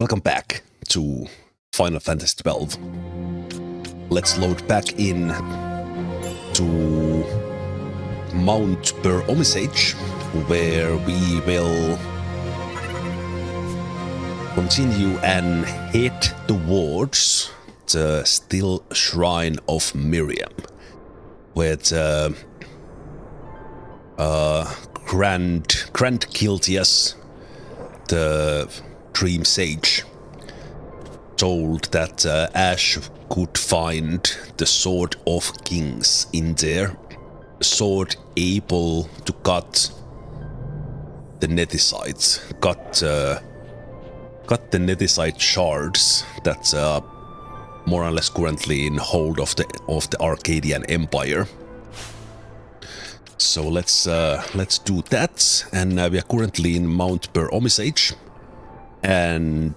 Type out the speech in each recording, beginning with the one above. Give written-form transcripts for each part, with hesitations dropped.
Welcome back to Final Fantasy XII. Let's load back in to Mount Bur-Omisace, where we will continue and head towards the Stilshrine of Miriam, where the Grand Kiltias, the Dream Sage, told that Ashe could find the Sword of Kings in there. A sword able to cut the netherite, cut the netherite shards that more or less currently in hold of the Arcadian Empire. So let's do that, and we are currently in Mount Bur-Omisace, and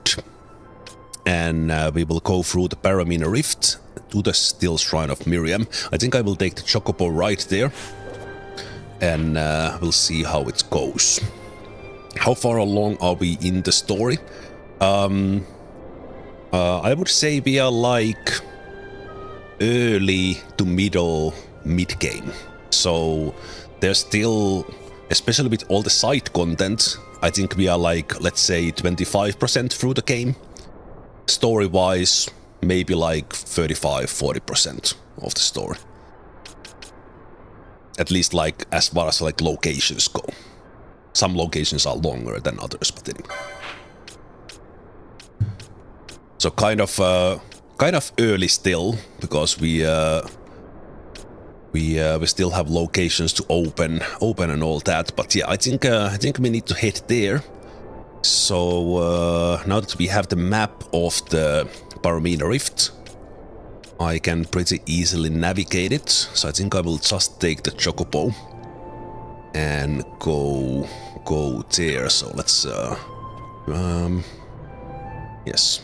we will go through the Paramina Rift to the Stilshrine of Miriam. I think I will take the Chocobo right there, and we'll see how it goes. How far along are we in the story? I would say we are like early to mid-game. So there's still, especially with all the side content, I think we are like, let's say 25% through the game. Story-wise, maybe like 35-40% of the story. At least like as far as like locations go. Some locations are longer than others, but anyway. So kind of early still, because we still have locations to open and all that. But yeah, I think we need to head there. So now that we have the map of the Paramina Rift, I can pretty easily navigate it. So I think I will just take the Chocobo and go there. So let's yes.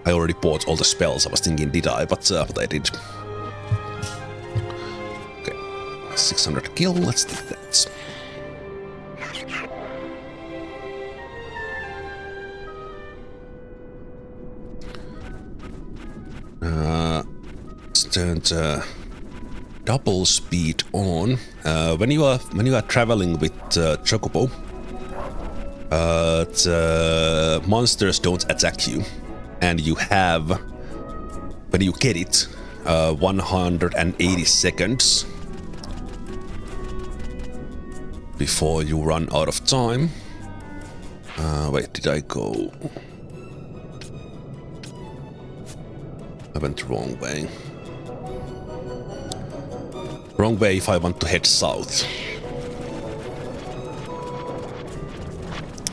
I already bought all the spells. I was thinking, did I? But I did. Okay, 600 kill. Let's take that. Let's turn the double speed on. When you are traveling with Chocobo, the monsters don't attack you. And you have, when you get it, 180 seconds before you run out of time. Wait, did I go? I went the wrong way. Wrong way if I want to head south.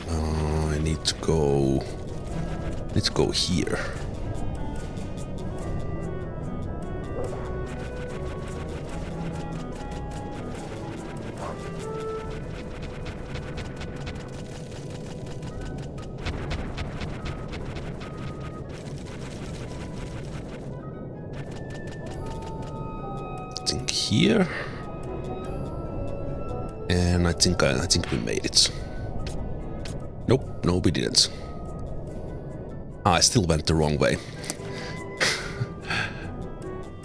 I need to go... Let's go here. I think here. And I think we made it. Nope, no we didn't. I still went the wrong way.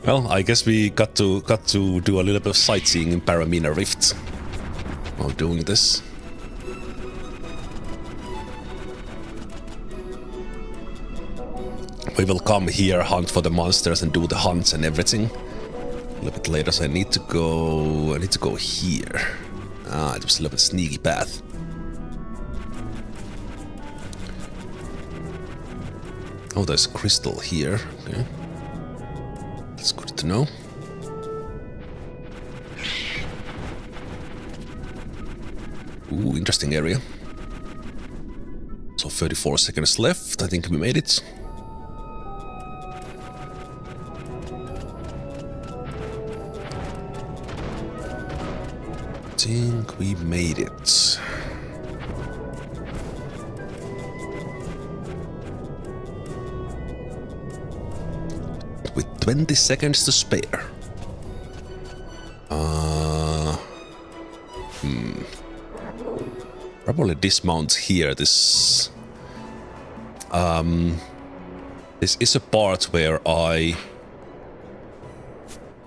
Well, I guess we got to do a little bit of sightseeing in Paramina Rift while doing this. We will come here, hunt for the monsters, and do the hunts and everything a little bit later. So I need to go here. It was a little bit sneaky path. Oh, there's a crystal here. Okay. That's good to know. Ooh, interesting area. So 34 seconds left. I think we made it. I think we made it. With 20 seconds to spare. probably dismount here. This is a part where I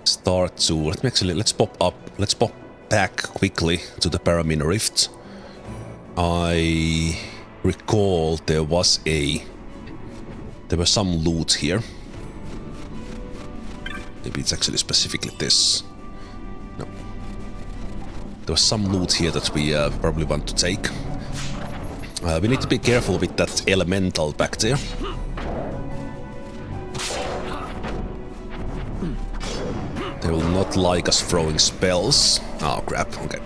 start to... Let's pop back quickly to the Paramina Rift. I recall there was some loot here. Maybe it's actually specifically this. No. There was some loot here that we probably want to take. We need to be careful with that elemental back there. They will not like us throwing spells. Oh crap, okay.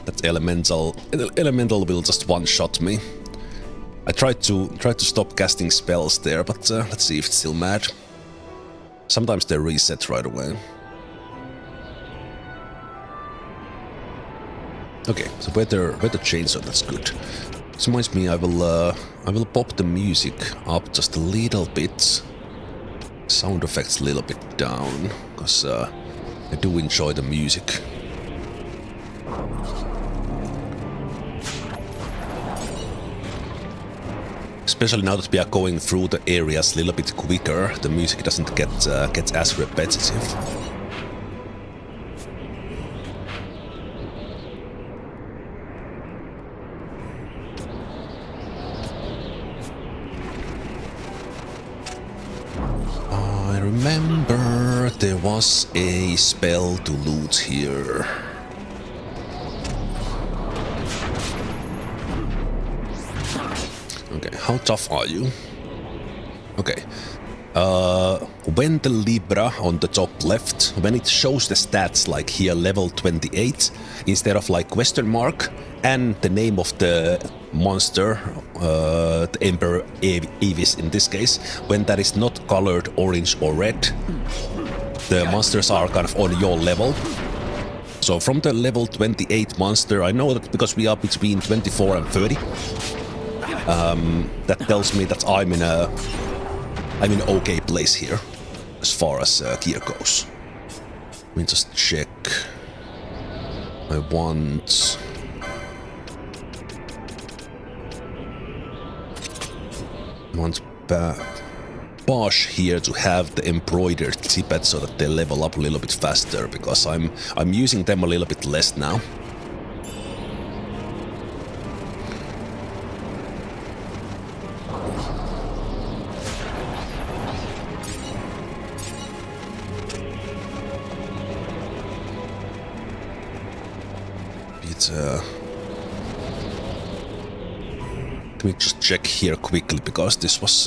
That elemental will just one-shot me. I tried to stop casting spells there, but let's see if it's still mad. Sometimes they reset right away. Okay, so better chainsaw, that's good. This reminds me, I will pop the music up just a little bit. Sound effects a little bit down, because I do enjoy the music. Especially now that we are going through the areas a little bit quicker, the music doesn't get as repetitive. I remember there was a spell to loot here. Okay, how tough are you? Okay. When the Libra on the top left, when it shows the stats like here level 28, instead of like question mark and the name of the monster, the Emperor Avis in this case, when that is not colored orange or red, the monsters are kind of on your level. So from the level 28 monster, I know that because we are between 24 and 30, that tells me that I'm in an okay place here, as far as gear goes. Let me just check. I want Ashe here to have the embroidered tippet so that they level up a little bit faster, because I'm using them a little bit less now. Let me just check here quickly, because this was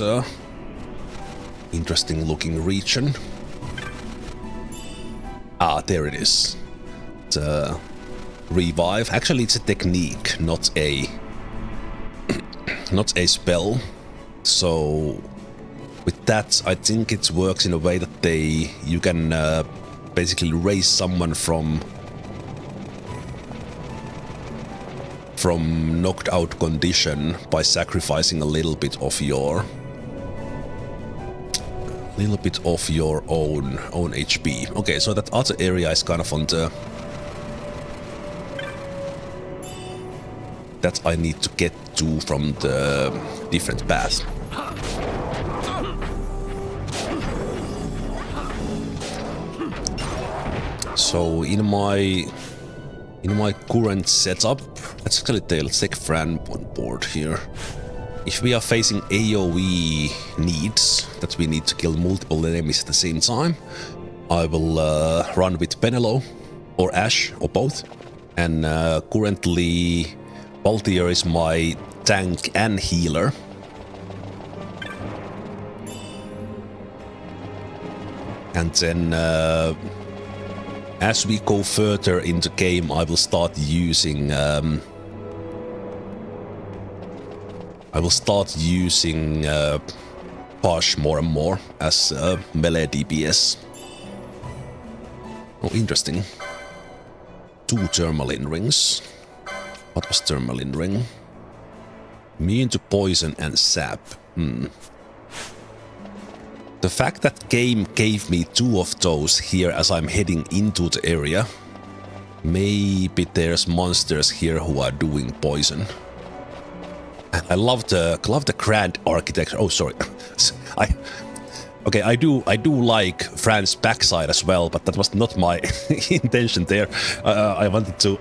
interesting looking region. Ah, there it is. The revive. Actually, it's a technique, not a spell. So with that, I think it works in a way that you can basically raise someone from knocked out condition by sacrificing a little bit of your own HP. Okay, so that other area is kind of on the that I need to get to from the different path. So in my current setup, let's take Fran on board here. If we are facing AoE needs, that we need to kill multiple enemies at the same time, I will run with Penelo or Ashe or both. And currently Baltier is my tank and healer. And then as we go further into game, I will start using Ashe more and more as melee DPS. Oh, interesting. 2 Tourmaline rings. What was Tourmaline ring? Immune to poison and sap. The fact that game gave me 2 of those here as I'm heading into the area Maybe there's monsters here who are doing poison. I love the grand architecture. Oh, sorry. I do like France's backside as well, but that was not my intention there. I wanted to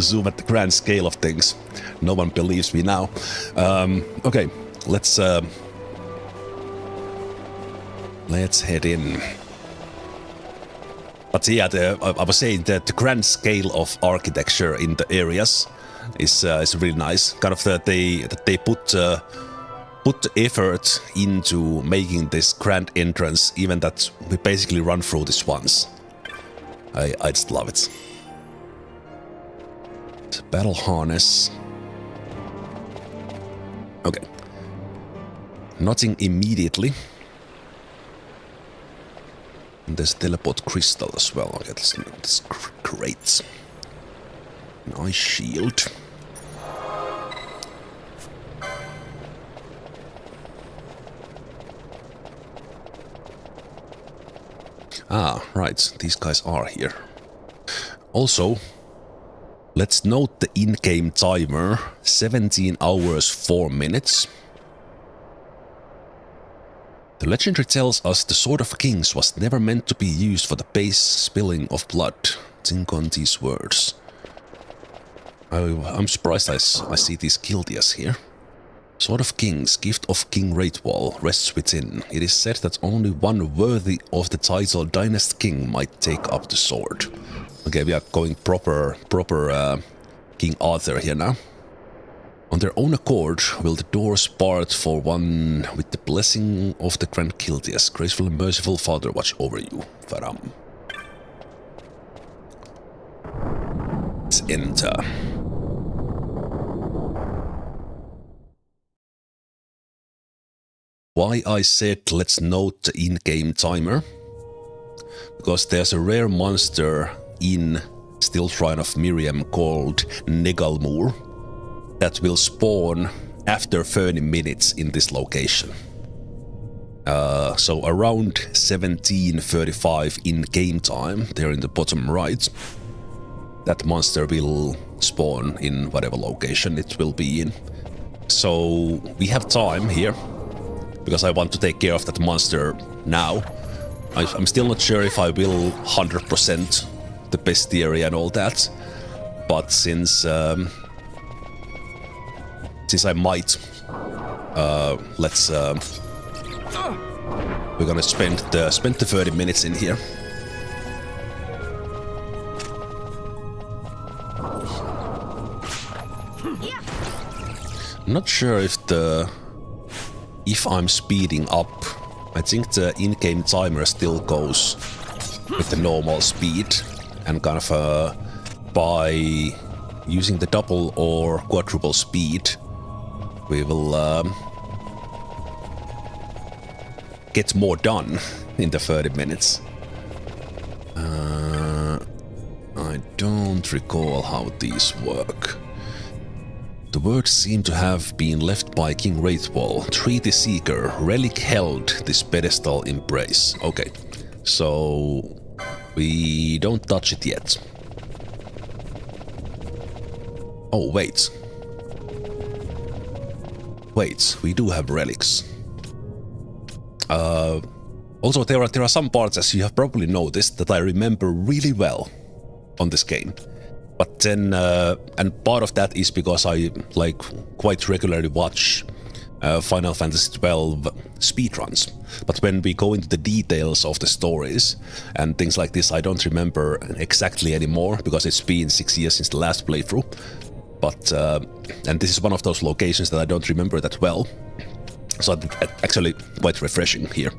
zoom at the grand scale of things. No one believes me now. Okay, let's head in. But yeah, I was saying that the grand scale of architecture in the areas is really nice. Kind of that they put the effort into making this grand entrance, even that we basically run through this once. I just love it. Battle harness. Okay. Nothing immediately. And there's teleport crystal as well. Okay, that's great. Nice shield. Ah, right. These guys are here. Also, let's note the in-game timer. 17 hours 4 minutes. The legendary tells us the Sword of Kings was never meant to be used for the base spilling of blood. Think on these words. I'm surprised I see these guildias here. Sword of Kings, gift of King Wraithwall, rests within. It is said that only one worthy of the title Dynast King might take up the sword. Okay, we are going proper King Arthur here now. On their own accord, will the doors part for one with the blessing of the Grand Guildias. Graceful and merciful Father, watch over you. Faram. Let's enter. Why I said let's note the in-game timer? Because there's a rare monster in Stilshrine of Miriam called Negalmur that will spawn after 30 minutes in this location. So around 17:35 in-game time, there in the bottom right, that monster will spawn in whatever location it will be in. So we have time here, because I want to take care of that monster now. I'm still not sure if I will 100% the bestiary and all that, but since I might, we're gonna spend the 30 minutes in here. I'm not sure if I'm speeding up. I think the in-game timer still goes with the normal speed, and kind of by using the double or quadruple speed, we will get more done in the 30 minutes. I don't recall how these work. The words seem to have been left by King Wraithwall. Treaty Seeker, relic held this pedestal embrace. Okay, so we don't touch it yet. Oh, wait. Wait, we do have relics. Also, there are some parts, as you have probably noticed, that I remember really well on this game. But then, and part of that is because I quite regularly watch Final Fantasy XII speedruns. But when we go into the details of the stories and things like this, I don't remember exactly anymore, because it's been 6 years since the last playthrough. But, and this is one of those locations that I don't remember that well. So it's actually quite refreshing here.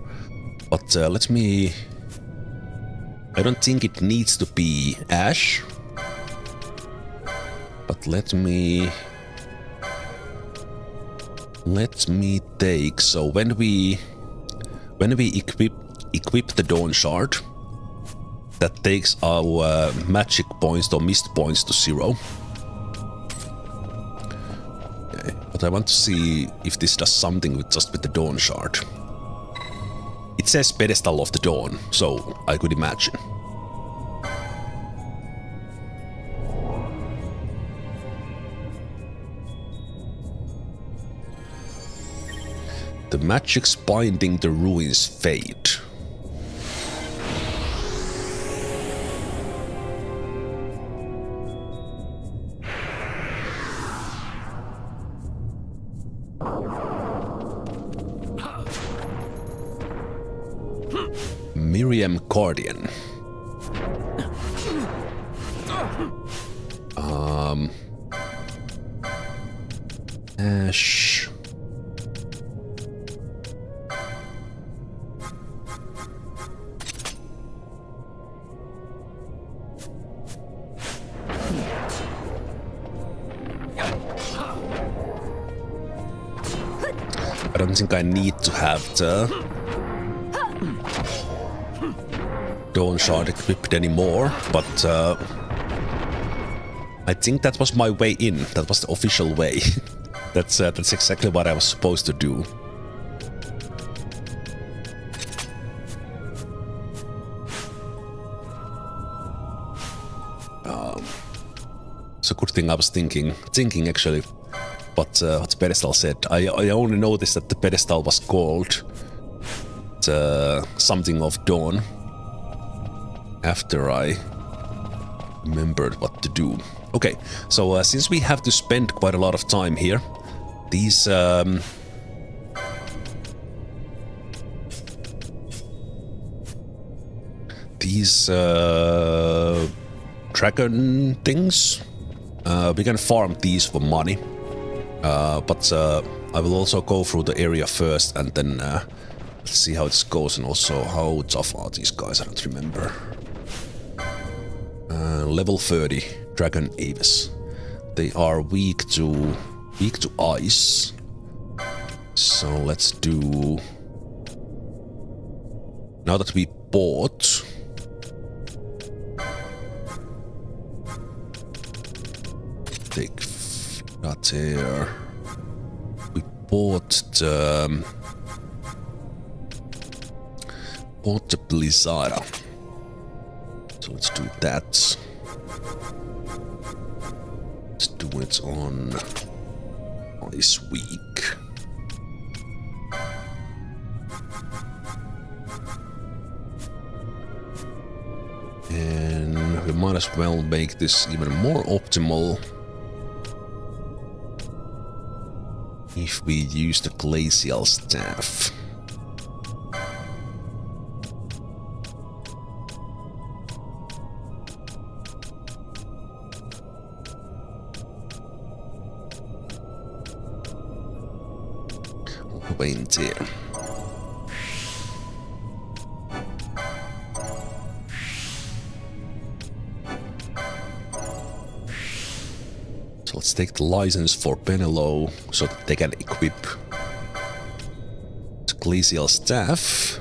But let me... I don't think it needs to be Ashe. But let me take... So when we equip the Dawn Shard, that takes our magic points or mist points to 0. Okay, but I want to see if this does something with the Dawn Shard. It says Pedestal of the Dawn, so I could imagine. The magics binding the ruins fade. Miriam Guardian. Ashe. I don't think I need to have the Dawn Shard equipped anymore, but I think that was my way in. That was the official way. That's exactly what I was supposed to do. It's a good thing I was thinking actually. But what the pedestal said, I only noticed that the pedestal was called something of Dawn after I remembered what to do. Okay, so since we have to spend quite a lot of time here, these dragon things, we can farm these for money. But I will also go through the area first and then let's see how it goes, and also how tough are these guys, I don't remember. Level 30, Dragon Aves. They are weak to ice. So let's do... Now that we bought... Take that here. We bought the Blizzara. So let's do that. Let's do it on Ice Week. And we might as well make this even more optimal if we use the glacial staff. Wait here. So let's take the license for Penelo so that they can equip the glacial staff.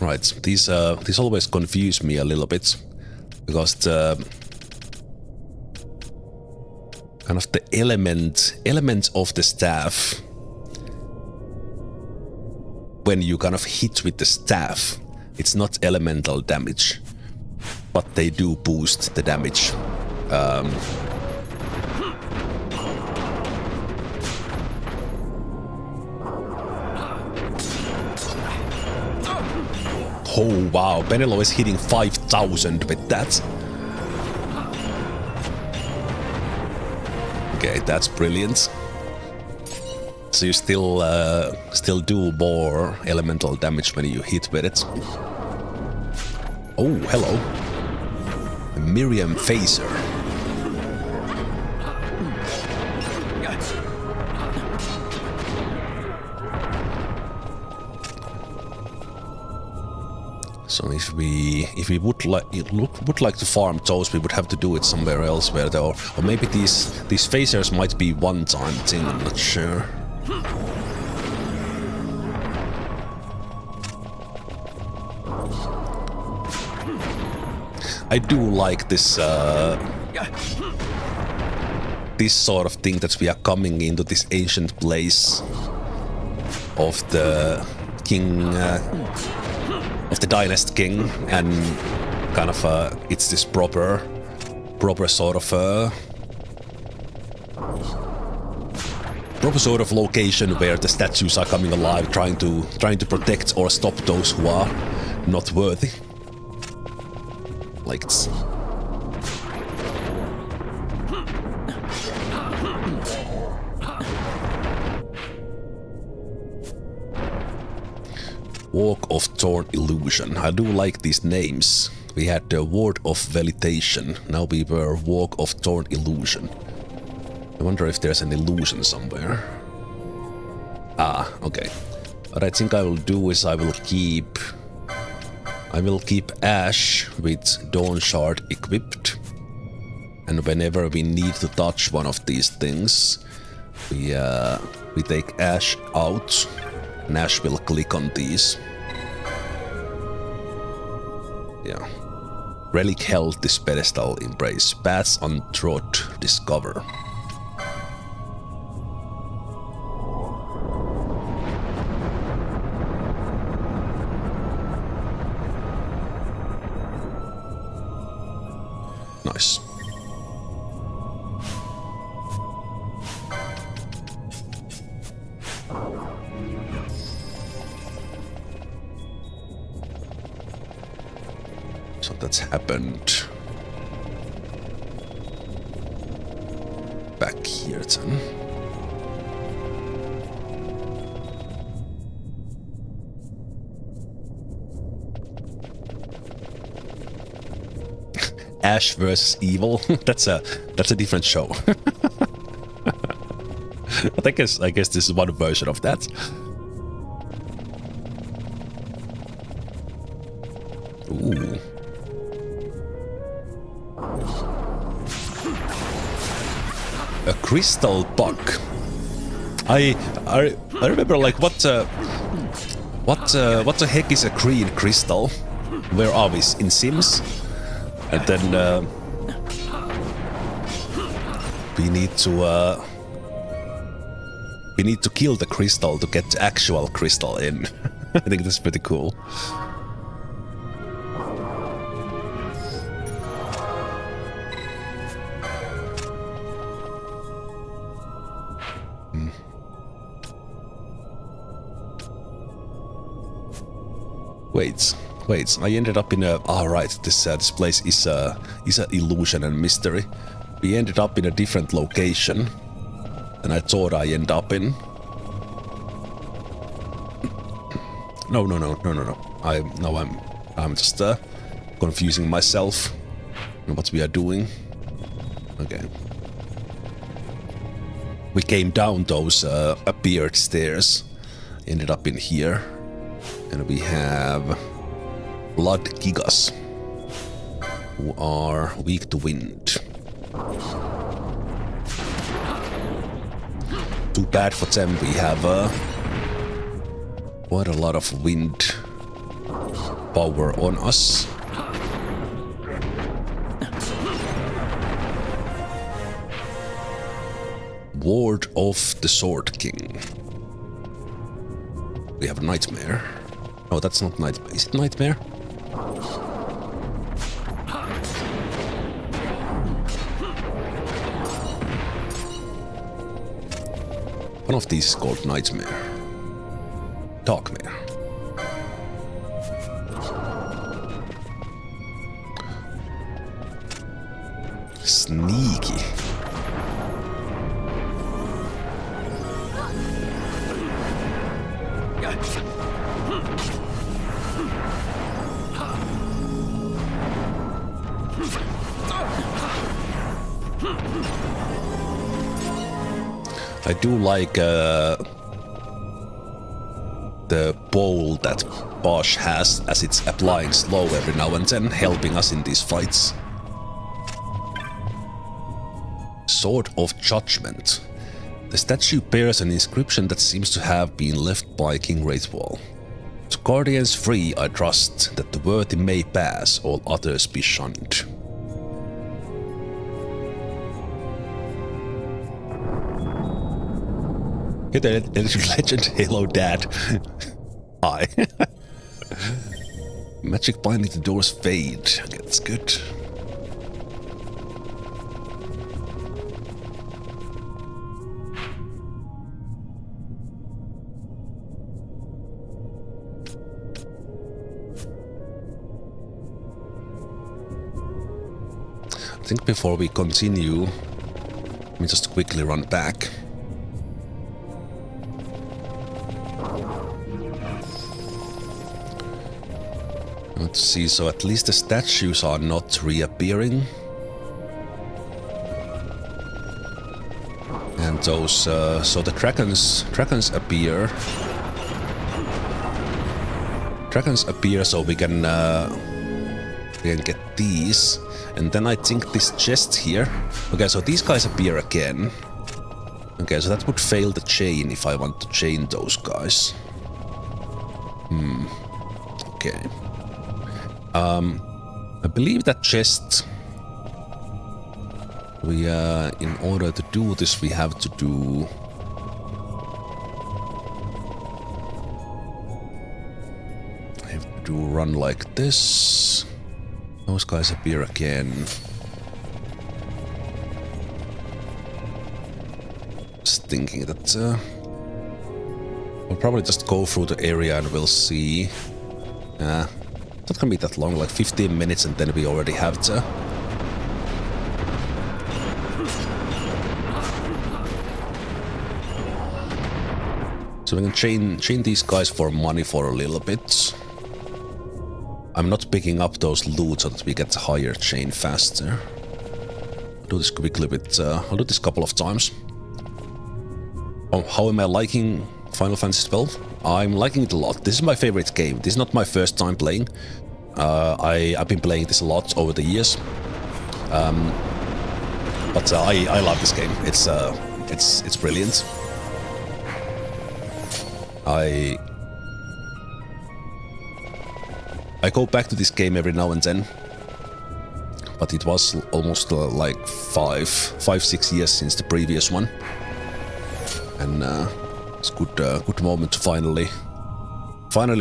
Right, these always confuse me a little bit because the kind of the element of the staff, when you kind of hit with the staff, it's not elemental damage, but they do boost the damage. Oh wow, Penelo is hitting 5,000 with that. Okay, that's brilliant. So you still do more elemental damage when you hit with it. Oh, hello. A Miriam Phaser. So if we would like to farm those, we would have to do it somewhere else, where there are, or maybe these phasers might be one-time thing. I'm not sure. I do like this this sort of thing, that we are coming into this ancient place of the king. Of the Dynast King, and kind of it's this proper sort of proper sort of location where the statues are coming alive, trying to protect or stop those who are not worthy. Like it's... Walk of Thorn Illusion. I do like these names. We had the Ward of Velitation. Now we were Walk of Thorn Illusion. I wonder if there's an illusion somewhere. Ah, okay. What I think I will do is I will keep Ashe with Dawn Shard equipped. And whenever we need to touch one of these things, we take Ashe out. And Ashe will click on these. Yeah. Relic held this pedestal embrace. Paths untrod discover. Nice. So that's happened. Back here then. Ashe versus Evil. That's a different show. But I guess this is one version of that. Ooh. A crystal bug. I remember like what the heck is a green crystal? Where are we? In Sims? And then we need to kill the crystal to get the actual crystal in. I think that's pretty cool. Wait, I ended up in a... Ah, right, this place is a illusion and mystery. We ended up in a different location than I thought I end up in. No. I'm just confusing myself on what we are doing. Okay. We came down those appeared stairs, ended up in here, and we have Blood Gigas, who are weak to wind. Too bad for them, we have quite a lot of wind power on us. Ward of the Sword King. We have Nightmare. Oh, that's not Nightmare. Is it Nightmare? One of these is called Nightmare. Darkmare. Sneaky. I do like the bowl that Ashe has, as it's applying slow every now and then, helping us in these fights. Sword of Judgment. The statue bears an inscription that seems to have been left by King Wraithwall. To guardians free, I trust that the worthy may pass, all others be shunned. Hit the legend, Halo Dad. Hi. Magic binding the doors fade. Okay, that's good. I think before we continue, let me just quickly run back. Let's see, so at least the statues are not reappearing. And those, so the dragons appear. Dragons appear, so we can get these. And then I think this chest here. Okay, so these guys appear again. Okay, so that would fail the chain if I want to chain those guys. Okay. I believe that chest... We, in order to do this, we have to do... I have to do run like this. Those guys appear again. Just thinking that... we'll probably just go through the area and we'll see. Not gonna be that long, like 15 minutes, and then we already have the... So we can chain these guys for money for a little bit. I'm not picking up those loot so that we get higher chain faster. I'll do this quickly with... I'll do this a couple of times. Oh, how am I liking Final Fantasy XII? I'm liking it a lot. This is my favorite game. This is not my first time playing. I've been playing this a lot over the years. But I love this game. It's brilliant. I go back to this game every now and then, but it was almost like 5-6 years since the previous one, and it's good moment to finally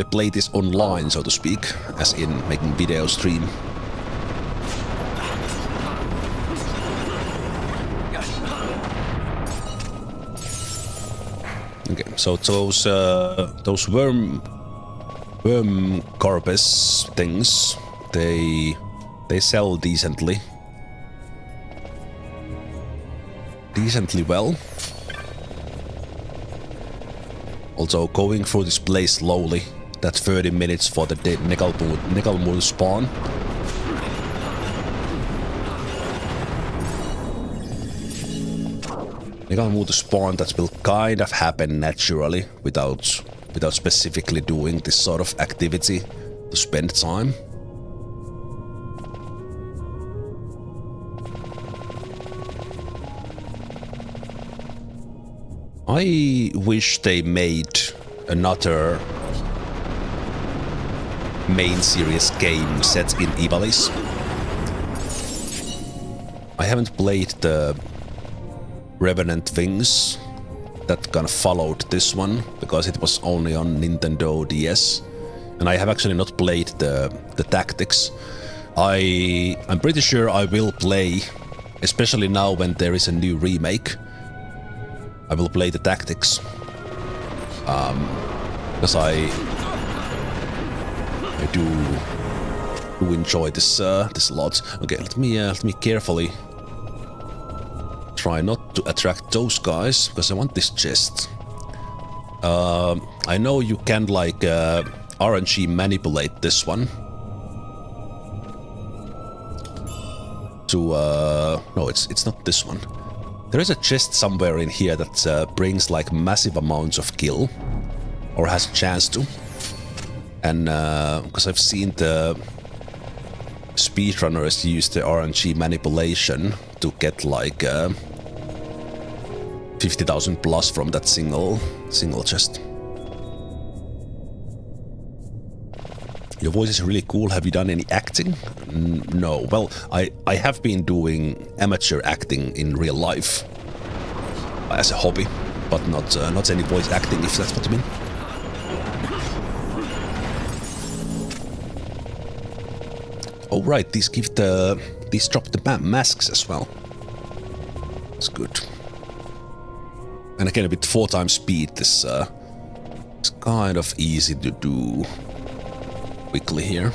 play this online, so to speak, as in making video stream. Okay, so those worm carpus things, they sell decently well. Also, going through this place slowly, that 30 minutes for the Negalmoon spawn. Negalmoon spawn that will kind of happen naturally without specifically doing this sort of activity to spend time. I wish they made another main series game set in Ivalice. I haven't played the Revenant things that kind of followed this one, because it was only on Nintendo DS, and I have actually not played the tactics. I'm pretty sure I will play, especially now when there is a new remake. I will play the tactics, because I do enjoy this this a lot. Okay, let me carefully try not to attract those guys, because I want this chest. I know you can like RNG manipulate this one to no, it's not this one. There is a chest somewhere in here that brings like massive amounts of kill, or has a chance to. And because I've seen the speedrunners use the RNG manipulation to get like 50,000 plus from that single chest. Your voice is really cool. Have you done any acting? No. Well, I have been doing amateur acting in real life as a hobby, but not any voice acting, if that's what you mean. Oh right, these drop the masks as well. That's good. And again, with 4 times speed, this it's kind of easy to do quickly here.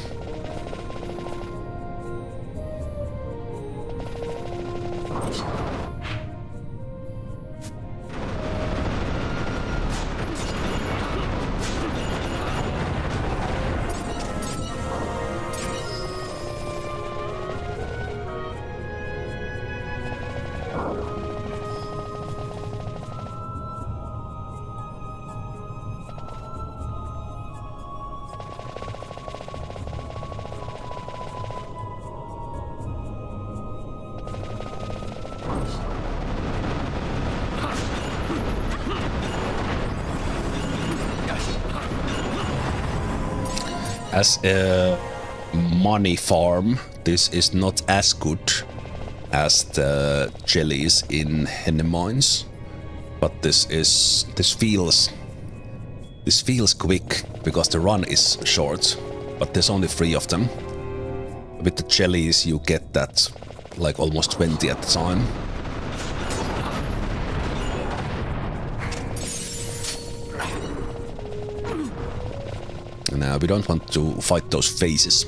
As a money farm, this is not as good as the jellies in Henne Mines, but this feels quick because the run is short, but there's only 3 of them. With the jellies you get that like almost 20 at the time. Now we don't want to fight those phases.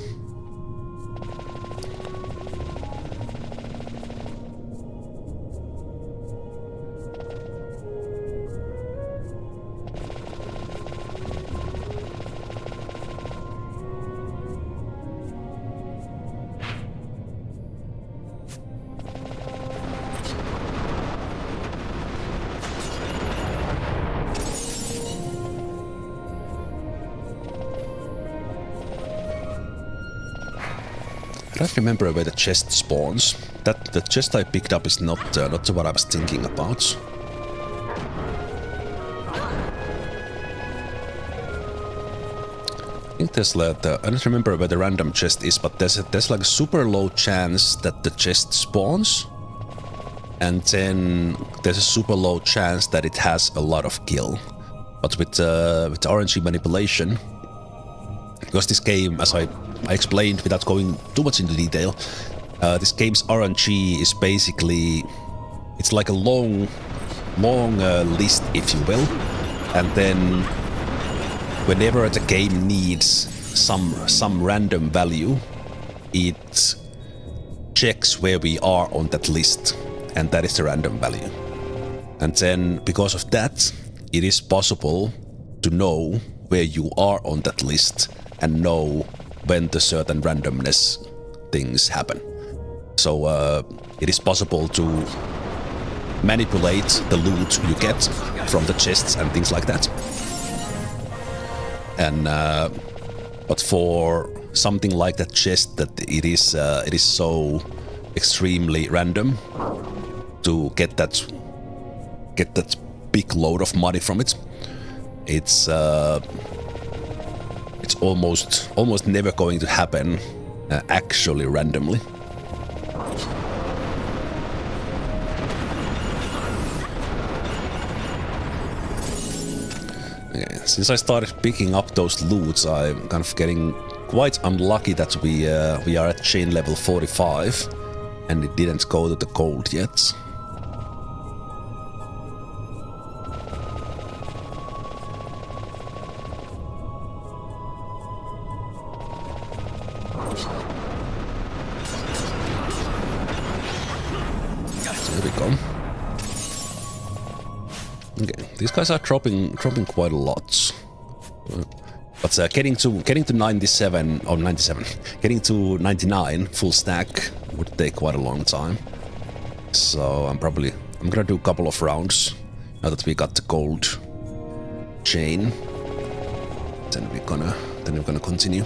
I don't remember where the chest spawns. The chest I picked up is not what I was thinking about. I think there's like I don't remember where the random chest is, but there's like a super low chance that the chest spawns, and then there's a super low chance that it has a lot of kill. But with RNG manipulation, because this game, as I explained without going too much into detail, this game's RNG is basically, it's like a long list, if you will, and then whenever the game needs some random value, it checks where we are on that list, and that is the random value. And then because of that, it is possible to know where you are on that list and know when the certain randomness things happen. So it is possible to manipulate the loot you get from the chests and things like that. And but for something like that chest, that it is so extremely random to get that big load of money from it. It's almost never going to happen actually randomly. Okay, since I started picking up those loots, I'm kind of getting quite unlucky that we are at chain level 45 and it didn't go to the gold yet. Okay, these guys are dropping quite a lot, but getting to 97 or 97, getting to 99 full stack would take quite a long time. So I'm gonna do a couple of rounds now that we got the gold chain. Then we're gonna continue.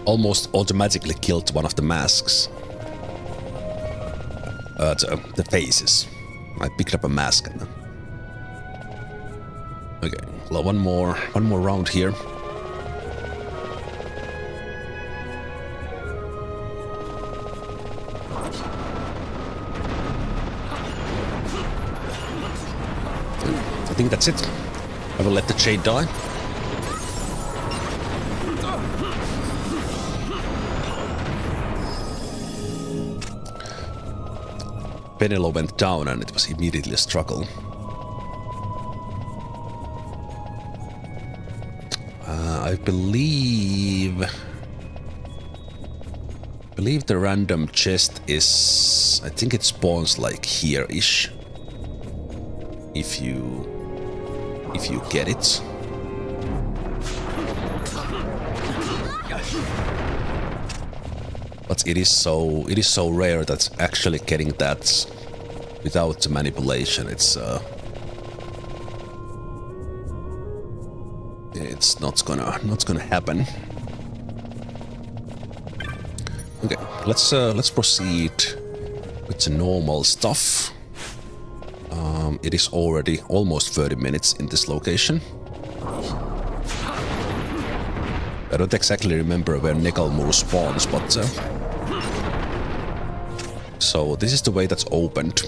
Almost automatically killed one of the masks. The faces. I picked up a mask. Okay, well, one more round here. think that's it. I will let the Jade die. Penelo went down and it was immediately a struggle. I believe the random chest is... I think it spawns like here-ish. If you get it. But it is so rare that actually getting that without the manipulation, it's not gonna happen. Okay, let's proceed with the normal stuff. It is already almost 30 minutes in this location. I don't exactly remember where Nekalmur spawns, but so this is the way that's opened.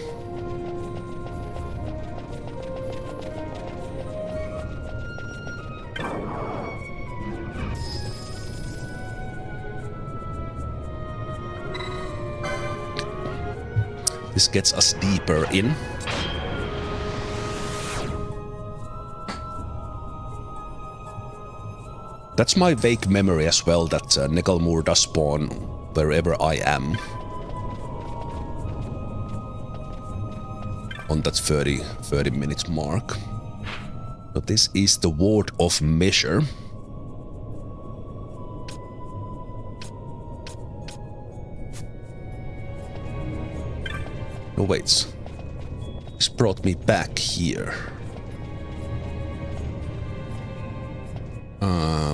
This gets us deeper in. That's my vague memory as well, that Nekalmur does spawn wherever I am. On that 30 minute mark. So this is the Ward of Measure. No, wait. This brought me back here.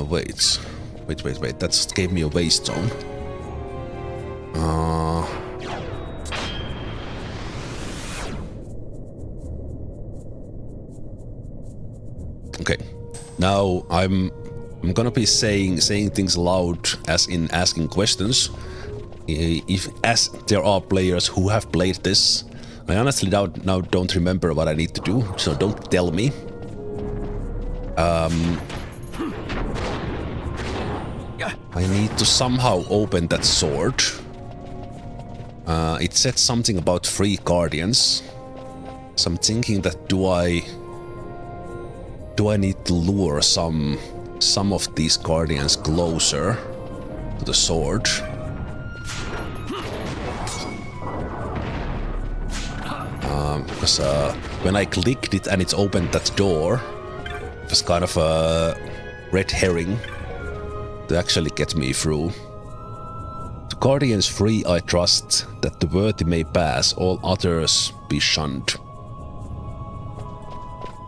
Wait. That just gave me a waystone. Okay. Now I'm gonna be saying things loud, as in asking questions. As there are players who have played this, I honestly now don't remember what I need to do, so don't tell me. I need to somehow open that sword. It said something about 3 guardians. So I'm thinking that do I need to lure some of these guardians closer to the sword? Because when I clicked it and it's opened that door, it was kind of a red herring to actually get me through. The guardians free, I trust that the worthy may pass, all others be shunned.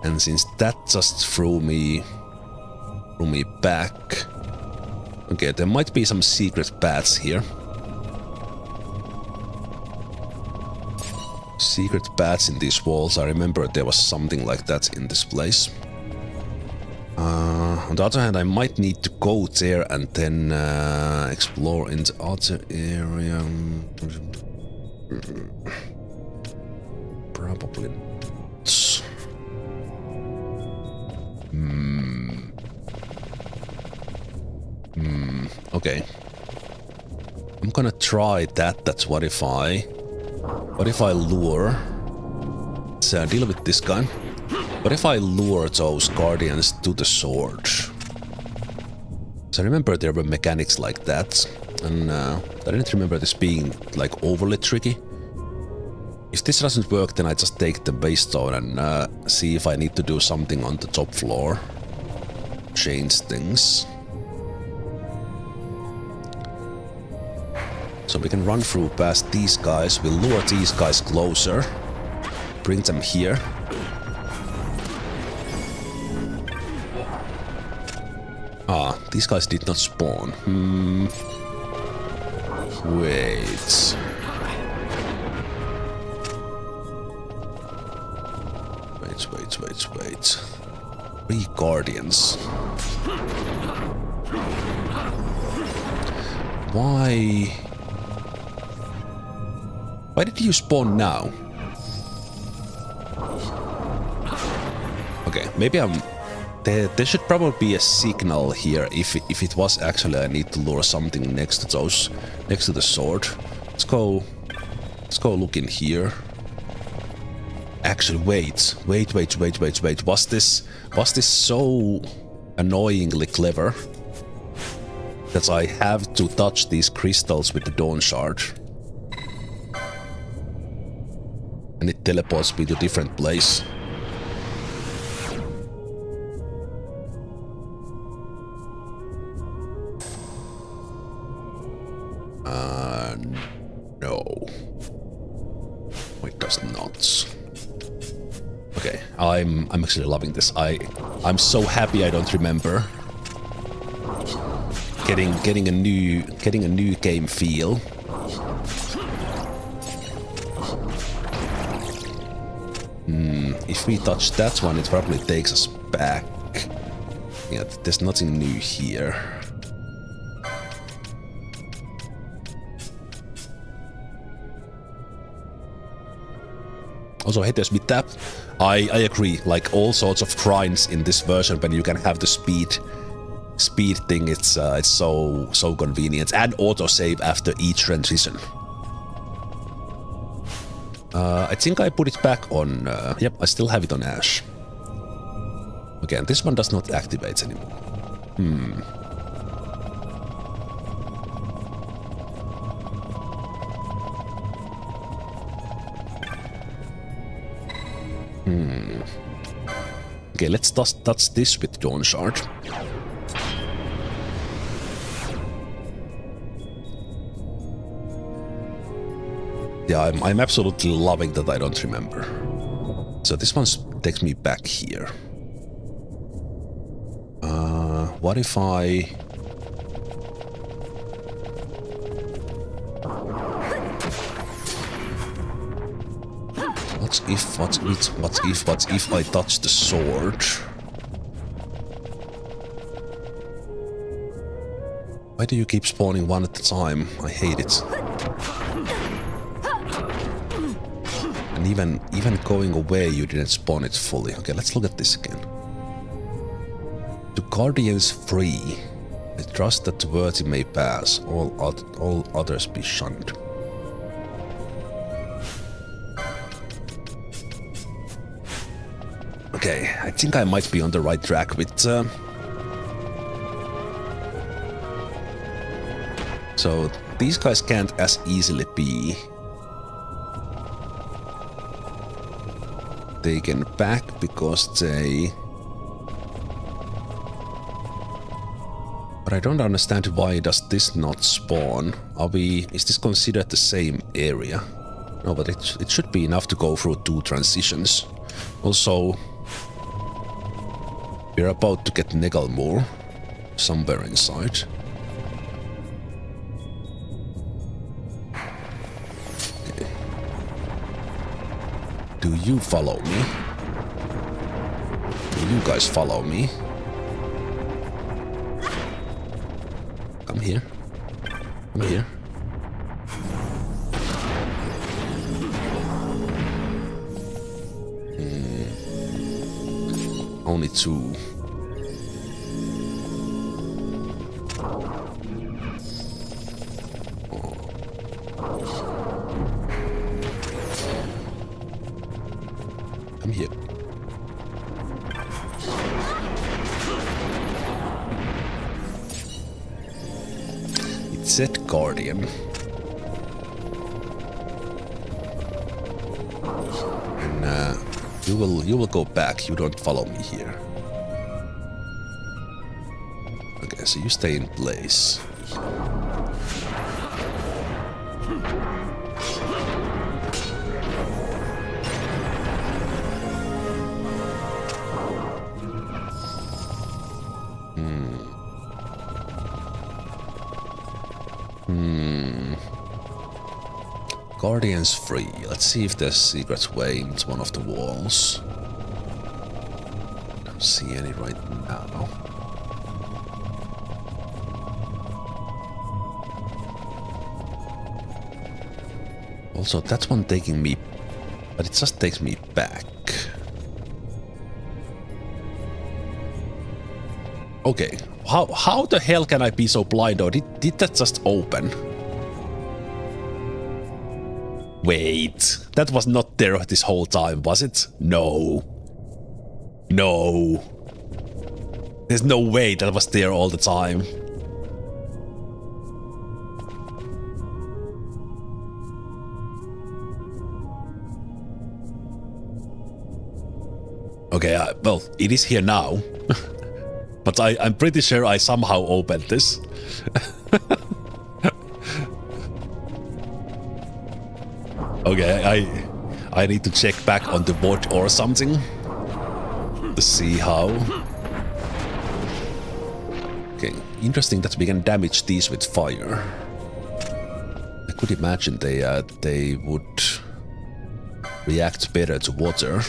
And since that just threw me back. Okay, there might be some secret paths here. Secret paths in these walls. I remember there was something like that in this place. On the other hand, I might need to go there and then explore in the other area. Probably not. Okay. I'm gonna try that. That's what if I lure... Let's deal with this guy. What if I lure those guardians to the sword? So I remember there were mechanics like that, and I didn't remember this being like overly tricky. If this doesn't work, then I just take the waystone and see if I need to do something on the top floor. Change things. So we can run through past these guys, we'll lure these guys closer, bring them here. Ah, these guys did not spawn. Wait. Wait. 3 guardians. Why did you spawn now? Okay, maybe I'm... There should probably be a signal here if it was actually I need to lure something next to those, next to the sword. Let's go look in here. Actually, wait. Was this so annoyingly clever that I have to touch these crystals with the Dawn Shard? And it teleports me to a different place. No. It does not. Okay, I'm actually loving this. I'm so happy I don't remember. Getting a new game feel. If we touch that one, it probably takes us back. Yeah, there's nothing new here. Also, haters with that, I agree. Like all sorts of grinds in this version, when you can have the speed thing, it's so convenient, and autosave after each transition. I think I put it back on. Yep, I still have it on Ashe. Okay, and this one does not activate anymore. Okay, let's touch this with Dawn Shard. Yeah, I'm absolutely loving that I don't remember. So this one takes me back here. What if I... What if I touch the sword? Why do you keep spawning one at a time? I hate it. And even going away, you didn't spawn it fully. Okay, let's look at this again. To guardians free, I trust that the worthy may pass, all others be shunned. Okay, I think I might be on the right track with... So, these guys can't as easily be taken back because they... But I don't understand why does this not spawn? Is this considered the same area? No, but it should be enough to go through 2 transitions. Also... We're about to get Negalmore somewhere inside. Okay. Do you follow me? Do you guys follow me? Come here. Come here. Only 2. Come here. It said Guardian. And you will go back. You don't follow me here. Okay, so you stay in place. Guardians free. Let's see if there's secret way into one of the walls. Don't see any right now. Also, that one taking me... But it just takes me back. Okay, how the hell can I be so blind, or did that just open? Wait, that was not there this whole time, was it? No. No. There's no way that was there all the time. Okay, well, it is here now. But I'm pretty sure I somehow opened this. Okay, I need to check back on the board or something to see how. Okay, interesting that we can damage these with fire. I could imagine they would react better to water.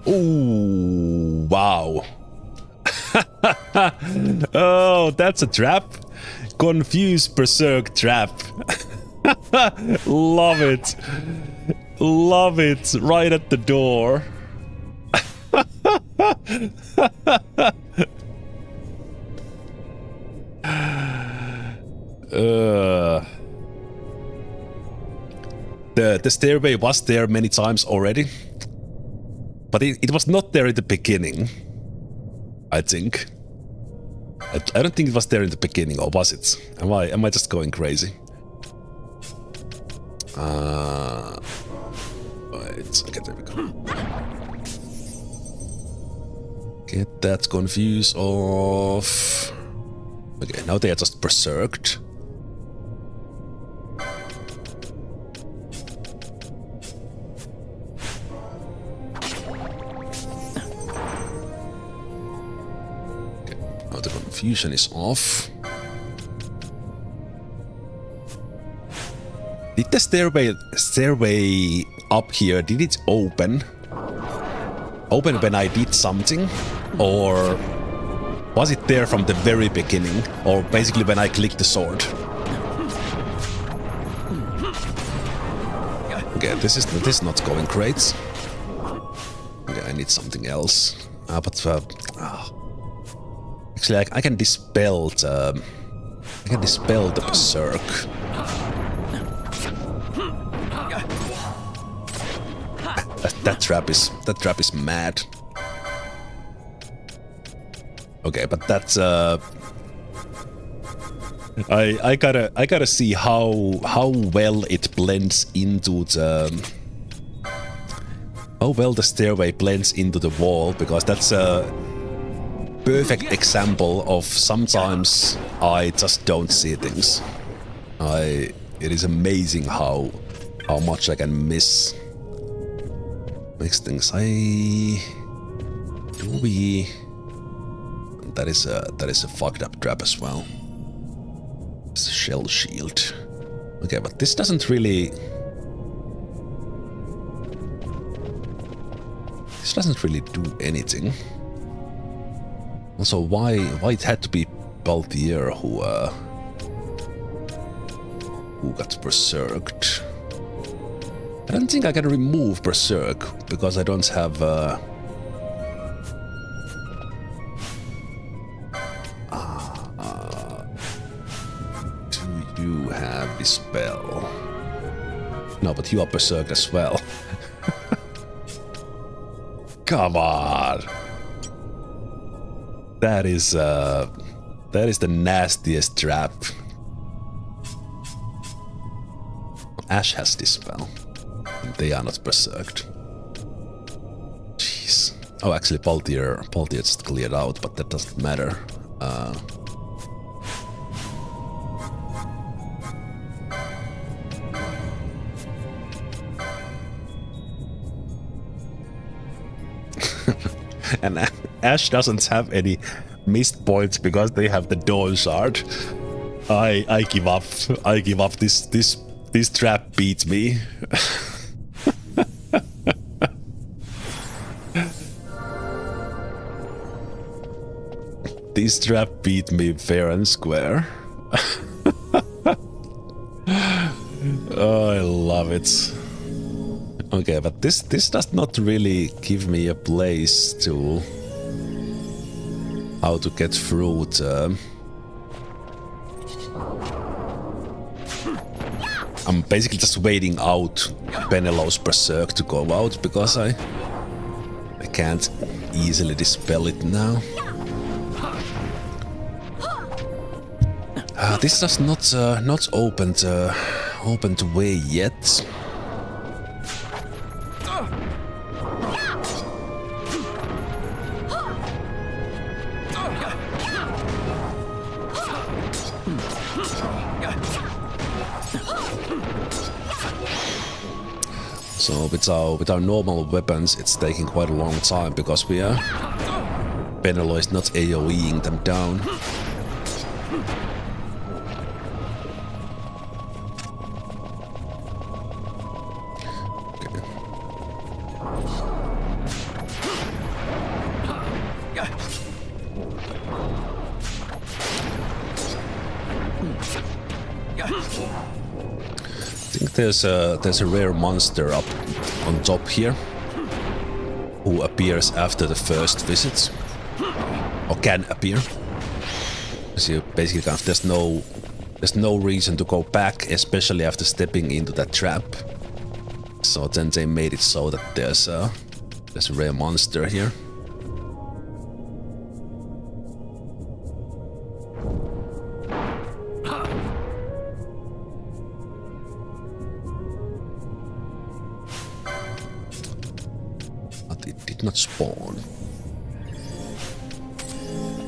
Ooh, wow. Oh, that's a trap. Confused Berserk trap. Love it. Love it. Right at the door. The stairway was there many times already. But it was not there in the beginning, I think. I don't think it was there in the beginning, or was it? Am I just going crazy? Wait, okay, there we go. Get that confused off. Okay, now they are just berserked. The confusion is off. Did the stairway up here, did it open? Open when I did something? Or was it there from the very beginning? Or basically when I clicked the sword? Okay, this is not going great. Okay, I need something else. Actually, I can dispel the berserk. That trap is mad. Okay, but that's I gotta see how well it blends into the the stairway blends into the wall, because that's a perfect example of sometimes I just don't see things. It is amazing how much I can miss. Next things that is a fucked up trap as well. It's a shell shield. Okay, but this doesn't really do anything. Also, why it had to be Balthier who got berserked? I don't think I can remove berserk because I don't have do you have dispel? No, but you are berserk as well. Come on. That is the nastiest trap. Ashe has dispel. They are not berserked. Jeez. Oh, actually, Balthier just cleared out, but that doesn't matter. And Ashe doesn't have any missed points because they have the Dawn Shard. I give up. I give up. This trap beats me. This trap beat me fair and square. Oh, I love it. Okay, but this does not really give me a place to how to get through the... I'm basically just waiting out Penelo's Berserk to go out because I can't easily dispel it now. This does not open the way yet. So with our normal weapons, it's taking quite a long time because we are... Penelo is not AoEing them down. There's a rare monster up on top here who appears after the first visit, or can appear. So basically, there's no reason to go back, especially after stepping into that trap. So then they made it so that there's a rare monster here. Not spawn.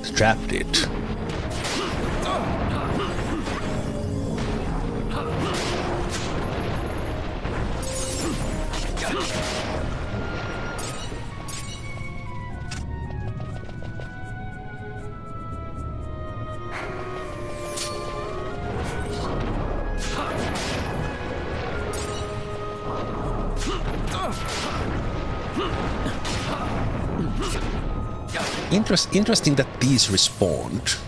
The trap did. Interesting that these respawned.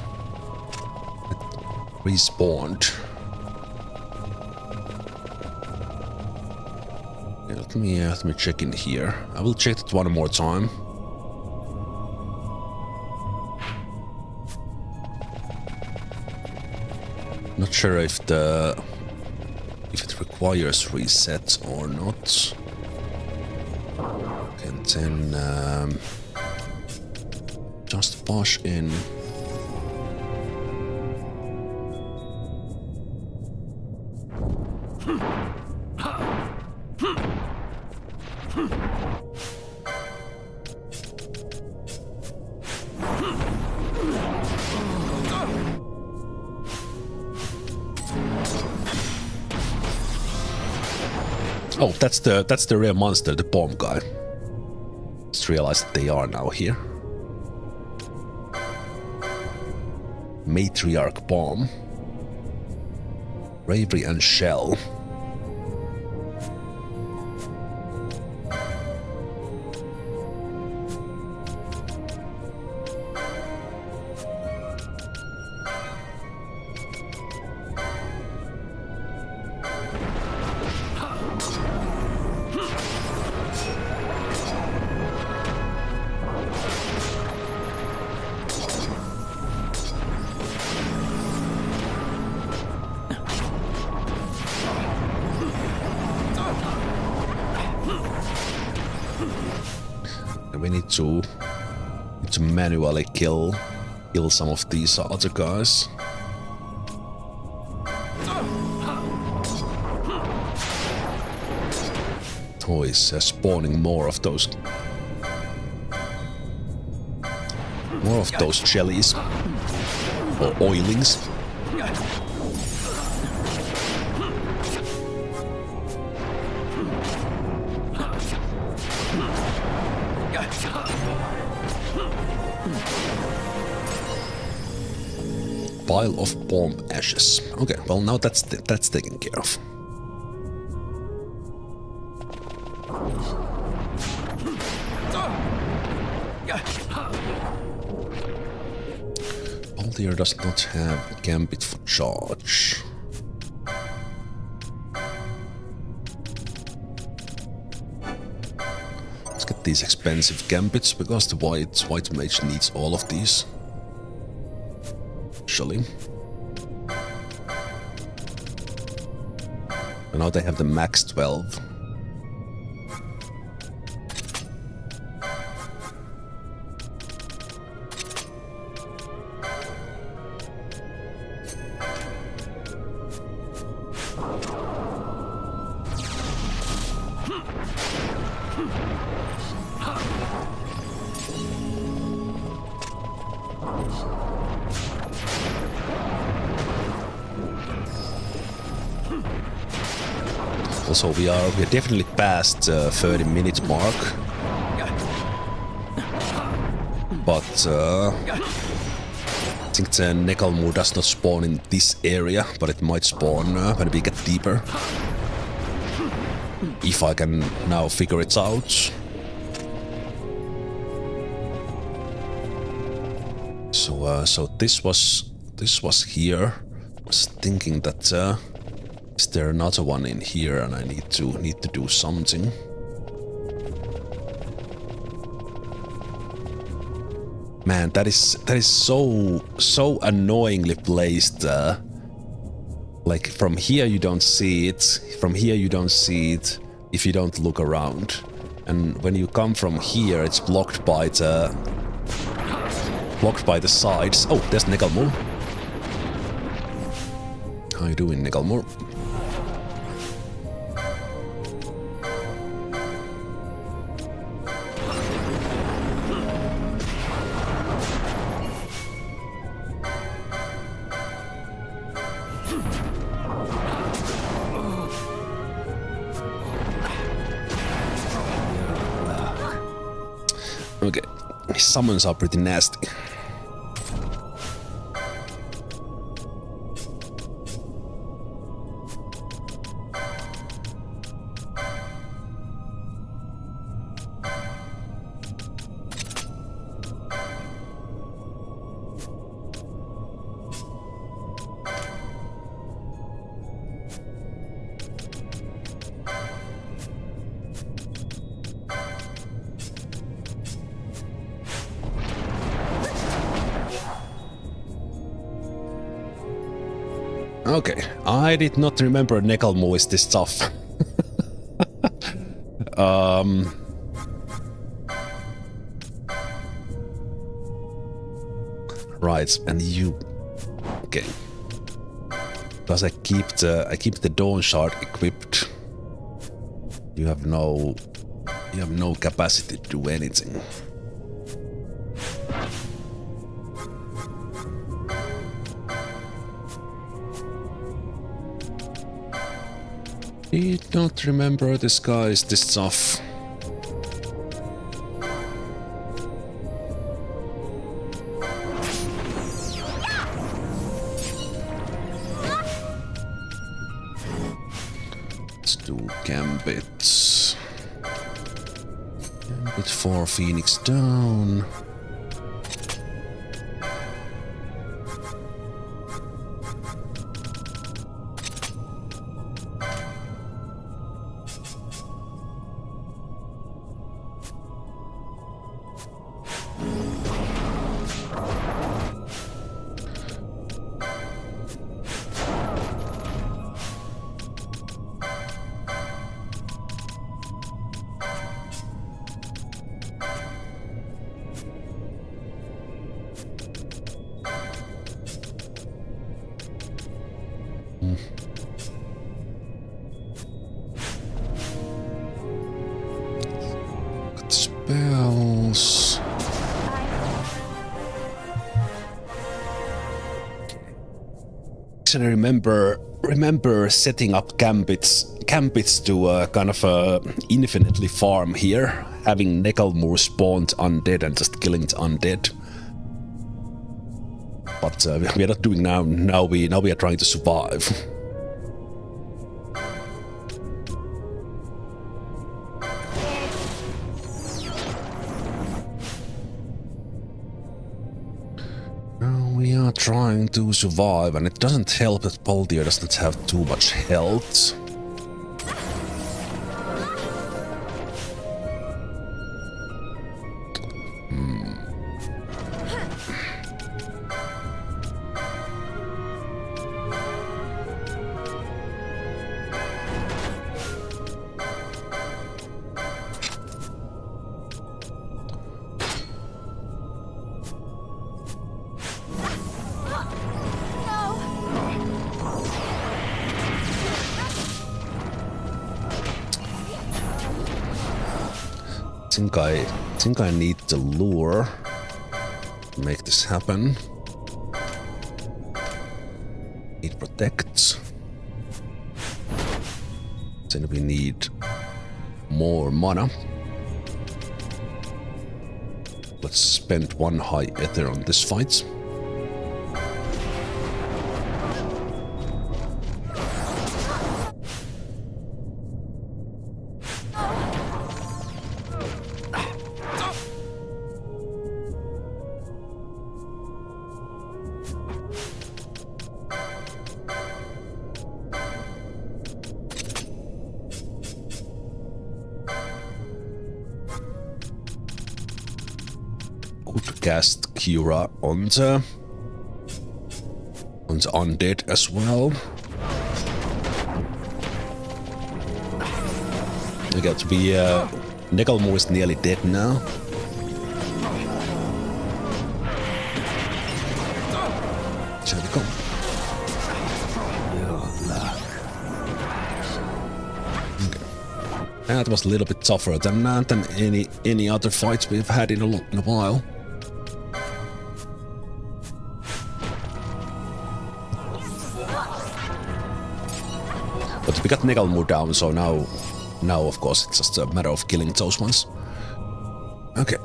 Yeah, let me check in here. I will check it one more time. Not sure if it requires reset or not. And then just push in. Oh, that's the rare monster, the bomb guy. Just realized that they are now here. Matriarch bomb. Bravery and shell. We need to manually kill some of these other guys. Toys spawning more of those jellies or oilings. Pile of bomb ashes. Okay, well now that's taken care of. Cavalier does not have Gambit for charge. Let's get these expensive Gambits because the white mage needs all of these. Actually. And now they have the max 12. Also, we are definitely past 30-minute mark, but I think the Necalmur does not spawn in this area, but it might spawn when we get deeper. If I can now figure it out. So this was here. I was thinking that. Is there another one in here and I need to do something? Man, that is so annoyingly placed. Like from here you don't see it. From here you don't see it if you don't look around. And when you come from here, it's blocked by the sides. Oh, there's Necalmur. How you doing, Necalmur? Okay, his summons are pretty nasty. Okay, I did not remember Necalmur is this tough. Right, and you... Okay. Because I keep the Dawn Shard equipped. You have no capacity to do anything. I don't remember this guy is this tough. Let's do Gambit. Gambit 4 Phoenix down. Spells. Actually, remember setting up gambits to kind of infinitely farm here, having Necalmur spawned undead and just killing the undead. But we are not doing now. Now we are trying to survive. We are trying to survive, and it doesn't help that Baltier doesn't have too much health. I think I need the lure to make this happen. Need protect. Then we need more mana. Let's spend one high ether on this fight. Cast Cura on the undead as well. I got to be Negalmo is nearly dead now. Shall we go? Okay. That was a little bit tougher than any other fights we've had in a while. But we got Negalmo down, so now of course it's just a matter of killing those ones. Okay.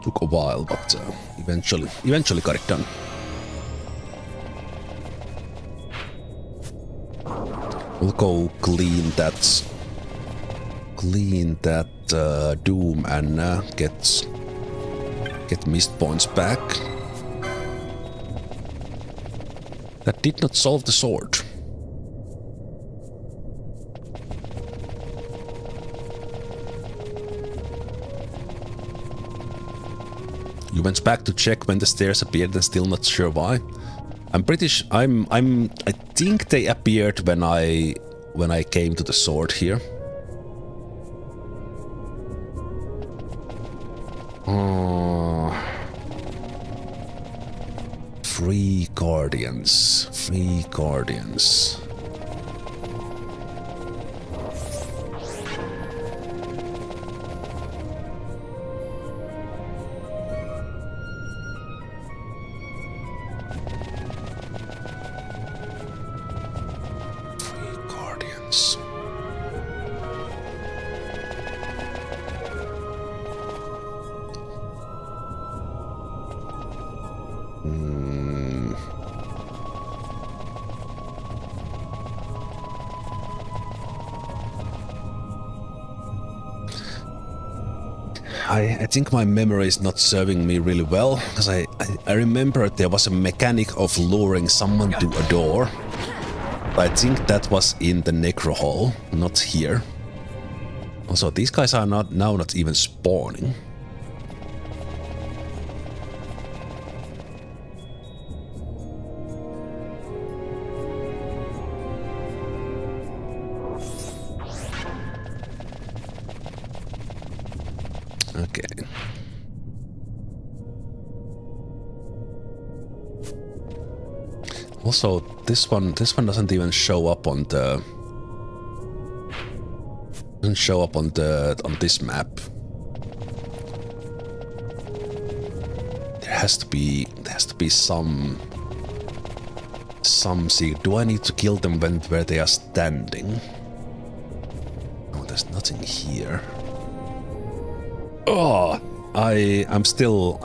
Took a while, but eventually got it done. We'll go clean that Doom and get missed points back. That did not solve the sword. You went back to check when the stairs appeared and still not sure why. I'm pretty sure I think they appeared when I came to the sword here. Free Guardians. I think my memory is not serving me really well, because I remember there was a mechanic of luring someone to a door. But I think that was in the Necro Hall, not here. Also, these guys are not even spawning. Okay. Also, this one doesn't even show up on the on this map. There has to be some secret. Do I need to kill them where they are standing? Oh, there's nothing here. Oh, I'm still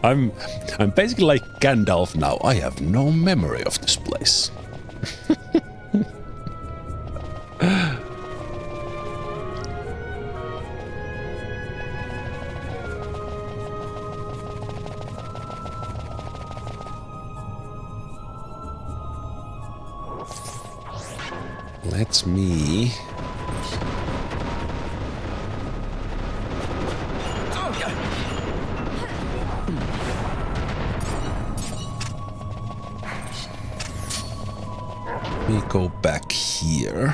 I'm basically like Gandalf now. I have no memory of this place. Let me... We go back here.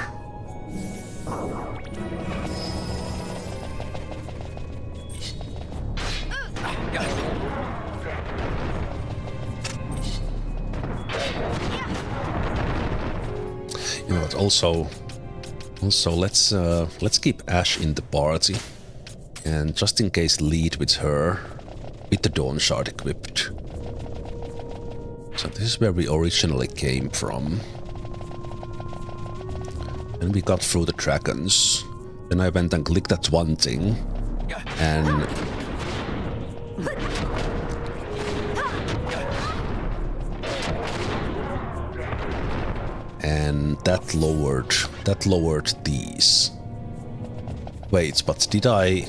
You know what? Also, let's keep Ashe in the party, and just in case lead with her, with the Dawn Shard equipped. So this is where we originally came from. And we got through the dragons. Then I went and clicked that one thing. And... And that lowered these. Wait, but did I...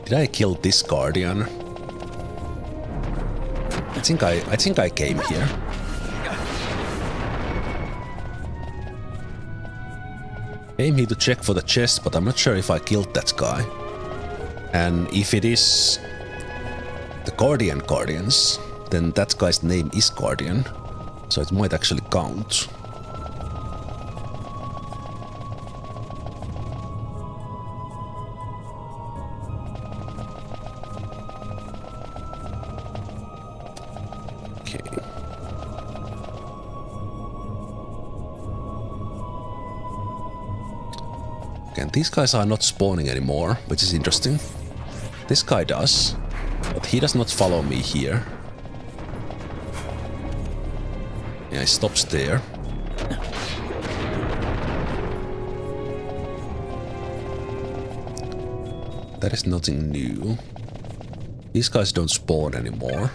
Did I kill this guardian? I think I came here. Came here to check for the chest, but I'm not sure if I killed that guy. And if it is the Guardians, then that guy's name is Guardian, so it might actually count. And these guys are not spawning anymore, which is interesting. This guy does, but he does not follow me here. Yeah, he stops there. That is nothing new. These guys don't spawn anymore.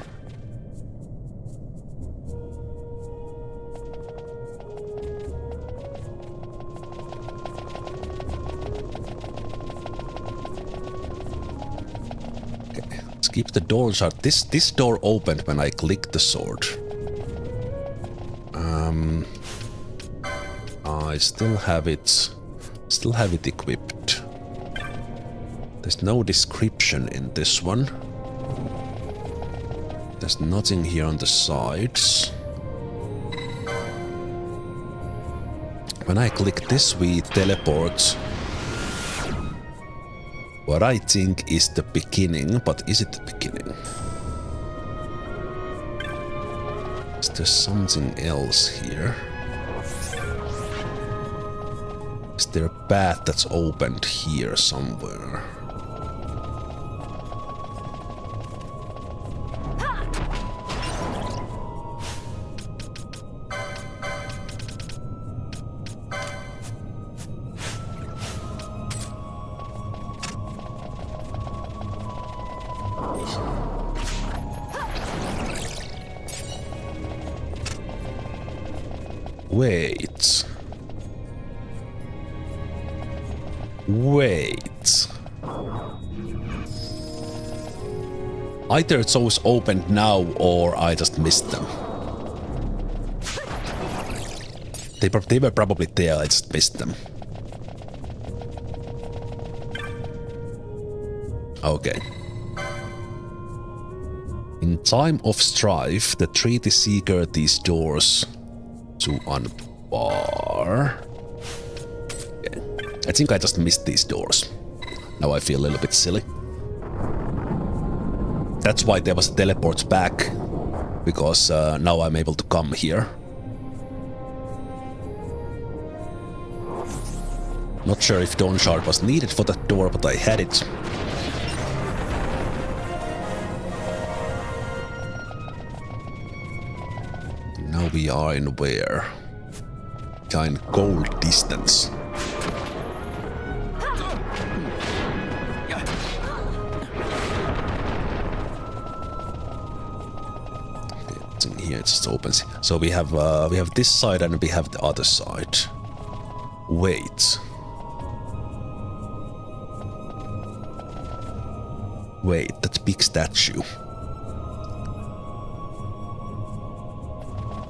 Keep the door shut. This door opened when I clicked the sword. I still have it equipped. There's no description in this one. There's nothing here on the sides. When I click this, we teleport. What I think is the beginning, but is it the beginning? Is there something else here? Is there a path that's opened here somewhere? Wait. Either it's always opened now or I just missed them. They were probably there, I just missed them. Okay. In time of strife, the treaty seeker these doors to unbar. Okay. I think I just missed these doors. Now I feel a little bit silly. That's why there was a teleport back, because now I'm able to come here. Not sure if Dawn Shard was needed for that door, but I had it. Now we are in where? In goal distance. it just opens. So we have this side and we have the other side. Wait. Wait, that big statue.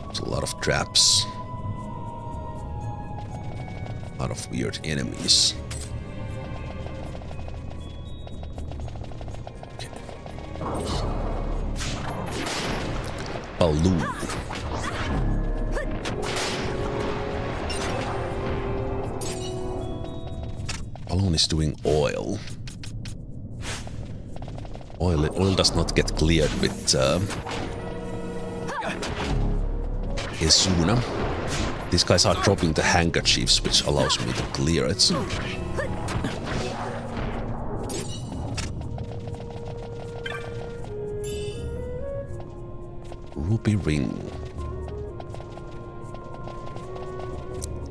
There's a lot of traps. A lot of weird enemies. Okay. Balloon. Balloon is doing oil. Oil does not get cleared with Izuna. These guys are dropping the handkerchiefs, which allows me to clear it. Ruby ring.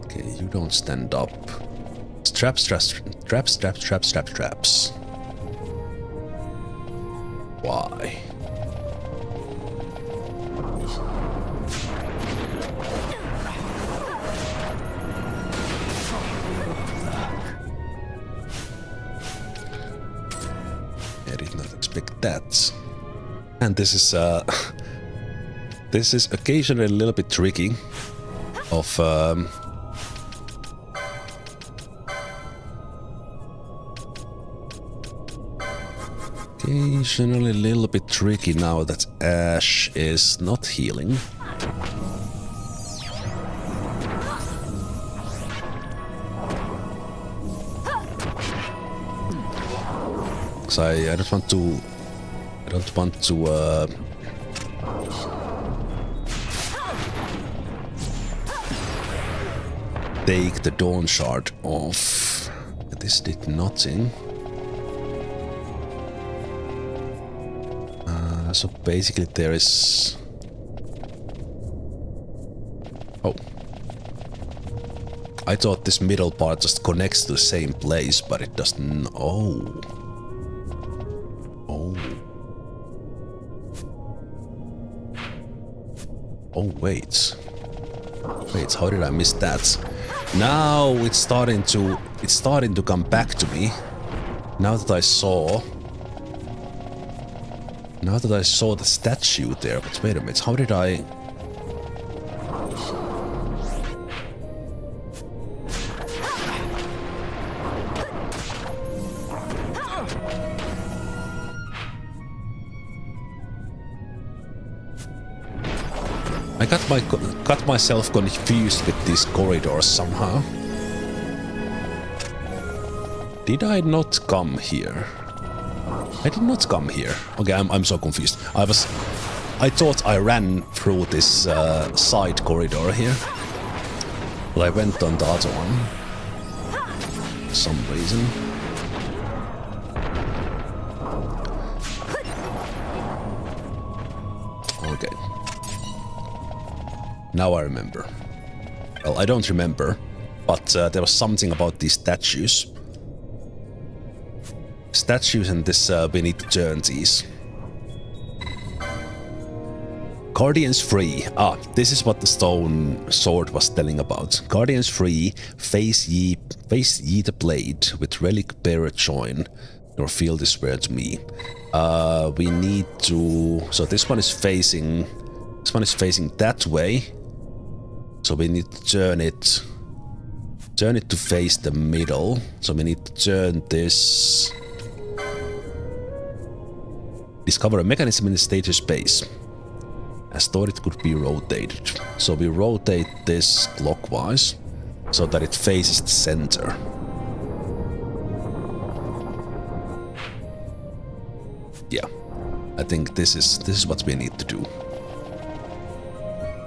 Okay, you don't stand up. Traps. Why? I did not expect that. And this is this is occasionally a little bit tricky of occasionally a little bit tricky now that Ashe is not healing. Because I don't want to take the Dawn Shard off. This did nothing. So basically there is... Oh. I thought this middle part just connects to the same place, but it doesn't... Oh. Oh. Oh, wait. Wait, how did I miss that? Now it's starting to come back to me. Now that I saw the statue there, but wait a minute, how did I... I got myself confused with these corridors somehow. Did I not come here? I did not come here. Okay, I'm so confused. I thought I ran through this side corridor here, but I went on the other one for some reason. Okay. Now I remember. Well, I don't remember, but there was something about these statues. Statues and this, we need to turn these. Guardians free. Ah, this is what the stone sword was telling about. Guardians free, face ye the blade, with relic bearer join. Your field is where to me. We need to... So this one is facing that way. So we need to turn it to face the middle. So we need to turn this... Discover a mechanism in the status space. As thought it could be rotated. So we rotate this clockwise so that it faces the center. Yeah, I think this is what we need to do.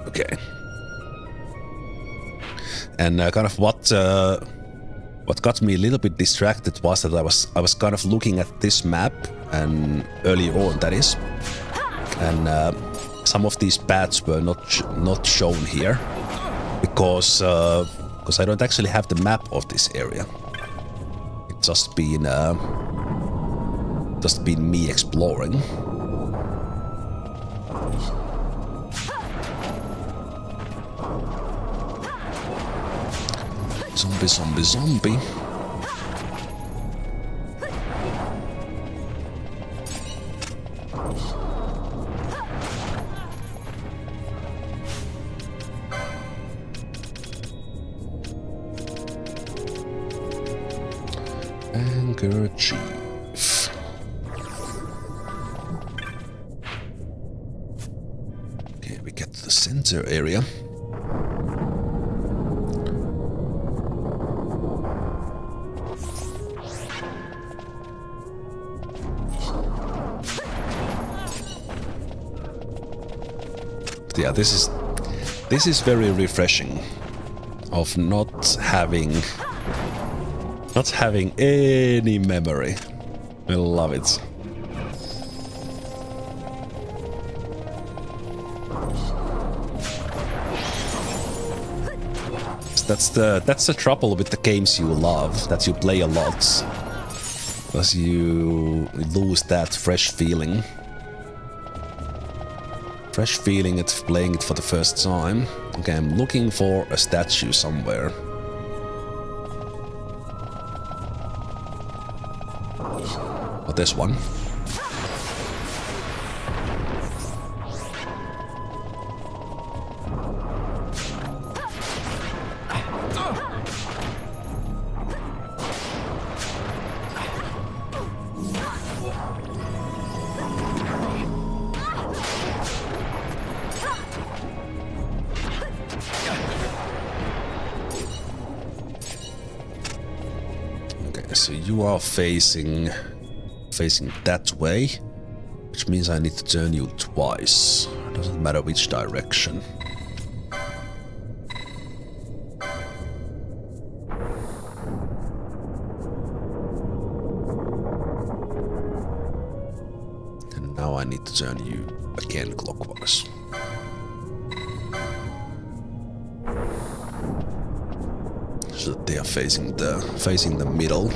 Okay. And kind of what got me a little bit distracted was that I was kind of looking at this map, and earlier on that is, and some of these paths were not shown here because I don't actually have the map of this area. It's just been me exploring. Zombie, zombie, zombie. Handkerchief. Okay, we get to the center area. Yeah, this is very refreshing of not having any memory. I love it. That's the trouble with the games you love, that you play a lot, because you lose that fresh feeling. Fresh feeling at playing it for the first time. Okay, I'm looking for a statue somewhere. Oh, there's one. So you are facing that way, which means I need to turn you twice. Doesn't matter which direction. And now I need to turn you again clockwise. So that they are facing the middle.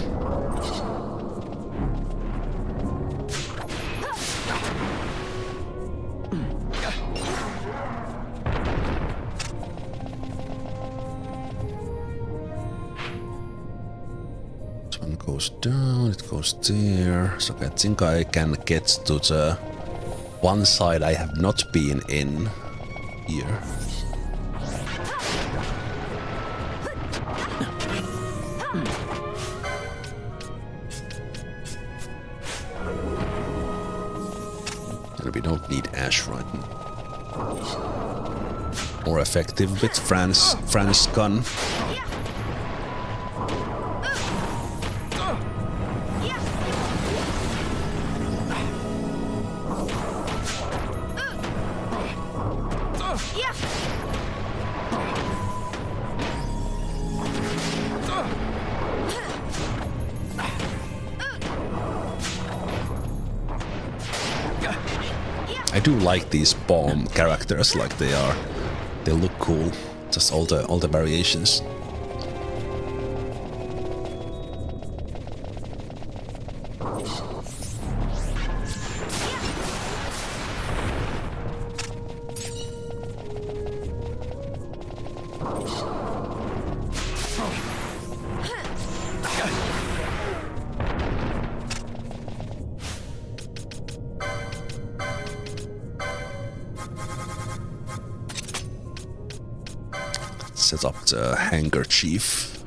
This one goes down, it goes there. So I think I can get to the one side I have not been in here. We don't need Ashe right now. More effective with Fran's gun. I do like these bomb characters, like they look cool. Just all the variations. Set up the handkerchief.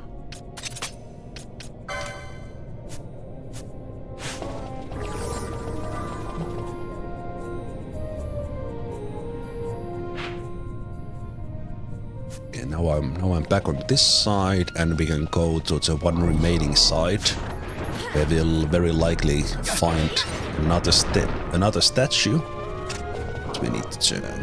Okay, now I'm back on this side, and we can go to the one remaining side, where we'll very likely find another statue that we need to turn.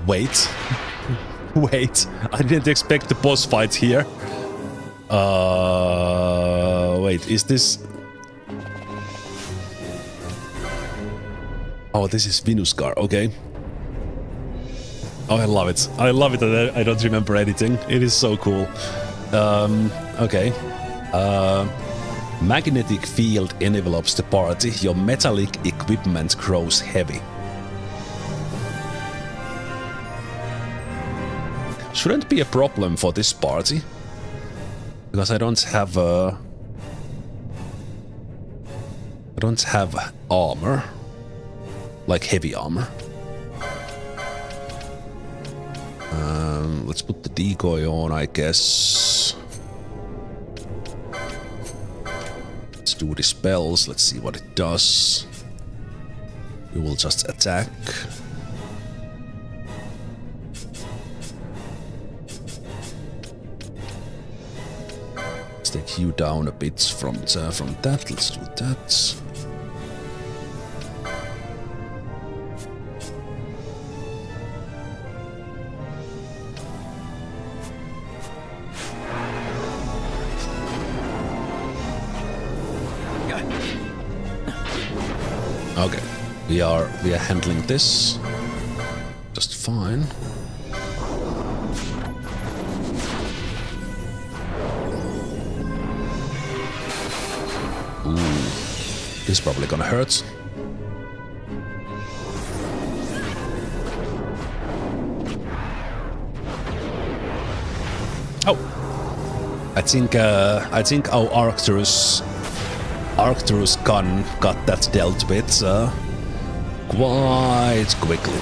Wait. Wait, I didn't expect the boss fight here. Wait, is this... Oh, this is Venuscar, okay. Oh, I love it. I love it that I don't remember anything. It is so cool. Okay. Magnetic field envelops the party. Your metallic equipment grows heavy. Shouldn't be a problem for this party. Because I don't have armor. Like heavy armor. Let's put the decoy on, I guess. Let's do the spells. Let's see what it does. We will just attack. Let's take you down a bit from that. Let's do that. Okay, we are handling this just fine. Ooh, this is probably gonna hurt. Oh, I think our Arcturus gun got that dealt with quite quickly.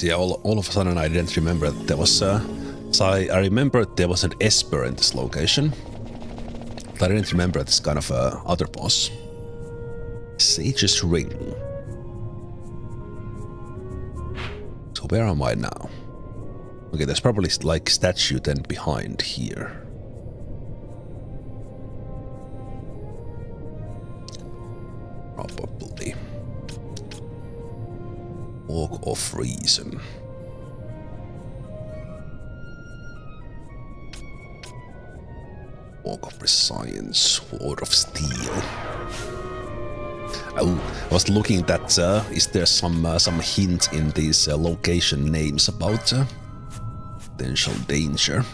Yeah, all of a sudden I didn't remember that there was so I remembered there was an Esper in this location. But I didn't remember this kind of other boss. Sage's Ring. So where am I now? Okay, there's probably like statue then behind here. Probably. Walk of Reason. Walk of Prescience. Sword of Steel. Oh, I was looking at is there some hint in these location names about potential danger?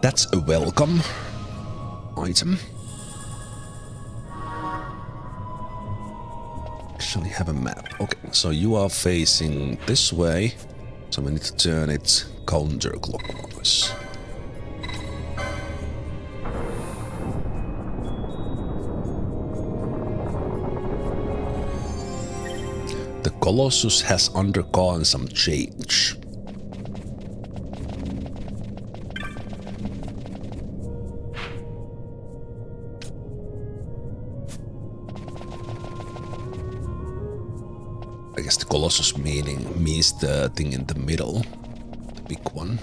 That's a welcome item. Actually have a map. Okay, so you are facing this way. So we need to turn it counterclockwise. The Colossus has undergone some change. I guess the Colossus means the thing in the middle, the big one.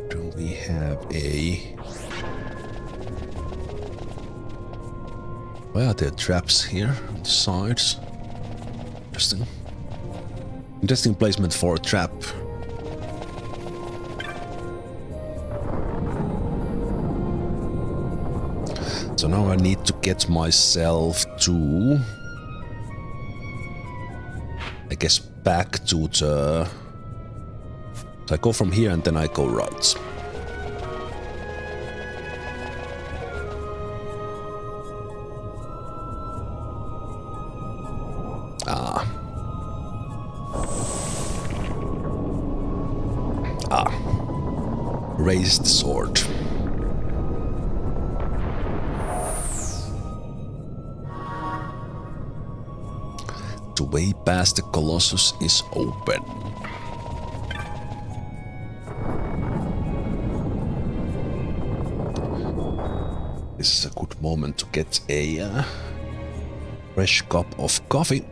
Do we have a... Why are there traps here on the sides? Interesting. Interesting placement for a trap. So now I need to get myself to... I guess back to the... So I go from here and then I go right. Ah. Raised sword. The way past the Colossus is open. This is a good moment to get a fresh cup of coffee.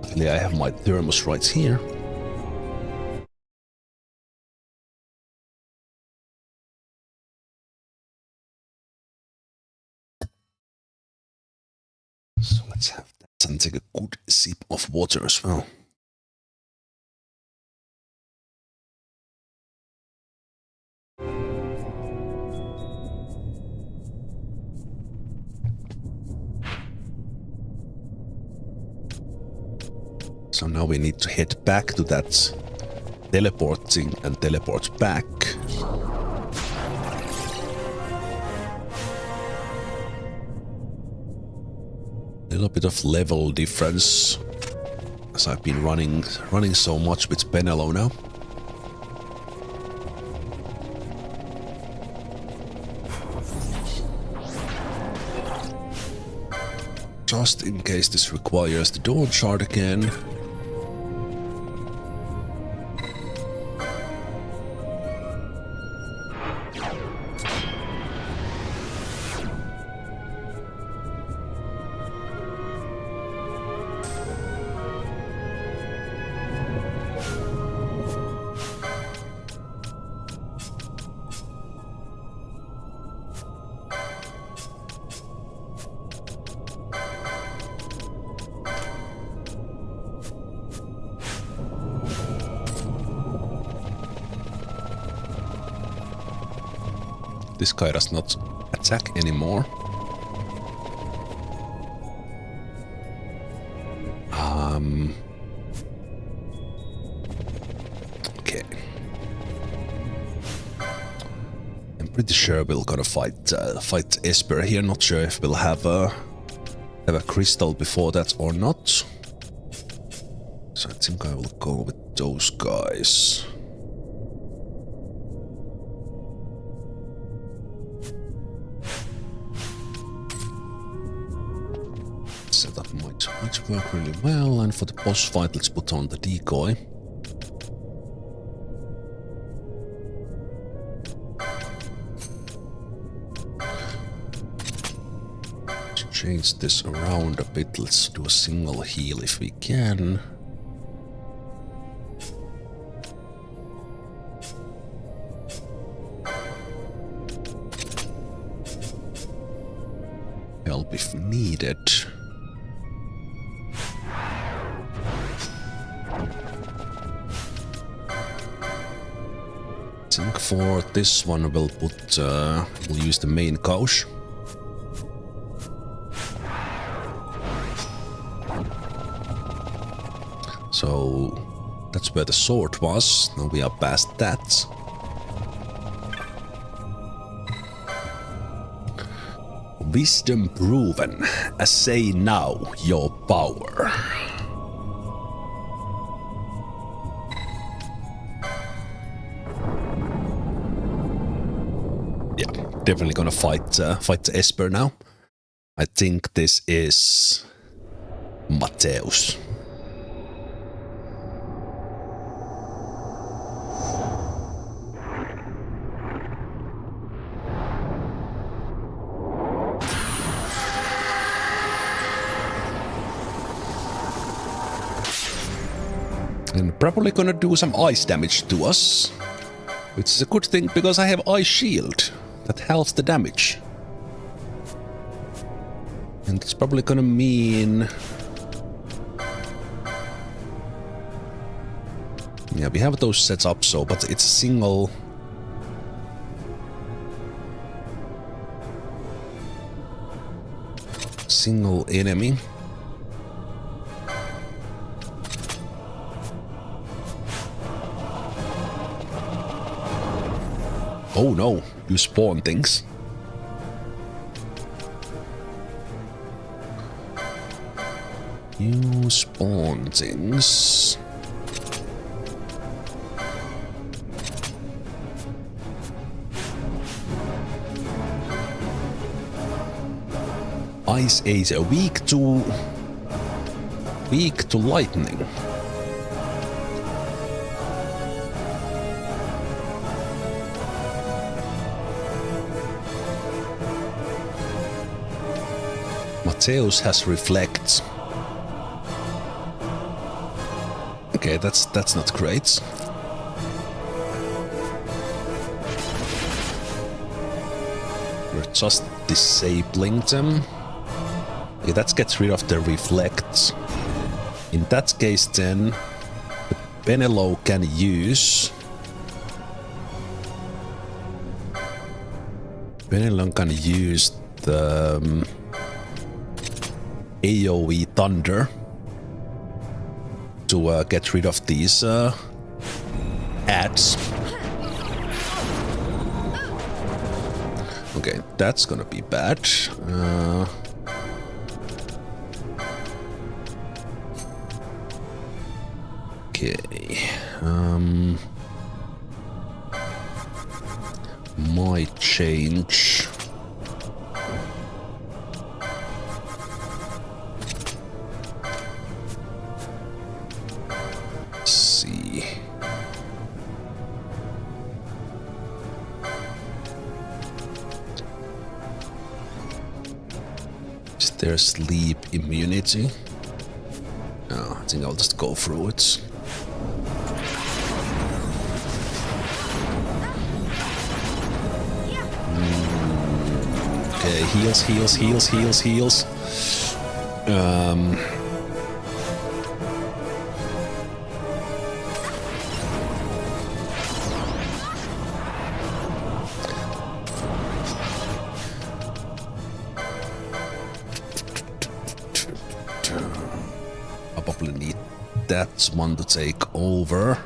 Luckily, I have my thermos right here. So let's have that and take a good sip of water as well. So now we need to head back to that teleporting and teleport back. Little bit of level difference as I've been running so much with Penelo now. Just in case this requires the Dawn Shard again. This guy does not attack anymore. Okay. I'm pretty sure we're gonna fight Esper here. Not sure if we'll have a crystal before that or not. So I think I will go with those guys. Setup might work really well, and for the boss fight, let's put on the decoy. Let's change this around a bit. Let's do a single heal if we can. Help if needed. I think for this one we'll use the main couch. So that's where the sword was. Now we are past that. Wisdom proven. Assay now your power. Yeah, definitely gonna fight Esper now. I think this is Matthäus. And probably gonna do some ice damage to us, which is a good thing because I have ice shield that halves the damage. And it's probably gonna mean... Yeah, we have those sets up, so, but it's a single... single enemy. Oh no, you spawn things. You spawn things. Ice Age weak to lightning. Mateus has reflect. Okay, that's not great. We're just disabling them. Okay, that gets rid of the reflect. In that case then, Penelo can use... Penelo can use the AoE Thunder to get rid of these ads. Okay, that's gonna be bad. Okay. Might change. Let's see. Is there sleep immunity? No, I think I'll just go through it. Okay, heals. Probably need that one to take over.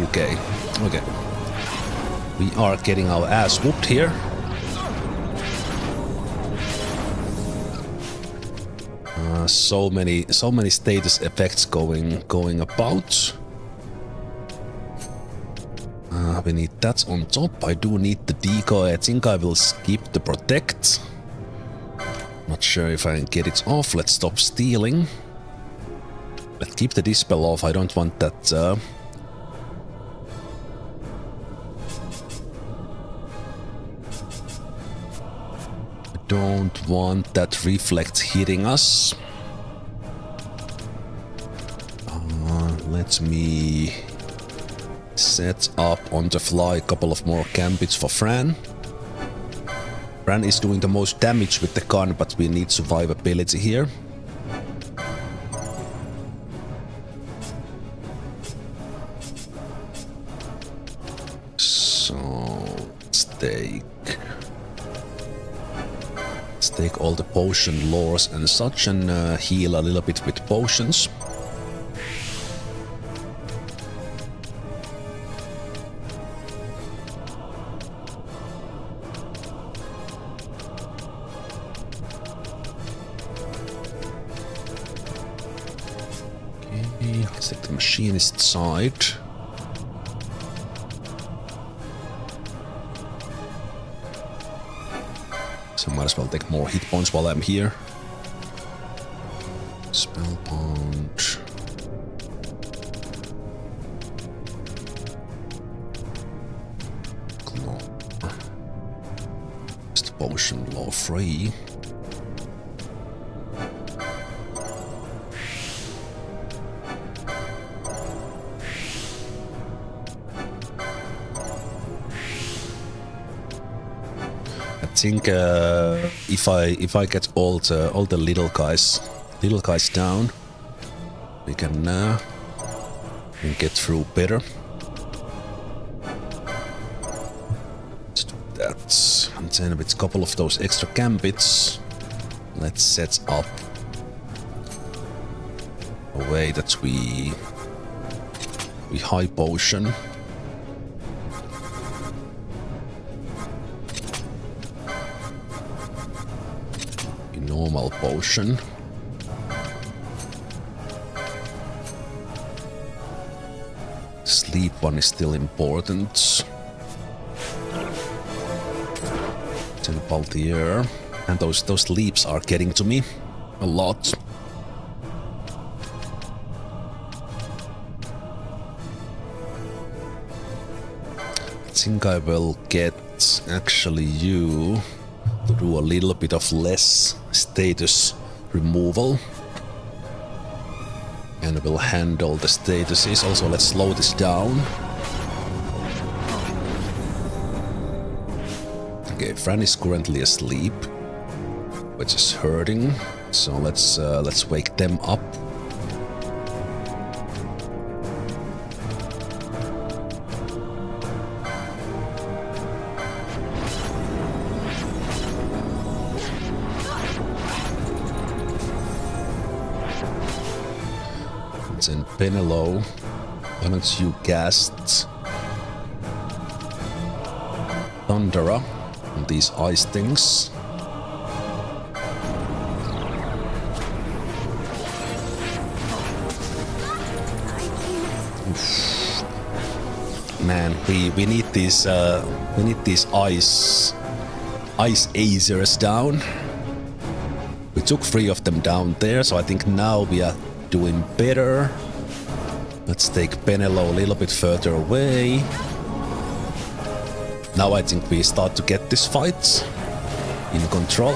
Okay. We are getting our ass whooped here. So many status effects going about. We need that on top. I do need the decoy. I think I will skip the protect. Not sure if I can get it off. Let's stop stealing. Let's keep the dispel off. I don't want that. Don't want that reflect hitting us. Let me set up on the fly a couple of more gambits for Fran. Fran is doing the most damage with the gun, but we need survivability here. So let's take all the potion lores and such and heal a little bit with potions. Okay, let's take the machinist side. So might as well take more hit points while I'm here. Spellbound. Claw. Just potion law free. I think if I get all the little guys down, we can get through better. Let's do that, and then with a couple of those extra gambits, let's set up a way that we high potion. Normal potion. Sleep one is still important. 10 Baltier. And those leaps are getting to me a lot. I think I will get actually you to do a little bit of less status removal. And we'll handle the statuses. Also, let's slow this down. Okay, Fran is currently asleep, which is hurting. So let's wake them up. And Penelo, why don't you cast Thundera on these ice things? Oof. Man, we need these ice Azers down. We took 3 of them down there, so I think now we are doing better. Let's take Penelo a little bit further away. Now I think we start to get this fight in control.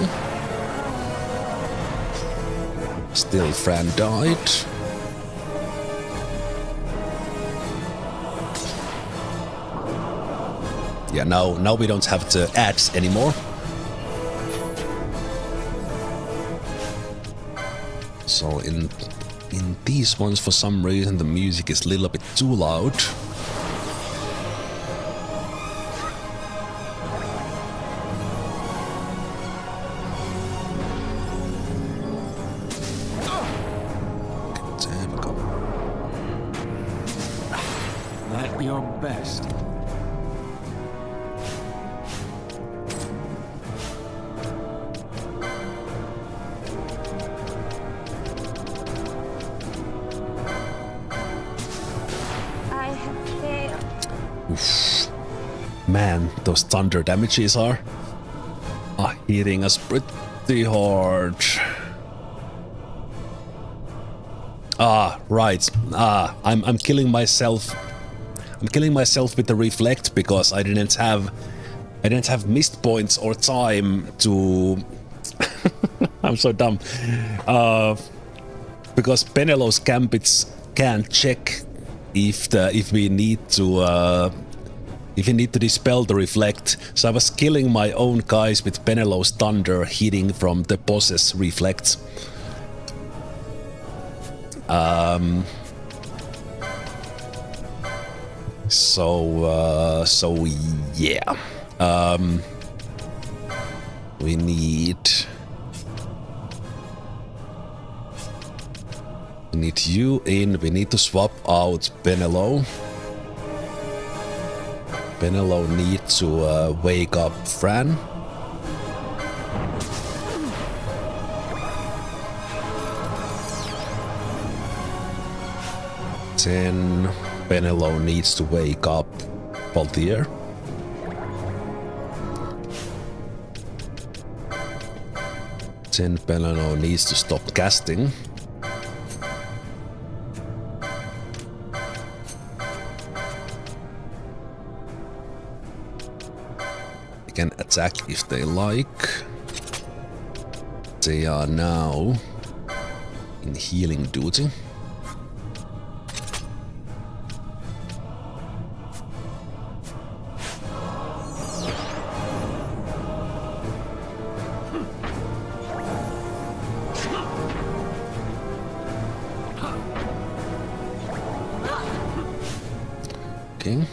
Still Fran died. Yeah, now we don't have the ads anymore. So in these ones, for some reason, the music is a little bit too loud. Damn, go. At your best. Man, those thunder damages are hitting us pretty hard. Right. I'm killing myself. I'm killing myself with the reflect because I didn't have missed points or time to. I'm so dumb. Because Penelo's Gambits can't check if we need to. If you need to dispel the reflect, so I was killing my own guys with Penelo's thunder hitting from the boss's reflect. So yeah. We need you in. We need to swap out Penelo. Penelo needs to wake up Fran. Then Penelo needs to wake up Baltier. Then Penelo needs to stop casting. Can attack if they like. They are now in healing duty. Okay.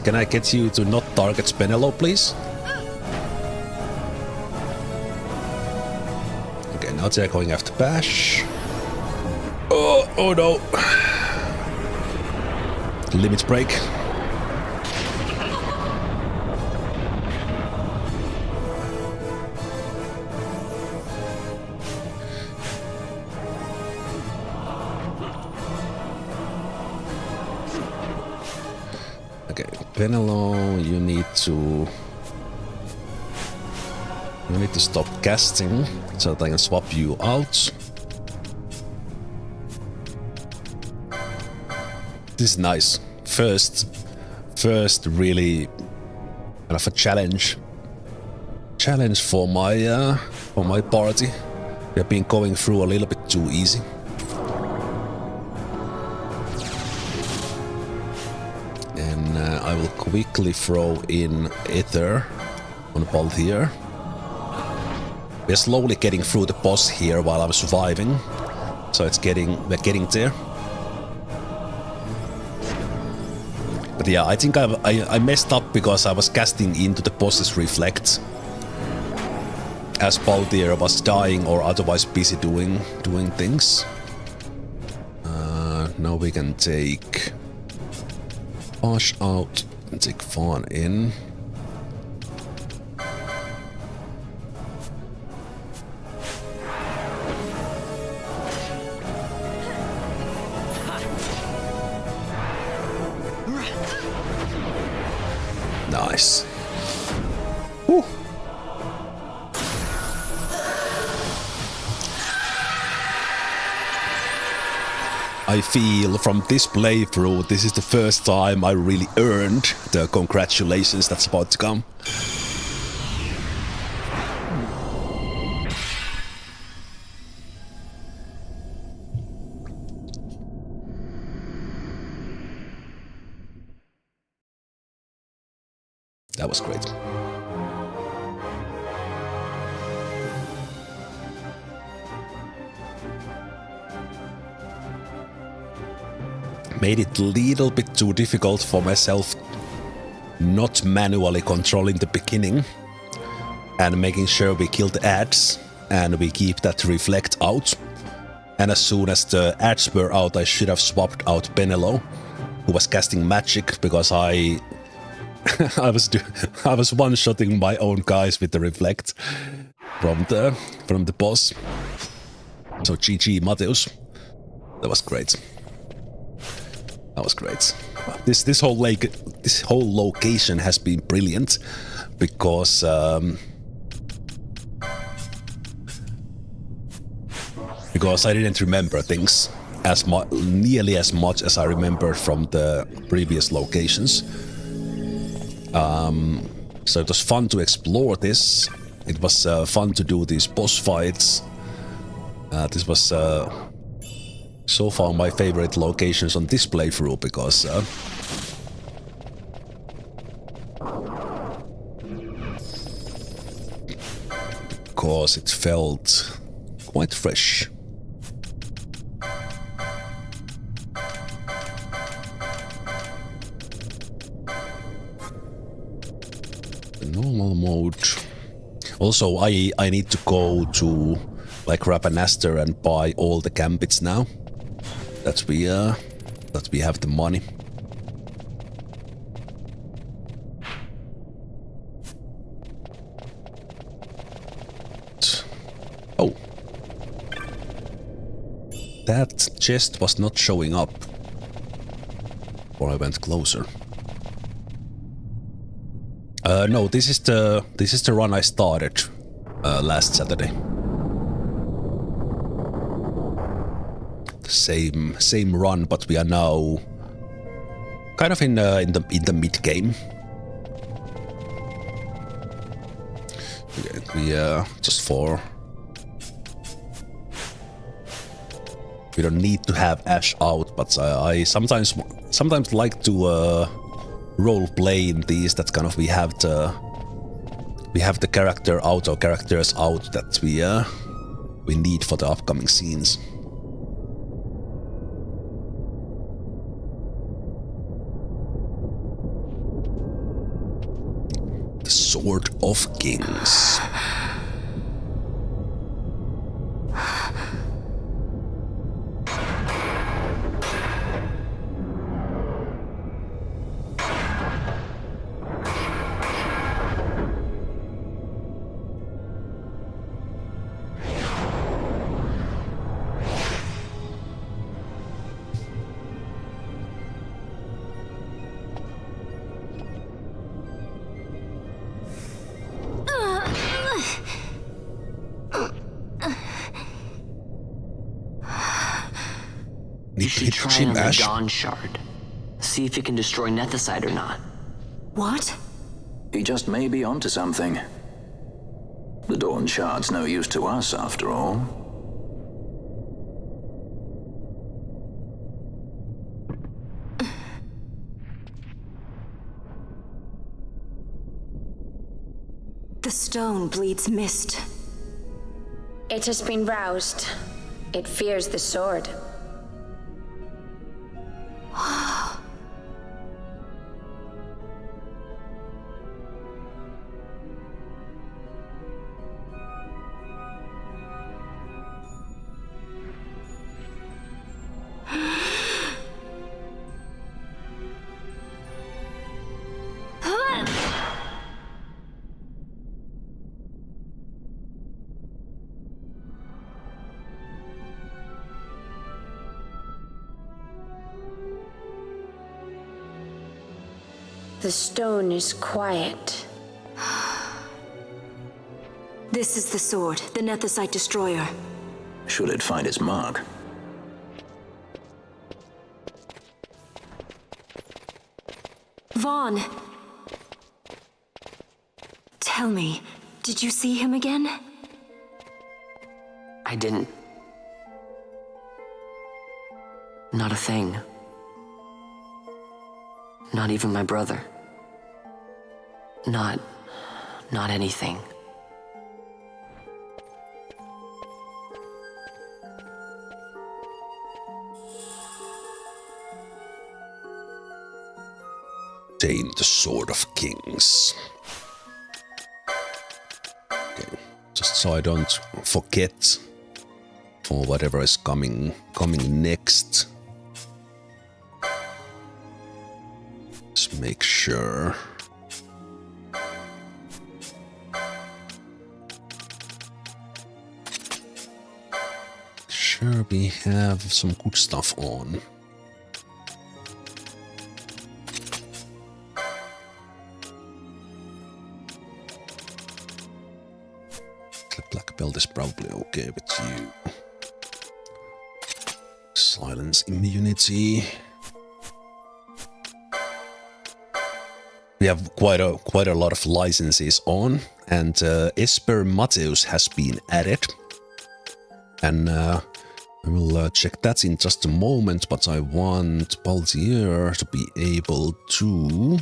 Can I get you to not target Penelo, please? Okay, now they're going after Bash. Oh no. Limit break. Okay, Penelo, you need to stop casting so that I can swap you out. This is nice. First really kind of a challenge for my party. We have been going through a little bit too easy. And I will quickly throw in Ether on both here. We're slowly getting through the boss here while I'm surviving, so we're getting there. But yeah, I think I messed up because I was casting into the boss's reflect as Balthier was dying or otherwise busy doing things. Now we can take Ashe out and take Fawn in. Nice. Whew. I feel from this playthrough, this is the first time I really earned the congratulations that's about to come. That was great. Made it a little bit too difficult for myself not manually controlling the beginning and making sure we kill the ads and we keep that reflect out. And as soon as the ads were out, I should have swapped out Penelo, who was casting magic, because I was one-shotting my own guys with the reflect from the boss. So GG Mateus. That was great. That was great. This whole location has been brilliant because I didn't remember things nearly as much as I remembered from the previous locations. So it was fun to explore this. It was fun to do these boss fights. This was so far my favorite locations on this playthrough because it felt quite fresh. Normal mode. Also, I need to go to like Rapanaster and buy all the gambits now that we have the money. Oh, that chest was not showing up, or I went closer. No, this is the run I started last Saturday. The same run, but we are now kind of in the mid game. Okay, we just for we don't need to have Ashe out, but I sometimes like to role play in these that kind of we have the character out or characters out that we need for the upcoming scenes. The Sword of Kings. Need You to should hit try Jim on the Ashe. Dawn Shard. See if it can destroy Nethicite or not. What? He just may be onto something. The Dawn Shard's no use to us, after all. The stone bleeds mist. It has been roused. It fears the sword. The stone is quiet. This is the sword, the Nethicite destroyer. Should it find its mark? Vaughn! Tell me, did you see him again? I didn't. Not a thing. Not even my brother. Not anything. Obtain the Sword of Kings. Okay, just so I don't forget for whatever is coming next. Let's make sure. Sure, we have some good stuff on. Black belt is probably okay with you. Silence immunity. We have quite a lot of licenses on, and Esper Mateus has been added. And I will check that in just a moment, but I want Baltier to be able to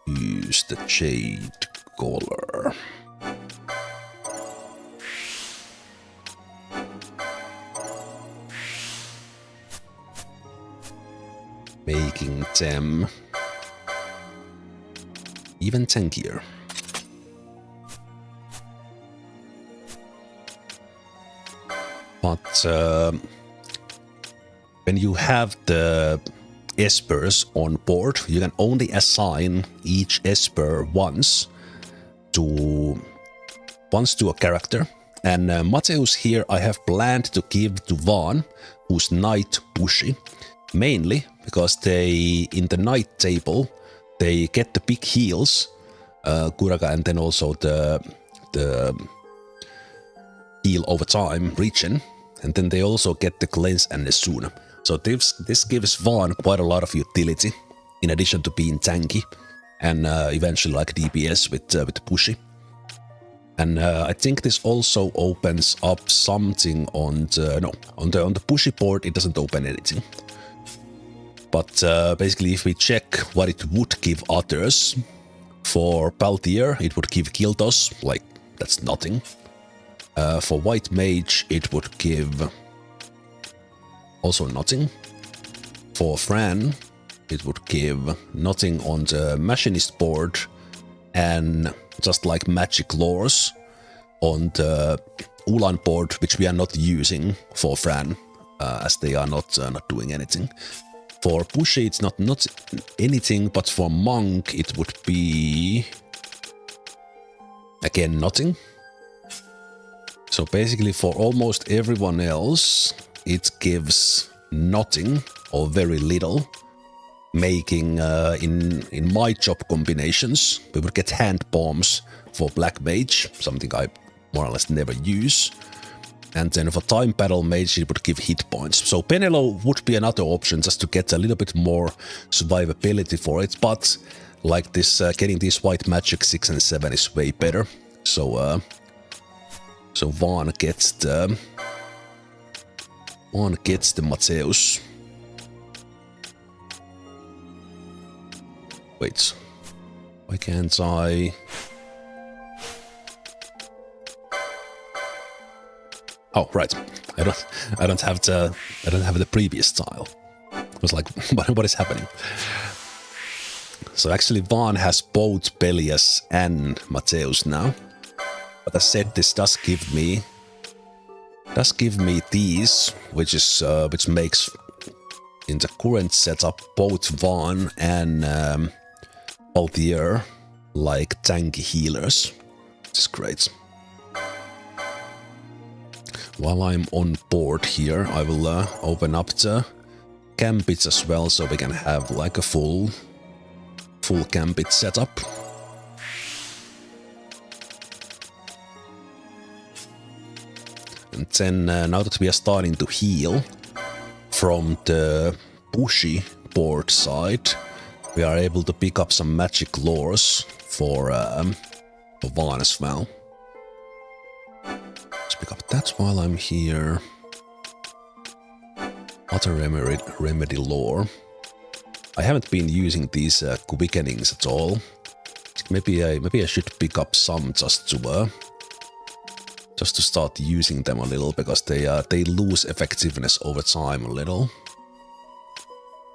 use the Jade Collar. Making them even tankier. But when you have the Espers on board, you can only assign each Esper once to a character. And Mateus here I have planned to give to Vaughn, who's Knight Pushy, mainly because they, in the Knight table, they get the big heals, Kuraga, and then also the heal over time, regen, and then they also get the cleanse and the Suna. So this gives Vaughn quite a lot of utility, in addition to being tanky, and eventually like DPS with Pushy. And I think this also opens up something on the Pushy board. It doesn't open anything. But basically, if we check what it would give others, for Baltier, it would give Kiltos, like, that's nothing. For White Mage, it would give also nothing. For Fran, it would give nothing on the Machinist board, and just like Magic Lores on the Ulan board, which we are not using for Fran, as they are not doing anything. For Pushy, it's not anything, but for Monk, it would be again nothing. So basically, for almost everyone else, it gives nothing or very little, making in my job combinations, we would get hand bombs for Black Mage, something I more or less never use. And then for time battle mage, it would give hit points. So Penelo would be another option just to get a little bit more survivability for it. But like this, getting these white magic 6 and 7 is way better. So Vaan gets the Mateusz. Wait, why can't I? Oh, right. I don't have the previous tile. I was like, what is happening? So actually Vaan has both Pelias and Mateusz now. But as said, this does give me these, which makes in the current setup both Vaan and Altier like tanky healers. Which is great. While I'm on board here, I will open up the Gambits as well, so we can have like a full Gambit setup. And then now that we are starting to heal from the bushy board side, we are able to pick up some magic lores for Vaan as well. Pick up that while I'm here. Other remedy lore. I haven't been using these quickenings at all. Maybe I should pick up some just to start using them a little, because they lose effectiveness over time a little.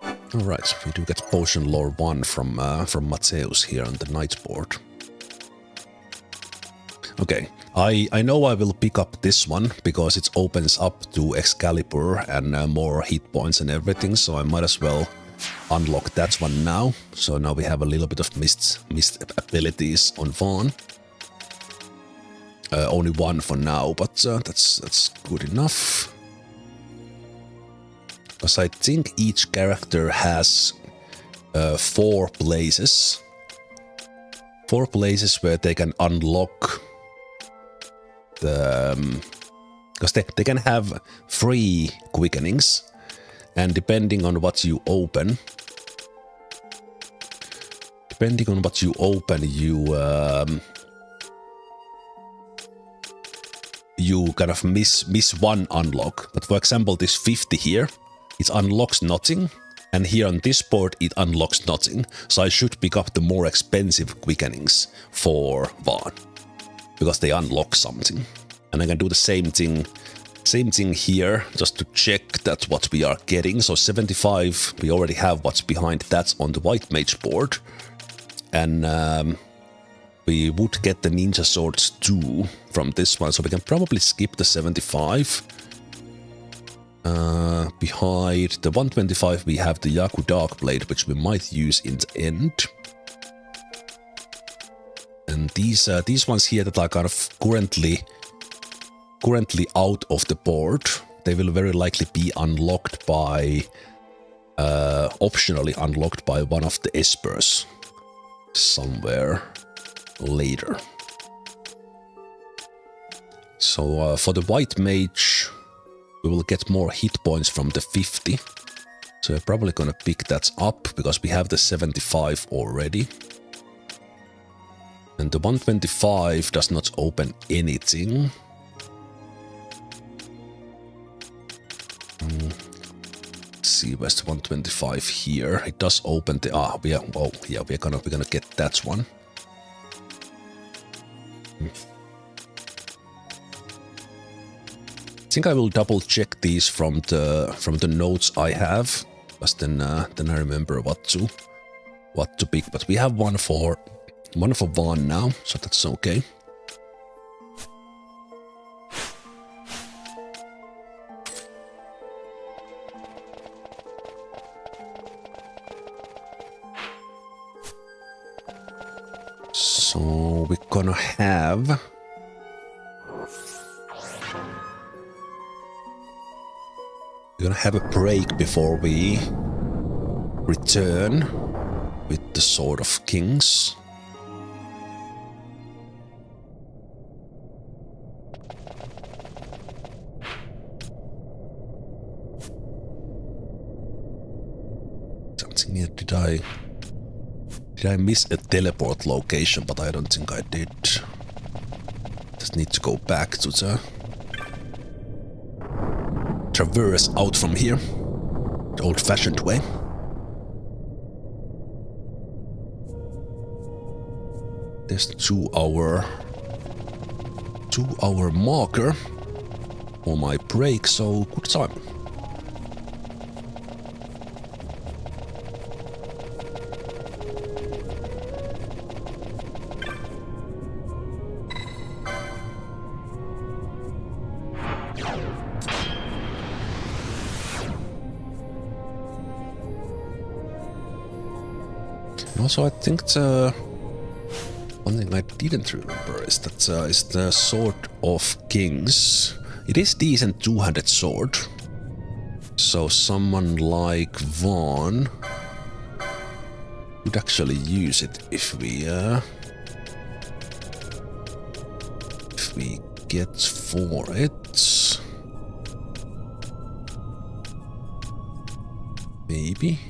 All right, we do get potion lore 1 from Mateusz here on the night board. Okay, I know I will pick up this one because it opens up to Excalibur and more hit points and everything, so I might as well unlock that one now. So now we have a little bit of missed abilities on Vaan. Only one for now, but that's good enough. Because I think each character has 4 places. 4 places where they can unlock because they can have 3 quickenings, and depending on what you open, you kind of miss one unlock. But for example, this 50 here, it unlocks nothing, and here on this board it unlocks nothing. So I should pick up the more expensive quickenings for Vaan, because they unlock something. And I can do the same thing here, just to check that what we are getting. So 75, we already have what's behind that on the white mage board. And we would get the ninja swords 2 from this one, so we can probably skip the 75. Behind the 125 we have the Yaku Darkblade, which we might use in the end. And these ones here that are kind of currently out of the board, they will very likely be unlocked by optionally unlocked by one of the espers somewhere later. So for the white mage, we will get more hit points from the 50. So we're probably gonna pick that up because we have the 75 already. And the 125 does not open anything. Let's see, where's the 125 here? It does open the we're gonna get that one. I think I will double check these from the notes I have, because then I remember what to pick. But we have one for Vaan now, so that's okay. So we're gonna have a break before we return with the Sword of Kings. Something here. Did I miss a teleport location? But I don't think I did. Just need to go back to the traverse out from here, the old-fashioned way. There's the 2-hour marker for my break, so good time. Also, I think the one thing I didn't remember is that is the Sword of Kings. It is decent two-handed sword, so someone like Vaughn would actually use it if we get for it. Maybe.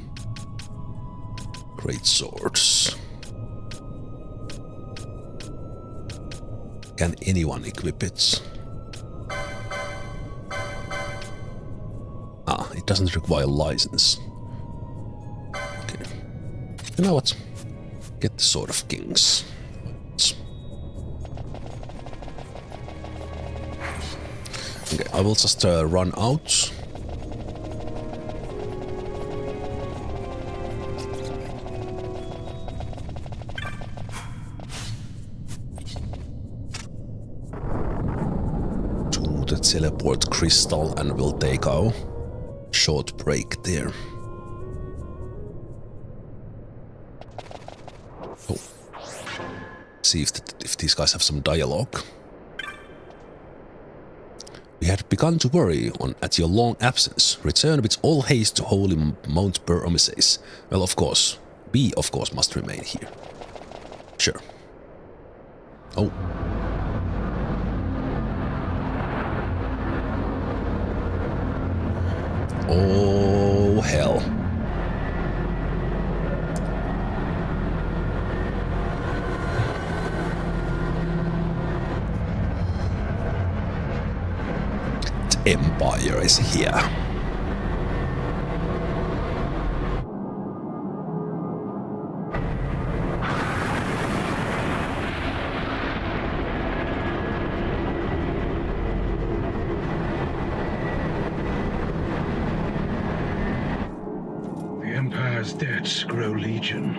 Great swords. Can anyone equip it? Ah, it doesn't require license. Okay. You know what? Get the Sword of Kings. Okay, I will just run out. Teleport crystal and we'll take our short break there. Oh. See if these guys have some dialogue. We had begun to worry at your long absence. Return with all haste to holy Mount Bur-Omisace. Well, of course. We, of course, must remain here. Sure. Oh. Oh, hell. The Empire is here. Debts grow legion.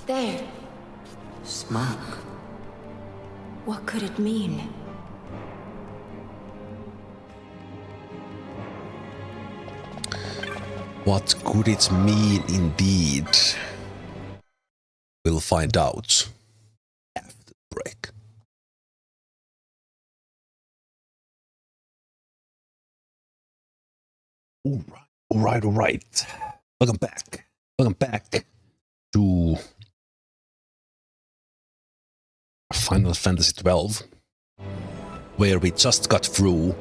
There. Smoke. What could it mean? What could it mean indeed? We'll find out after the break. All right. Welcome back. Welcome back to Final Fantasy XII, where we just got through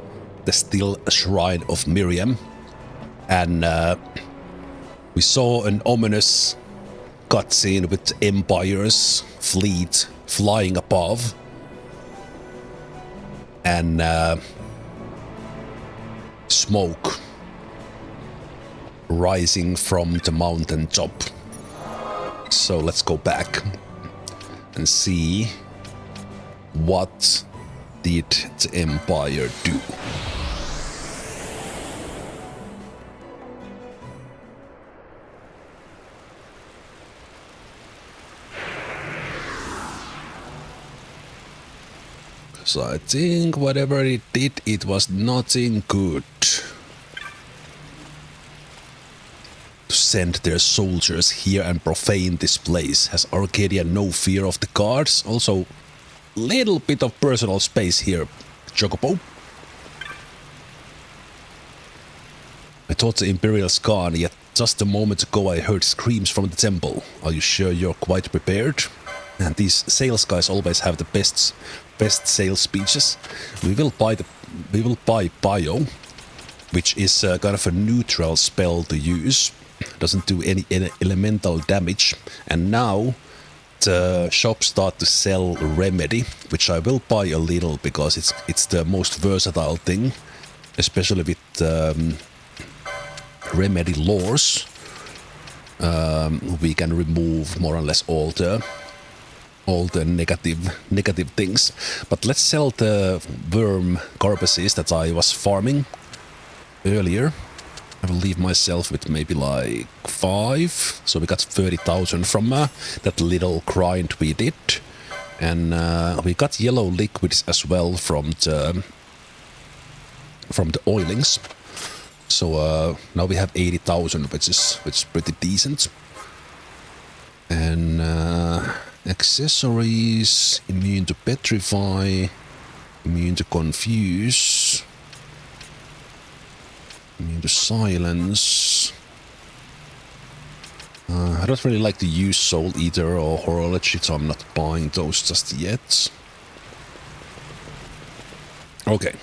the Stilshrine of Miriam, and we saw an ominous cutscene with Empire's fleet flying above, and smoke rising from the mountain top. So let's go back and see what did the Empire do. So I think whatever it did, it was nothing good. To send their soldiers here and profane this place. Has Arcadia no fear of the guards? Also, little bit of personal space here, Chocobo. I thought the Imperial's gone, yet just a moment ago I heard screams from the temple. Are you sure you're quite prepared? And these sales guys always have the best sales speeches. We will buy Bio, which is kind of a neutral spell to use. Doesn't do any elemental damage. And now the shops start to sell Remedy, which I will buy a little because it's the most versatile thing, especially with Remedy lores. We can remove more or less all the negative things. But let's sell the worm carapaces that I was farming earlier. I will leave myself with maybe like 5. So we got 30,000 from that little grind we did. And we got yellow liquids as well from the oilings. So now we have 80,000, which is pretty decent. And accessories, immune to petrify, immune to confuse, immune to silence. I don't really like to use Soul Eater or Horology, so I'm not buying those just yet. Okay.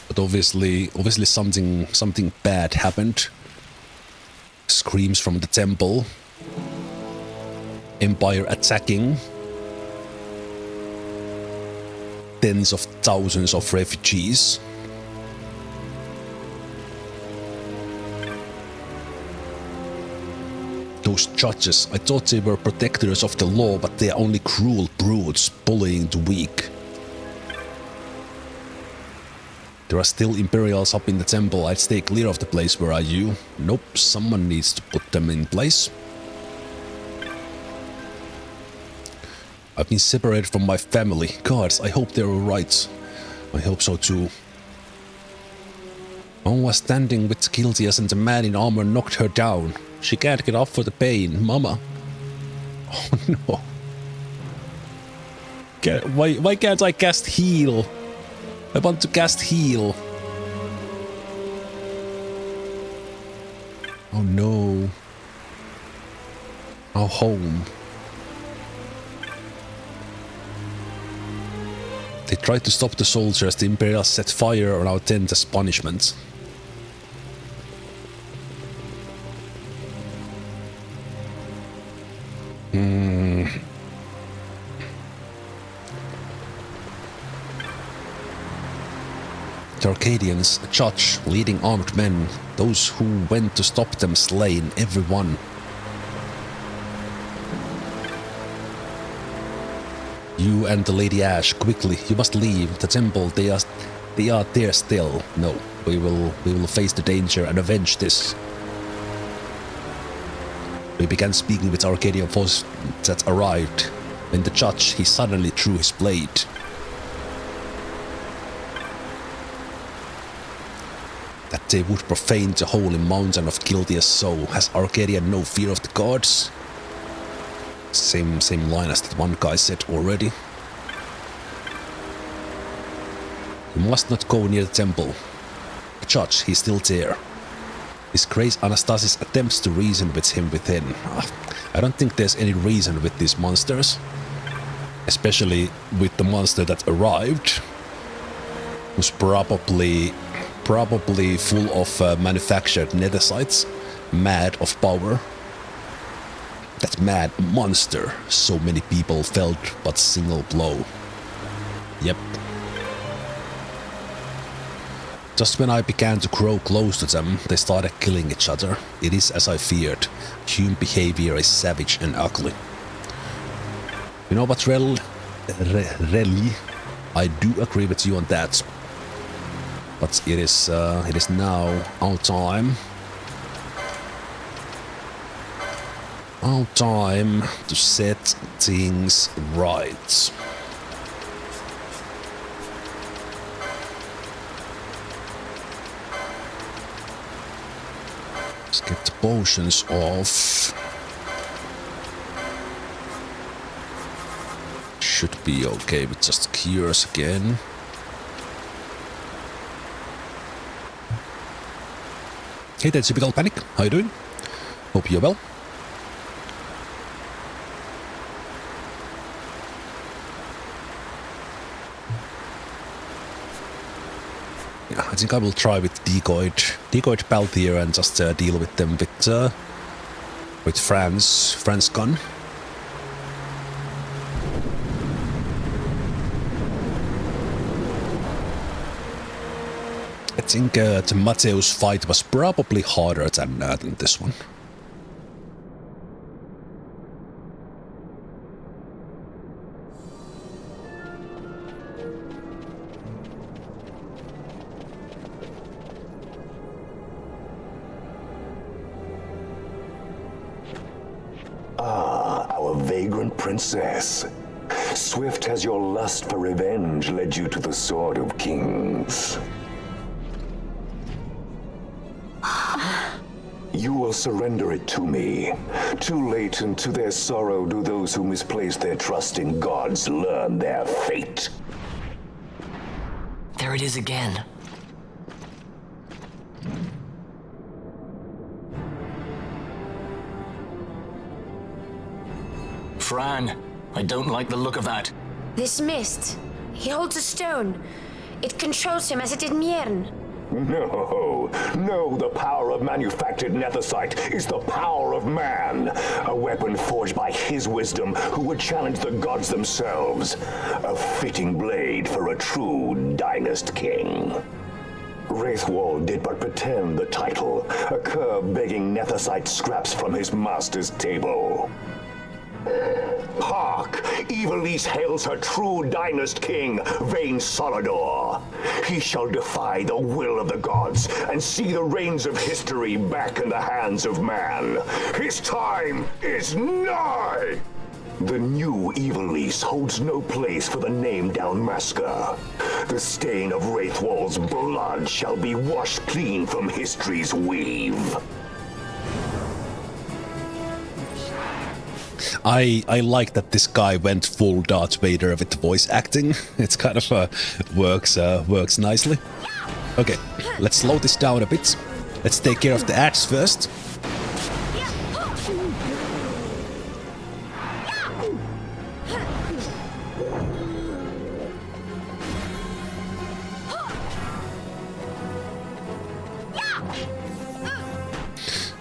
But obviously something bad happened. Screams from the temple. Empire attacking. Tens of thousands of refugees. Those judges, I thought they were protectors of the law, but they are only cruel brutes bullying the weak. There are still Imperials up in the temple. I'd stay clear of the place. Where are you? Nope, someone needs to put them in place. I've been separated from my family. Gods, I hope they're alright. I hope so too. Mom was standing with Gildias and the man in armor knocked her down. She can't get up for the pain. Mama. Oh no. Why can't I cast heal? I want to cast heal. Oh no. Our home. They tried to stop the soldiers. The Imperials set fire on our tent as punishment. The Arcadians, a judge, leading armed men, those who went to stop them slain, everyone. You and the Lady Ashe, quickly, you must leave the temple. They are there still. No, we will face the danger and avenge this. We began speaking with Arcadian forces that arrived. When the judge, he suddenly drew his blade. That they would profane the holy mountain of Gildias' soul. Has Arcadia no fear of the gods? Same line as that one guy said already. You must not go near the temple. The judge, he's still there. His Grace Anastasis attempts to reason with him within. I don't think there's any reason with these monsters. Especially with the monster that arrived. Who's probably full of manufactured nethersites. Mad of power. That mad monster. So many people felt but single blow. Yep. Just when I began to grow close to them, they started killing each other. It is as I feared. Human behavior is savage and ugly. You know what, really? I do agree with you on that. But it is now our time. Our time to set things right. Let's get the potions off. Should be okay with just cures again. Hey there, Typical Panic. How you doing? Hope you're well. Yeah, I think I will try with decoyed Balthier and just deal with them with Fran's gun. I think the Mateus fight was probably harder than this one. Our vagrant princess. Swift has your lust for revenge led you to the Sword of Kings. You will surrender it to me. Too late, and to their sorrow do those who misplace their trust in gods learn their fate. There it is again. Fran, I don't like the look of that. This mist. He holds a stone. It controls him as it did Mjern. No, the power of manufactured nethicite is the power of man. A weapon forged by his wisdom who would challenge the gods themselves. A fitting blade for a true dynast king. Wraithwall did but pretend the title, a cur begging nethicite scraps from his master's table. Hark! Evilise hails her true dynast king, Vain Solidor. He shall defy the will of the gods and see the reins of history back in the hands of man. His time is nigh! The new Evilise holds no place for the name Dalmasca. The stain of Wraithwall's blood shall be washed clean from history's weave. I like that this guy went full Darth Vader with voice acting. It's kind of works nicely. Okay, let's slow this down a bit. Let's take care of the ads first.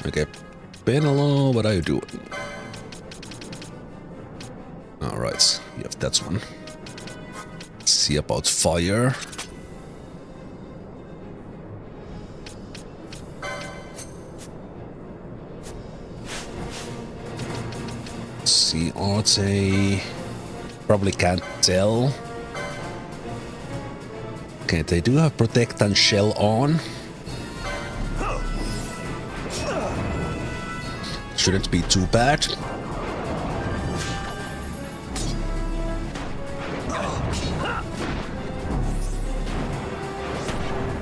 Okay, Benelo, what are you doing? Alright, you have that one. Let's see about fire. Let's see, are they... Probably can't tell. Okay, they do have protect and shell on. Shouldn't be too bad.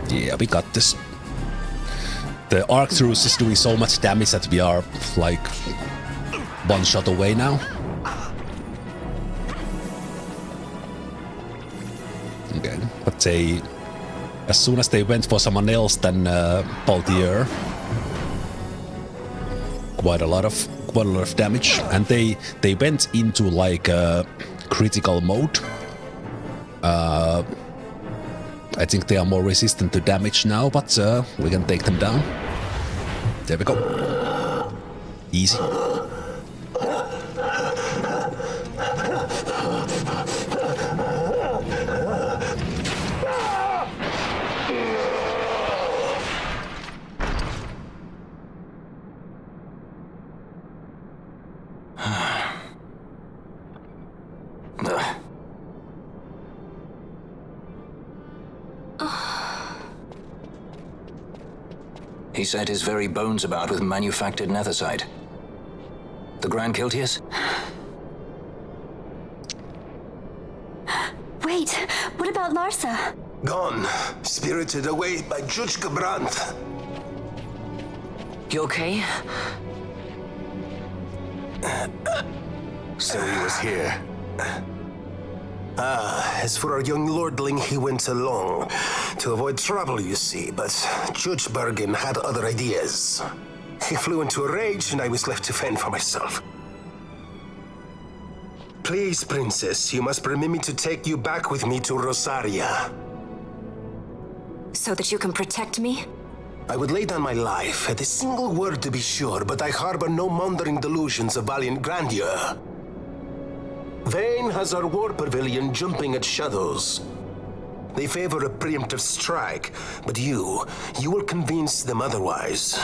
Yeah, we got this. The Arcturus is doing so much damage that we are like one shot away now. Okay, but they, as soon as they went for someone else than Balthier, quite a lot of damage, and they went into like critical mode. I think they are more resistant to damage now, but we can take them down. There we go. Easy. He set his very bones about with manufactured nethicite. The Grand Kiltius? Wait, what about Larsa? Gone. Spirited away by Juchka Brandt. You okay? So he was here. As for our young lordling, he went along. To avoid trouble, you see, but Judge Bergen had other ideas. He flew into a rage, and I was left to fend for myself. Please, Princess, you must permit me to take you back with me to Rosaria. so that you can protect me? I would lay down my life at a single word to be sure, but I harbor no mouldering delusions of valiant grandeur. Vayne has our war pavilion jumping at shadows. They favor a preemptive strike, but you will convince them otherwise.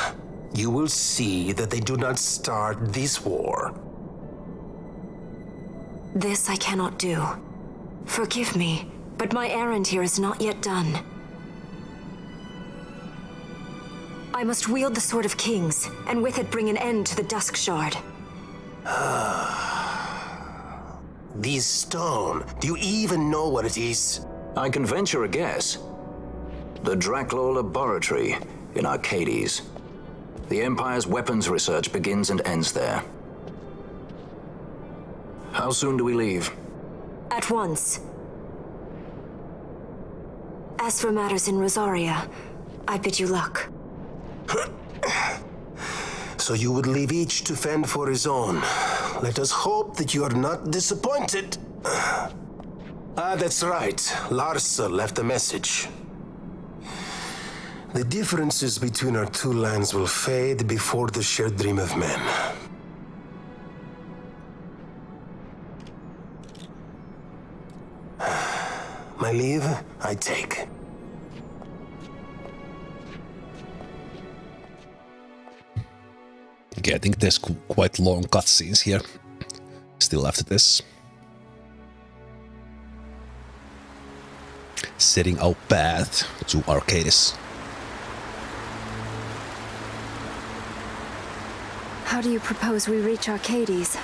You will see that they do not start this war. This I cannot do. Forgive me, but my errand here is not yet done. I must wield the Sword of Kings, and with it bring an end to the Dusk Shard. This stone, do you even know what it is? I can venture a guess. The Draclaw Laboratory in Arcades. The Empire's weapons research begins and ends there. How soon do we leave? At once. As for matters in Rosaria, I bid you luck. So you would leave each to fend for his own. Let us hope that you are not disappointed. That's right. Larsa left a message. The differences between our two lands will fade before the shared dream of men. My leave, I take. Okay, I think there's quite long cutscenes here. Still after this. Setting our path to Arcades. How do you propose we reach Arcades?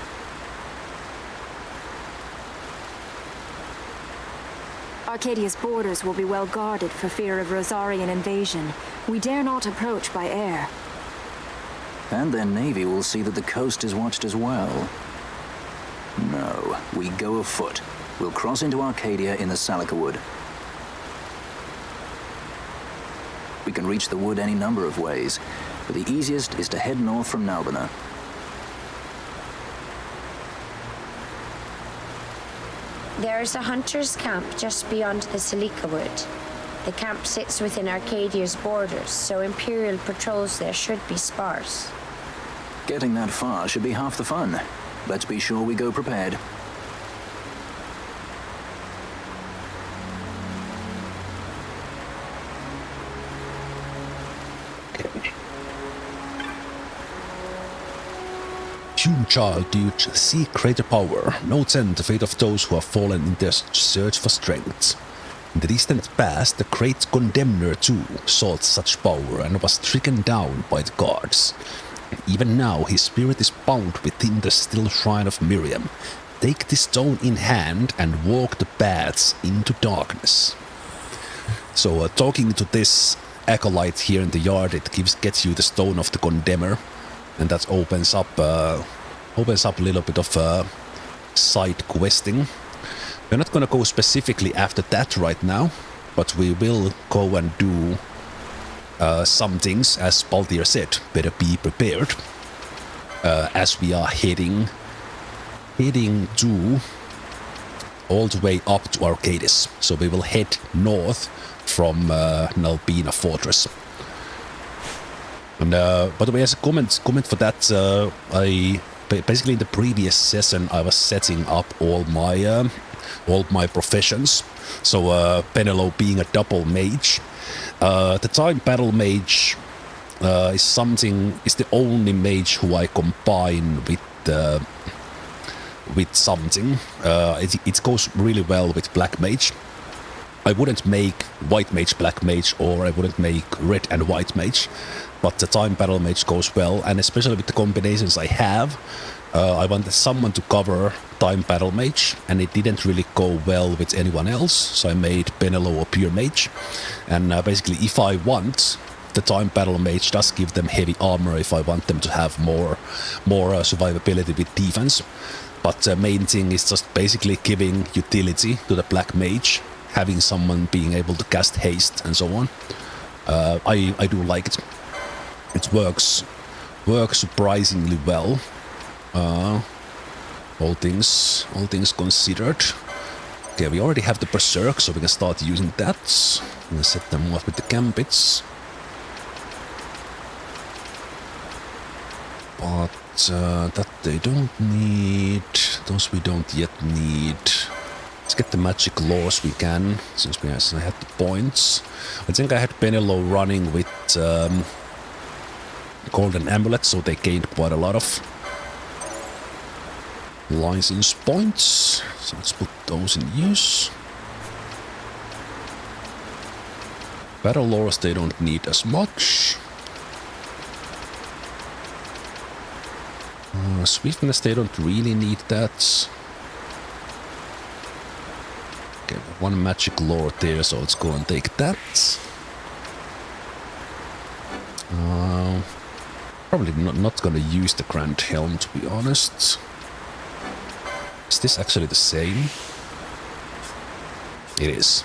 Arcadia's borders will be well guarded for fear of Rosarian invasion. We dare not approach by air. And their navy will see that the coast is watched as well. No, we go afoot. We'll cross into Arcadia in the Salika Wood. We can reach the wood any number of ways, but the easiest is to head north from Nalbina. There is a hunter's camp just beyond the Salika Wood. The camp sits within Arcadia's borders, so Imperial patrols there should be sparse. Getting that far should be half the fun. Let's be sure we go prepared. Child, Dude, seek greater power. Note 10, the fate of those who have fallen in their search for strength. In the distant past, the great Condemner too sought such power and was stricken down by the gods. Even now, his spirit is bound within the Stilshrine of Miriam. Take this stone in hand and walk the paths into darkness. So, talking to this acolyte here in the yard, it gets you the stone of the Condemner, and that opens up a little bit of side questing. We're not gonna go specifically after that right now, but we will go and do some things, as Baltier said. Better be prepared, as we are heading to all the way up to Arcades. So we will head north from Nalbina Fortress. And by the way, as a comment for that, I basically in the previous session I was setting up all my professions. So Penelo being a double mage, the time battle mage is the only mage who I combine with something. It goes really well with black mage. I wouldn't make white mage black mage, or I wouldn't make red and white mage, but the time battle mage goes well, and especially with the combinations I have, I wanted someone to cover time battle mage, and it didn't really go well with anyone else, so I made Penelo a pure mage. And basically, if I want, the time battle mage does give them heavy armor if I want them to have more survivability with defense. But the main thing is just basically giving utility to the black mage, having someone being able to cast haste and so on. I do like it. It works surprisingly well. All things considered. Okay, we already have the Berserk, so we can start using that. I'm gonna set them off with the Gambits. But that they don't need. Those we don't yet need. Let's get the magic laws we can, since I had the points. I think I had Penelo running with Golden Amulet, so they gained quite a lot of license points. So let's put those in use. Battle laws they don't need as much. Swiftness they don't really need that. Okay, one magic lore there, so let's go and take that. Probably not gonna use the Grand Helm, to be honest. Is this actually the same? It is.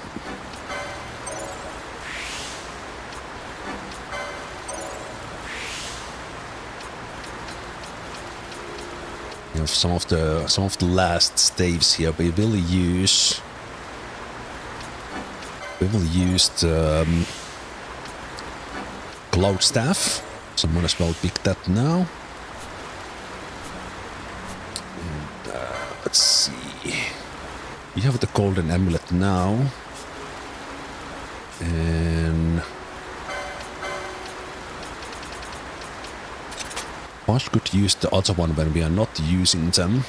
You know, some of the last staves here we will use. We will use the Cloud Staff, so I might as well pick that now. And, let's see. We have the Golden Amulet now. And Ashe could use the other one when we are not using them.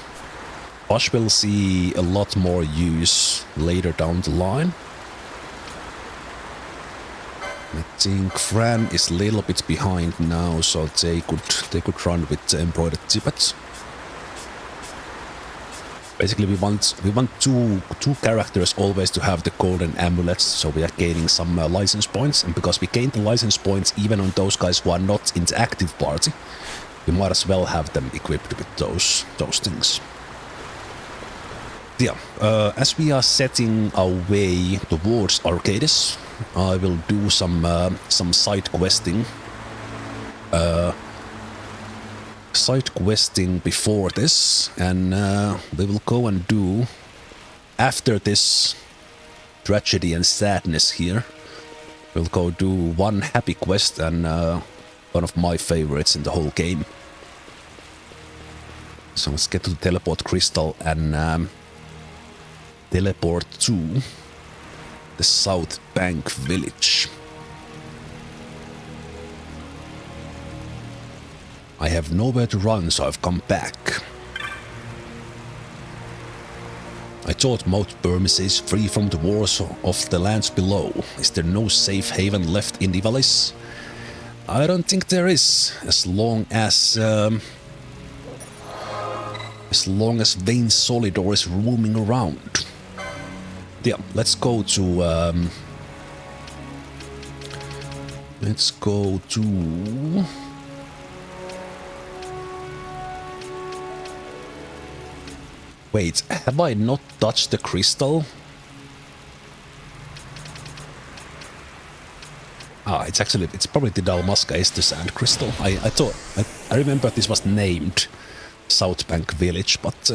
Ashe will see a lot more use later down the line. I think Fran is a little bit behind now, so they could run with the embroidered tippets. Basically, we want two characters always to have the golden amulets, so we are gaining some license points. And because we gain the license points even on those guys who are not in the active party, we might as well have them equipped with those things. Yeah, as we are setting our way towards Arcadis, I will do some side questing. Side questing before this, and we will go and do after this tragedy and sadness here. We'll go do one happy quest and one of my favorites in the whole game. So let's get to the teleport crystal and teleport to the South Bank village. I have nowhere to run, so I've come back. I thought Mount Bur-Omisace is free from the wars of the lands below. Is there no safe haven left in Ivalice? I don't think there is, as long as Vain Solidor is roaming around. Yeah, let's go to Wait, have I not touched the crystal? Ah, it's probably the Dalmasca is the sand crystal. I remember this was named South Bank Village, but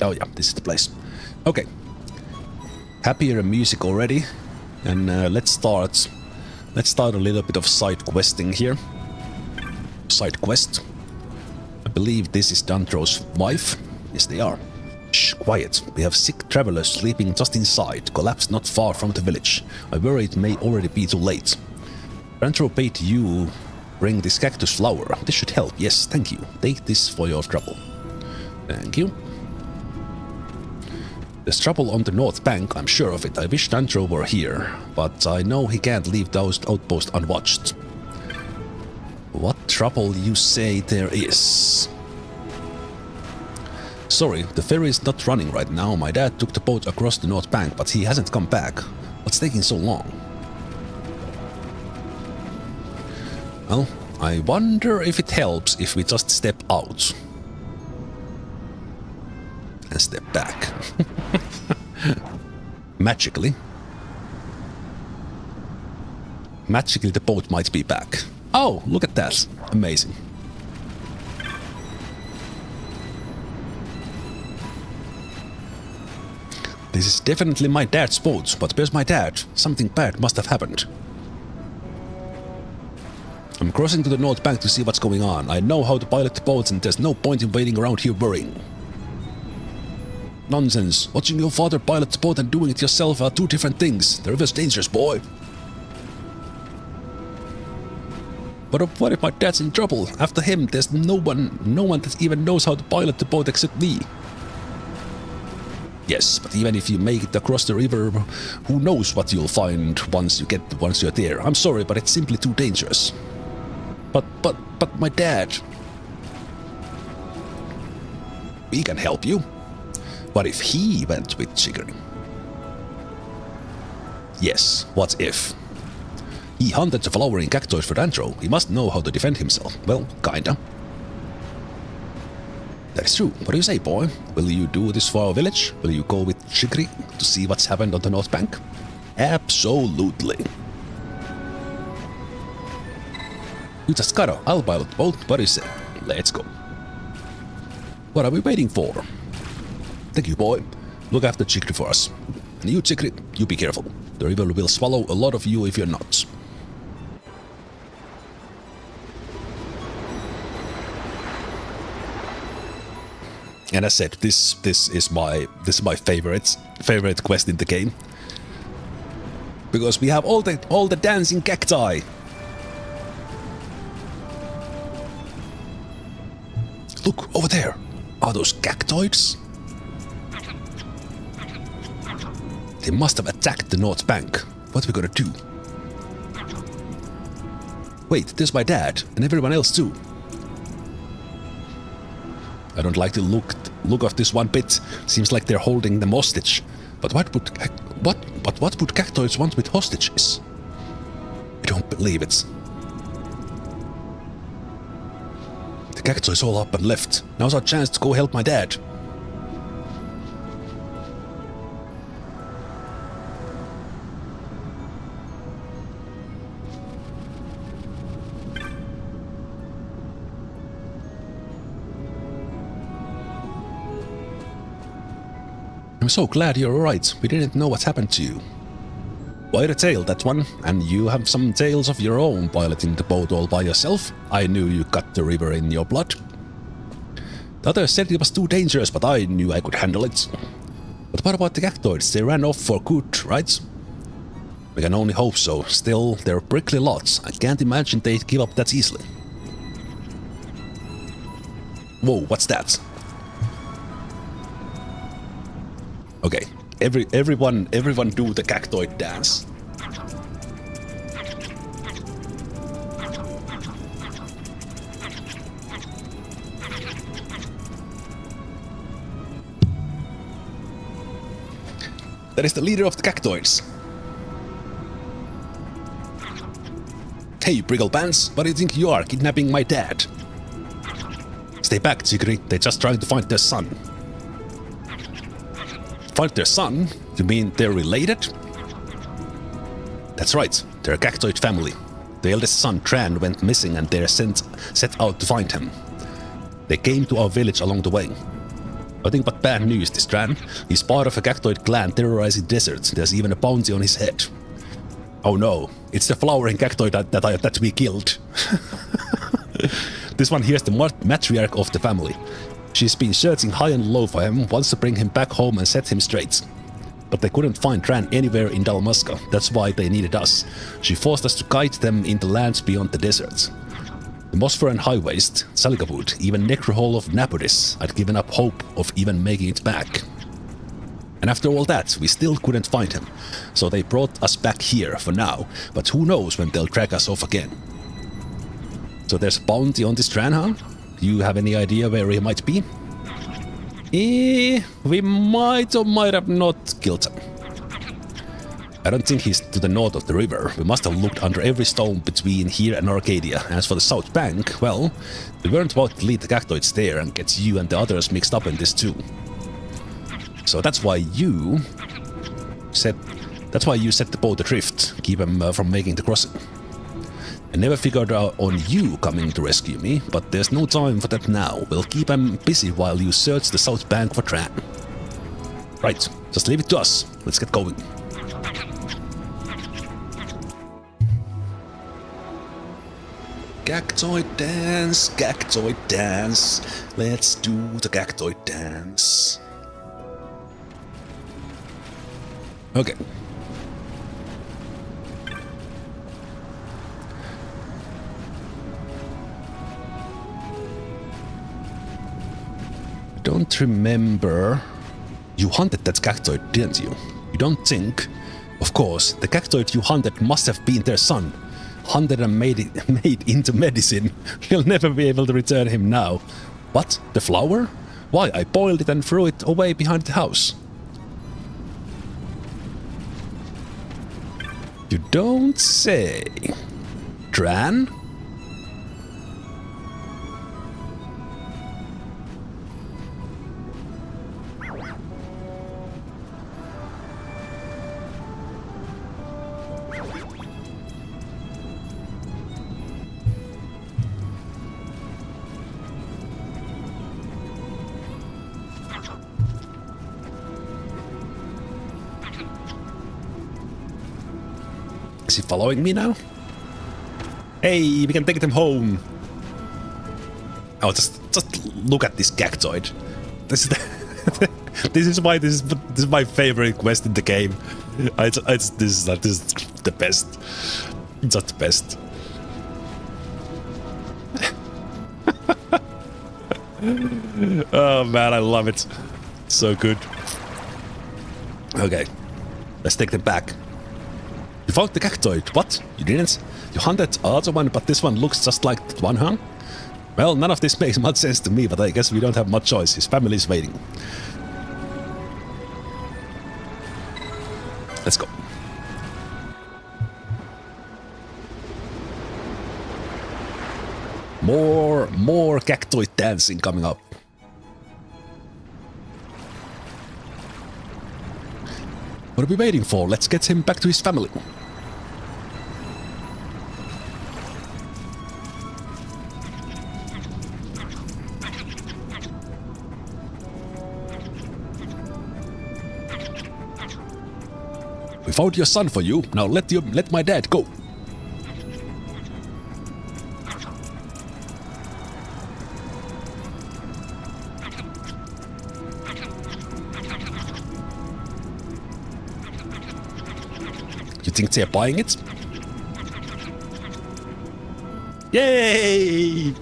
oh yeah, this is the place. Okay, happier music already, and let's start a little bit of side questing here. Side quest. I believe this is Dantro's wife. Yes, they are. Shh, quiet. We have sick travelers sleeping just inside, collapsed not far from the village. I worry it may already be too late. Dantro bade you bring this cactus flower. This should help. Yes, thank you. Take this for your trouble. Thank you. There's trouble on the north bank, I'm sure of it. I wish Dantro were here, but I know he can't leave those outposts unwatched. What trouble you say there is? Sorry, the ferry is not running right now. My dad took the boat across the north bank, but he hasn't come back. What's taking so long? Well, I wonder if it helps if we just step out. And step back. Magically. Magically the boat might be back. Oh, look at that. Amazing. This is definitely my dad's boat, but where's my dad? Something bad must have happened. I'm crossing to the north bank to see what's going on. I know how to pilot the boats and there's no point in waiting around here worrying. Nonsense. Watching your father pilot the boat and doing it yourself are two different things. The river's dangerous, boy. But what if my dad's in trouble? After him, there's no one that even knows how to pilot the boat except me. Yes, but even if you make it across the river, who knows what you'll find once you're there. I'm sorry, but it's simply too dangerous. But my dad. We can help you. What if he went with Chicory? Yes, what if? He hunted the flowering cactoid for Dantro. He must know how to defend himself. Well, kinda. That is true. What do you say, boy? Will you do this for our village? Will you go with Chicory to see what's happened on the north bank? Absolutely. You just gotta. I'll pilot the boat. What do you say? Let's go. What are we waiting for? Thank you, boy. Look after Chicory for us. And you, Chicory, you be careful. The river will swallow a lot of you if you're not. And as said, this is my favorite quest in the game, because we have all the dancing cacti. Look over there. Are those cactoids? They must have attacked the north bank. What are we gonna do? Wait, there's my dad and everyone else too. I don't like the look of this one bit. Seems like they're holding them hostage. But what would cactoids want with hostages? I don't believe it. The cactoid's all up and left. Now's our chance to go help my dad. I'm so glad you're alright. We didn't know what happened to you. Quite a tale, that one. And you have some tales of your own piloting the boat all by yourself. I knew you got the river in your blood. The others said it was too dangerous, but I knew I could handle it. But what about the cactoids? They ran off for good, right? We can only hope so. Still, they're prickly lots. I can't imagine they'd give up that easily. Whoa, what's that? Okay, everyone do the cactoid dance. That is the leader of the cactoids. Hey, Brigglebans, what do you think you are, kidnapping my dad? Stay back, Chicory. They're just trying to find their son. Find their son? You mean they're related? That's right, they're a cactoid family. The eldest son, Tran, went missing and they're set out to find him. They came to our village along the way. Nothing but bad news, this Tran. He's part of a cactoid clan terrorizing deserts. There's even a bounty on his head. Oh no, it's the flowering cactoid that we killed. This one here's the matriarch of the family. She's been searching high and low for him, wants to bring him back home and set him straight. But they couldn't find Tran anywhere in Dalmasca, that's why they needed us. She forced us to guide them in the lands beyond the deserts. The Mosphor High Waste, Salikavud, even Necrohole of Napodis had given up hope of even making it back. And after all that, we still couldn't find him, so they brought us back here for now, but who knows when they'll drag us off again. So there's a bounty on this Tran, huh? Do you have any idea where he might be? We might or might have not killed him. I don't think he's to the north of the river. We must have looked under every stone between here and Arcadia. As for the south bank, well, we weren't about to lead the cactoids there and get you and the others mixed up in this too. So that's why you set the boat adrift, keep him from making the crossing. I never figured out on you coming to rescue me, but there's no time for that now. We'll keep him busy while you search the south bank for Tran. Right, just leave it to us. Let's get going. Cactoid dance, cactoid dance. Let's do the cactoid dance. Okay. Don't remember. You hunted that cactoid, didn't you? You don't think? Of course, the cactoid you hunted must have been their son. Hunted and made into medicine. You'll never be able to return him now. What? The flower? Why, I boiled it and threw it away behind the house. You don't say. Dran? Is he following me now? Hey, we can take him home. Oh, just look at this cactoid. This is this is why this is my favorite quest in the game. This is the best. It's just the best. Oh man, I love it. So good. Okay, let's take them back. You found the cactoid. What? You didn't? You hunted the other one, but this one looks just like that one, huh? Well, none of this makes much sense to me, but I guess we don't have much choice. His family is waiting. Let's go. More cactoid dancing coming up. What are we waiting for? Let's get him back to his family. We found your son for you. Now let my dad go. You think they're buying it? Yay!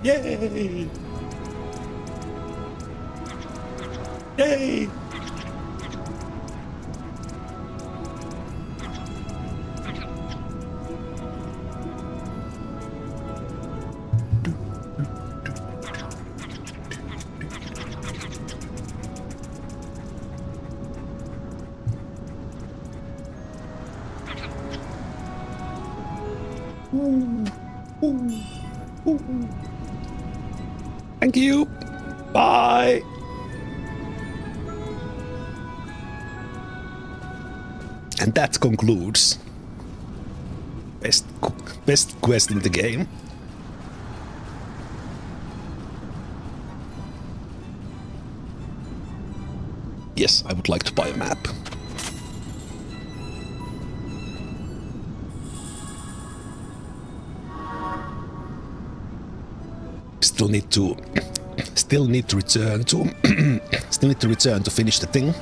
Yay! Yay! Thank you. Bye. And that concludes best quest in the game. Yes, I would like to buy a map. Still need to return to finish the thing.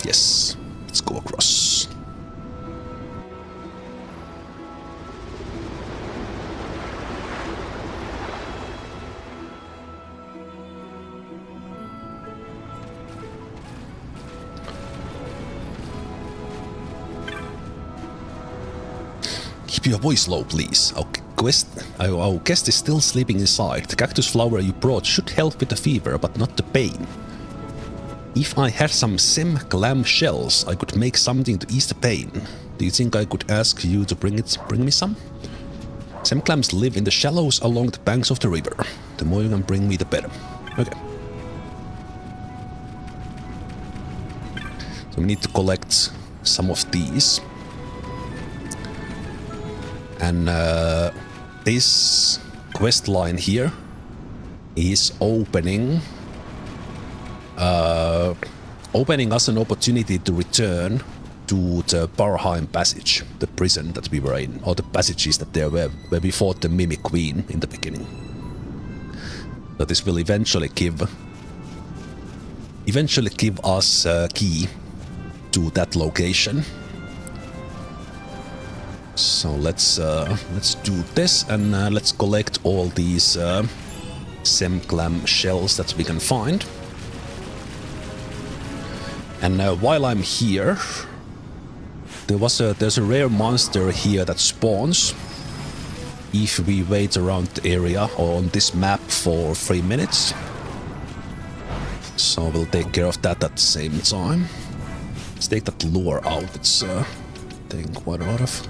Yes, let's go across. Keep your voice low, please. Our guest is still sleeping inside. The cactus flower you brought should help with the fever, but not the pain. If I had some clam shells, I could make something to ease the pain. Do you think I could ask you to bring me some? Clams live in the shallows along the banks of the river. The more you can bring me, the better. Okay. So we need to collect some of these. And this quest line here is opening us an opportunity to return to the Barheim passage, the prison that we were in, or the passages that there were where we fought the Mimic Queen in the beginning. So this will eventually give us a key to that location. So let's do this, and let's collect all these Semclam shells that we can find. And while I'm here, there's a rare monster here that spawns if we wait around the area or on this map for 3 minutes. So we'll take care of that at the same time. Let's take that lure out. It's taking quite a lot of.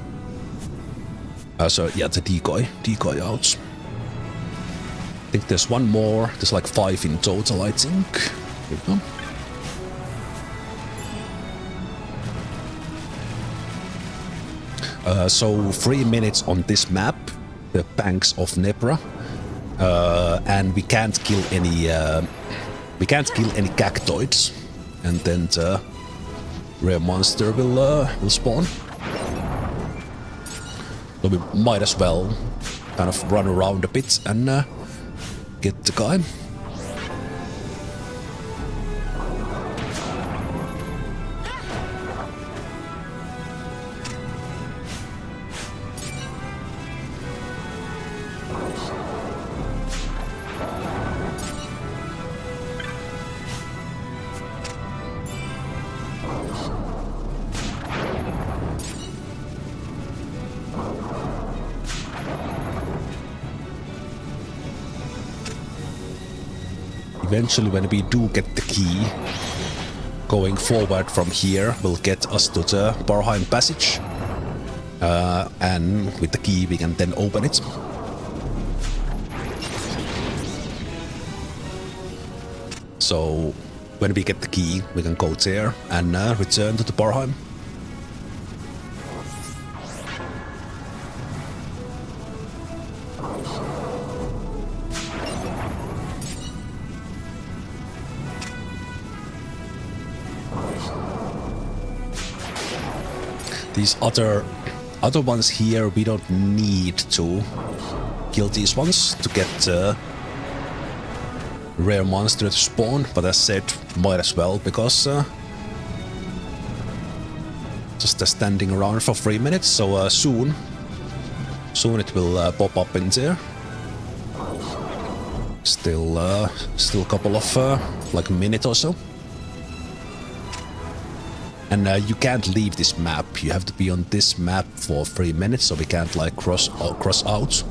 So yeah, the decoy out. I think there's one more. There's like 5 in total, I think. Here we go. So 3 minutes on this map, the banks of Nebra, and we can't kill any cactoids, and then the rare monster will spawn. So we might as well kind of run around a bit and get the guy. Eventually, when we do get the key, going forward from here will get us to the Barheim passage. And with the key we can then open it. So when we get the key, we can go there and return to the Barheim. These other ones here, we don't need to kill these ones to get rare monster to spawn, but as said, might as well, because just standing around for 3 minutes, so soon it will pop up in there. Still a couple of like a minute or so. And you can't leave this map. You have to be on this map for 3 minutes, so we can't like cross out.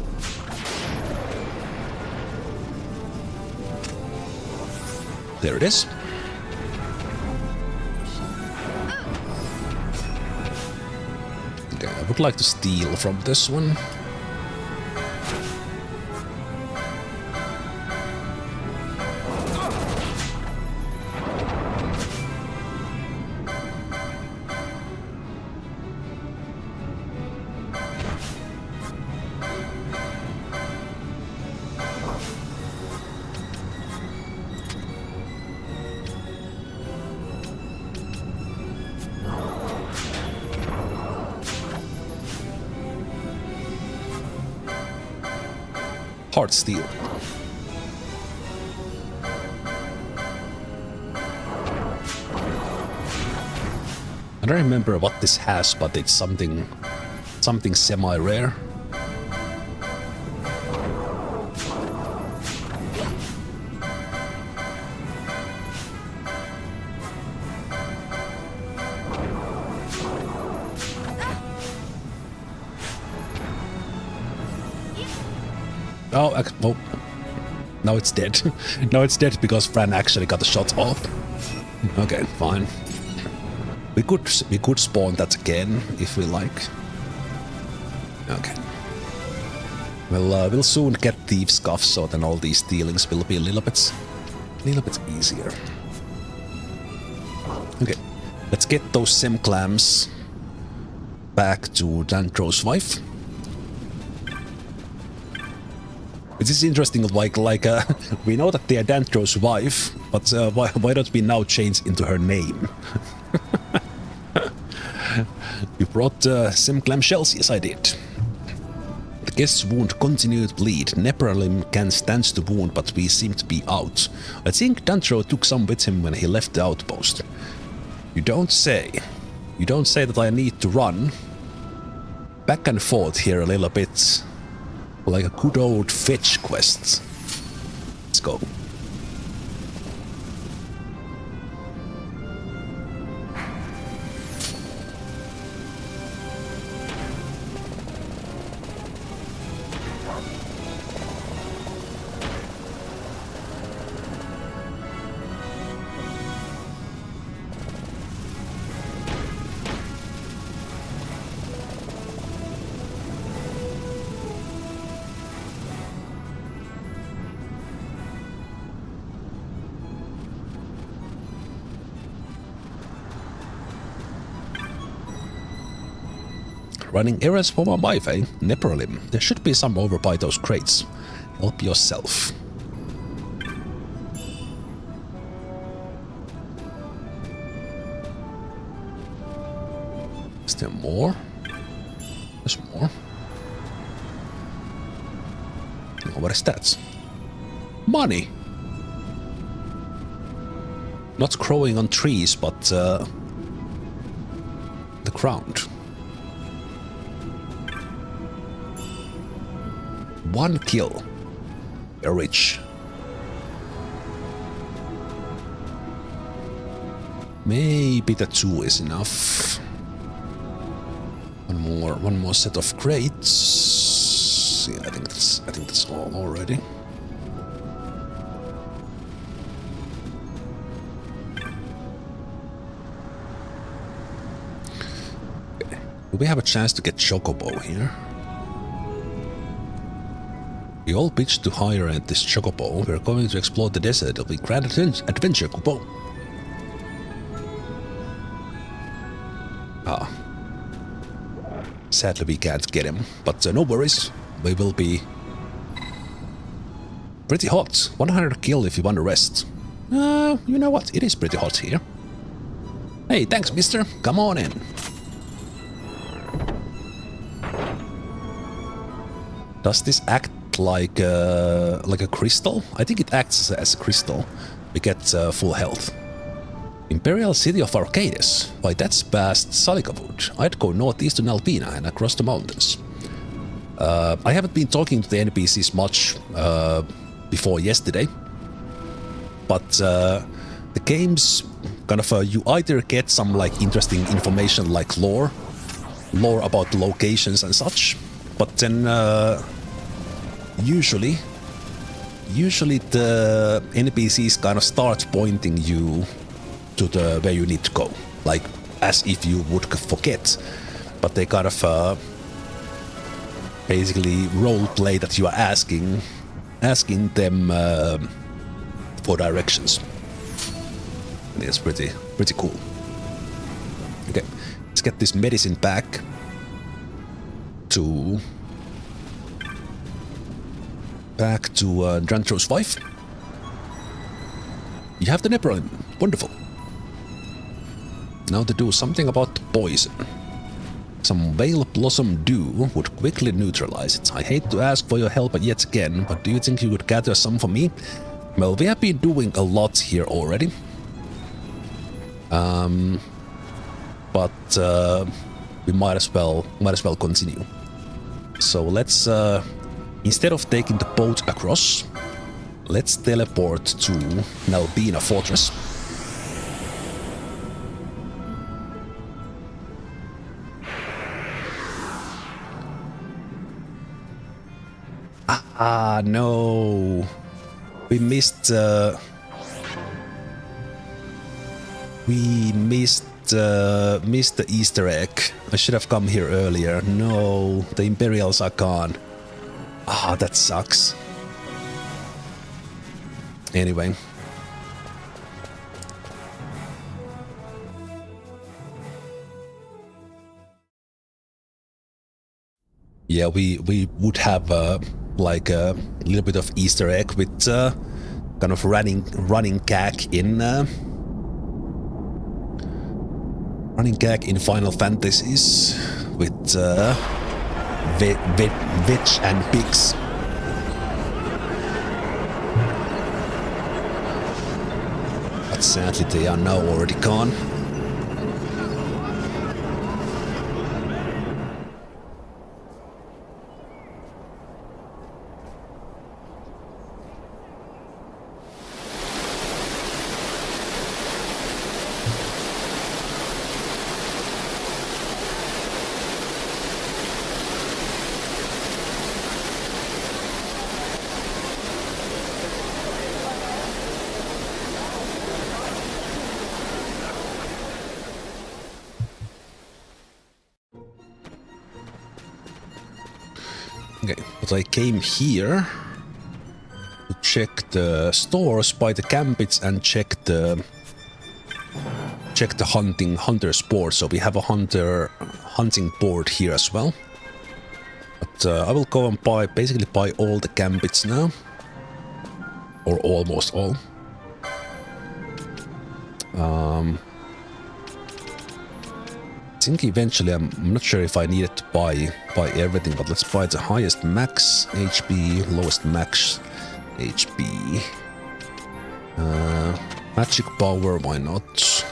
There it is. Okay, I would like to steal from this one. Heart steal. I don't remember what this has, but it's something semi-rare. Oh, now it's dead. Now it's dead because Fran actually got the shot off. Okay, fine. We could spawn that again if we like. Okay. Well, we'll soon get Thieves' Cuff, so then all these stealings will be a little bit easier. Okay, let's get those Semclams back to Dantro's wife. It is interesting, we know that they are Dantro's wife, but why don't we now change into her name? You brought some clamshells? Yes, I did. The guest's wound continued to bleed. Nepralim can stanch the wound, but we seem to be out. I think Dantro took some with him when he left the outpost. You don't say. You don't say that I need to run back and forth here a little bit. Like a good old fetch quest. Let's go. Running errands for my wife, eh? Nepralim. There should be some over by those crates. Help yourself. Is there more? There's more. Oh, what is that? Money! Not growing on trees, but the ground. 1 kill. You're rich. Maybe the 2 is enough. One more set of crates. Yeah, I think that's all already. Okay. Do we have a chance to get Chocobo here? We all pitched to hire at this Chocobo. We're going to explore the desert. It'll be grand adventure, Kupo. Ah. Sadly, we can't get him, but no worries. We will be pretty hot. 100 kill if you want to rest. You know what? It is pretty hot here. Hey, thanks, mister. Come on in. Does this act like a crystal? I think it acts as a crystal. We get full health. Imperial City of Arcades. Why, that's past Salikavut. I'd go northeast to Nalpina and across the mountains. I haven't been talking to the NPCs much before yesterday, but the game's kind of you either get some like interesting information like lore about the locations and such, but then usually the NPCs kind of start pointing you to the where you need to go, like as if you would forget, but they kind of basically role play that you are asking them for directions. And it's pretty cool. Okay, let's get this medicine back to Drantro's wife. You have the Nepralim. Wonderful. Now to do something about the poison. Some Veil Blossom Dew would quickly neutralize it. I hate to ask for your help yet again, but do you think you could gather some for me? Well, we have been doing a lot here already. But we might as well continue. So let's instead of taking the boat across, let's teleport to Nalbina Fortress. Ah, no. We missed the Easter egg. I should have come here earlier. No, the Imperials are gone. Ah, that sucks. Anyway. Yeah, we would have like a little bit of Easter egg with kind of running gag in Final Fantasies with veg and pigs. But sadly they are now already gone. Okay, but I came here to check the stores, buy the gambits, and check the hunter's board. So we have a hunting board here as well. But I will go and basically buy all the gambits now, or almost all. I think eventually, I'm not sure if I needed to buy everything, but let's buy the highest max HP, lowest max HP. Magic power, why not?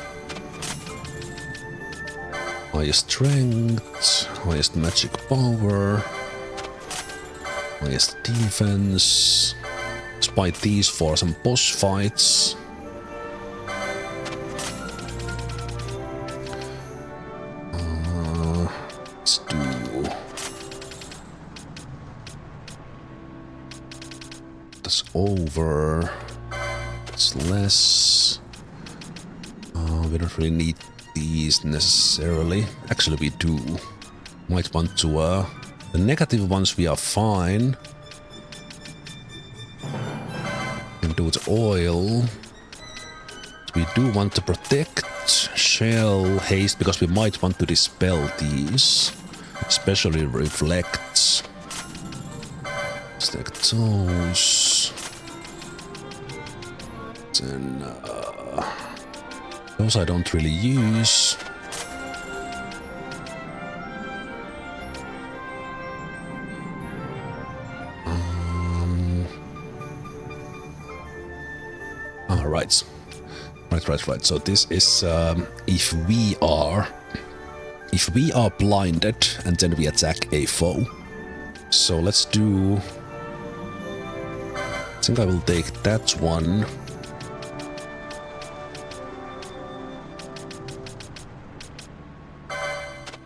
Highest strength, highest magic power, highest defense. Let's buy these for some boss fights. Let's do... That's over. It's less. We don't really need these necessarily. Actually, we do. Might want to... the negative ones we are fine. Can do the oil. We do want to protect shell haste because we might want to dispel these, especially reflects. Stack those. Then those I don't really use. Right. So this is if we are blinded and then we attack a foe. So let's do. I think I will take that one.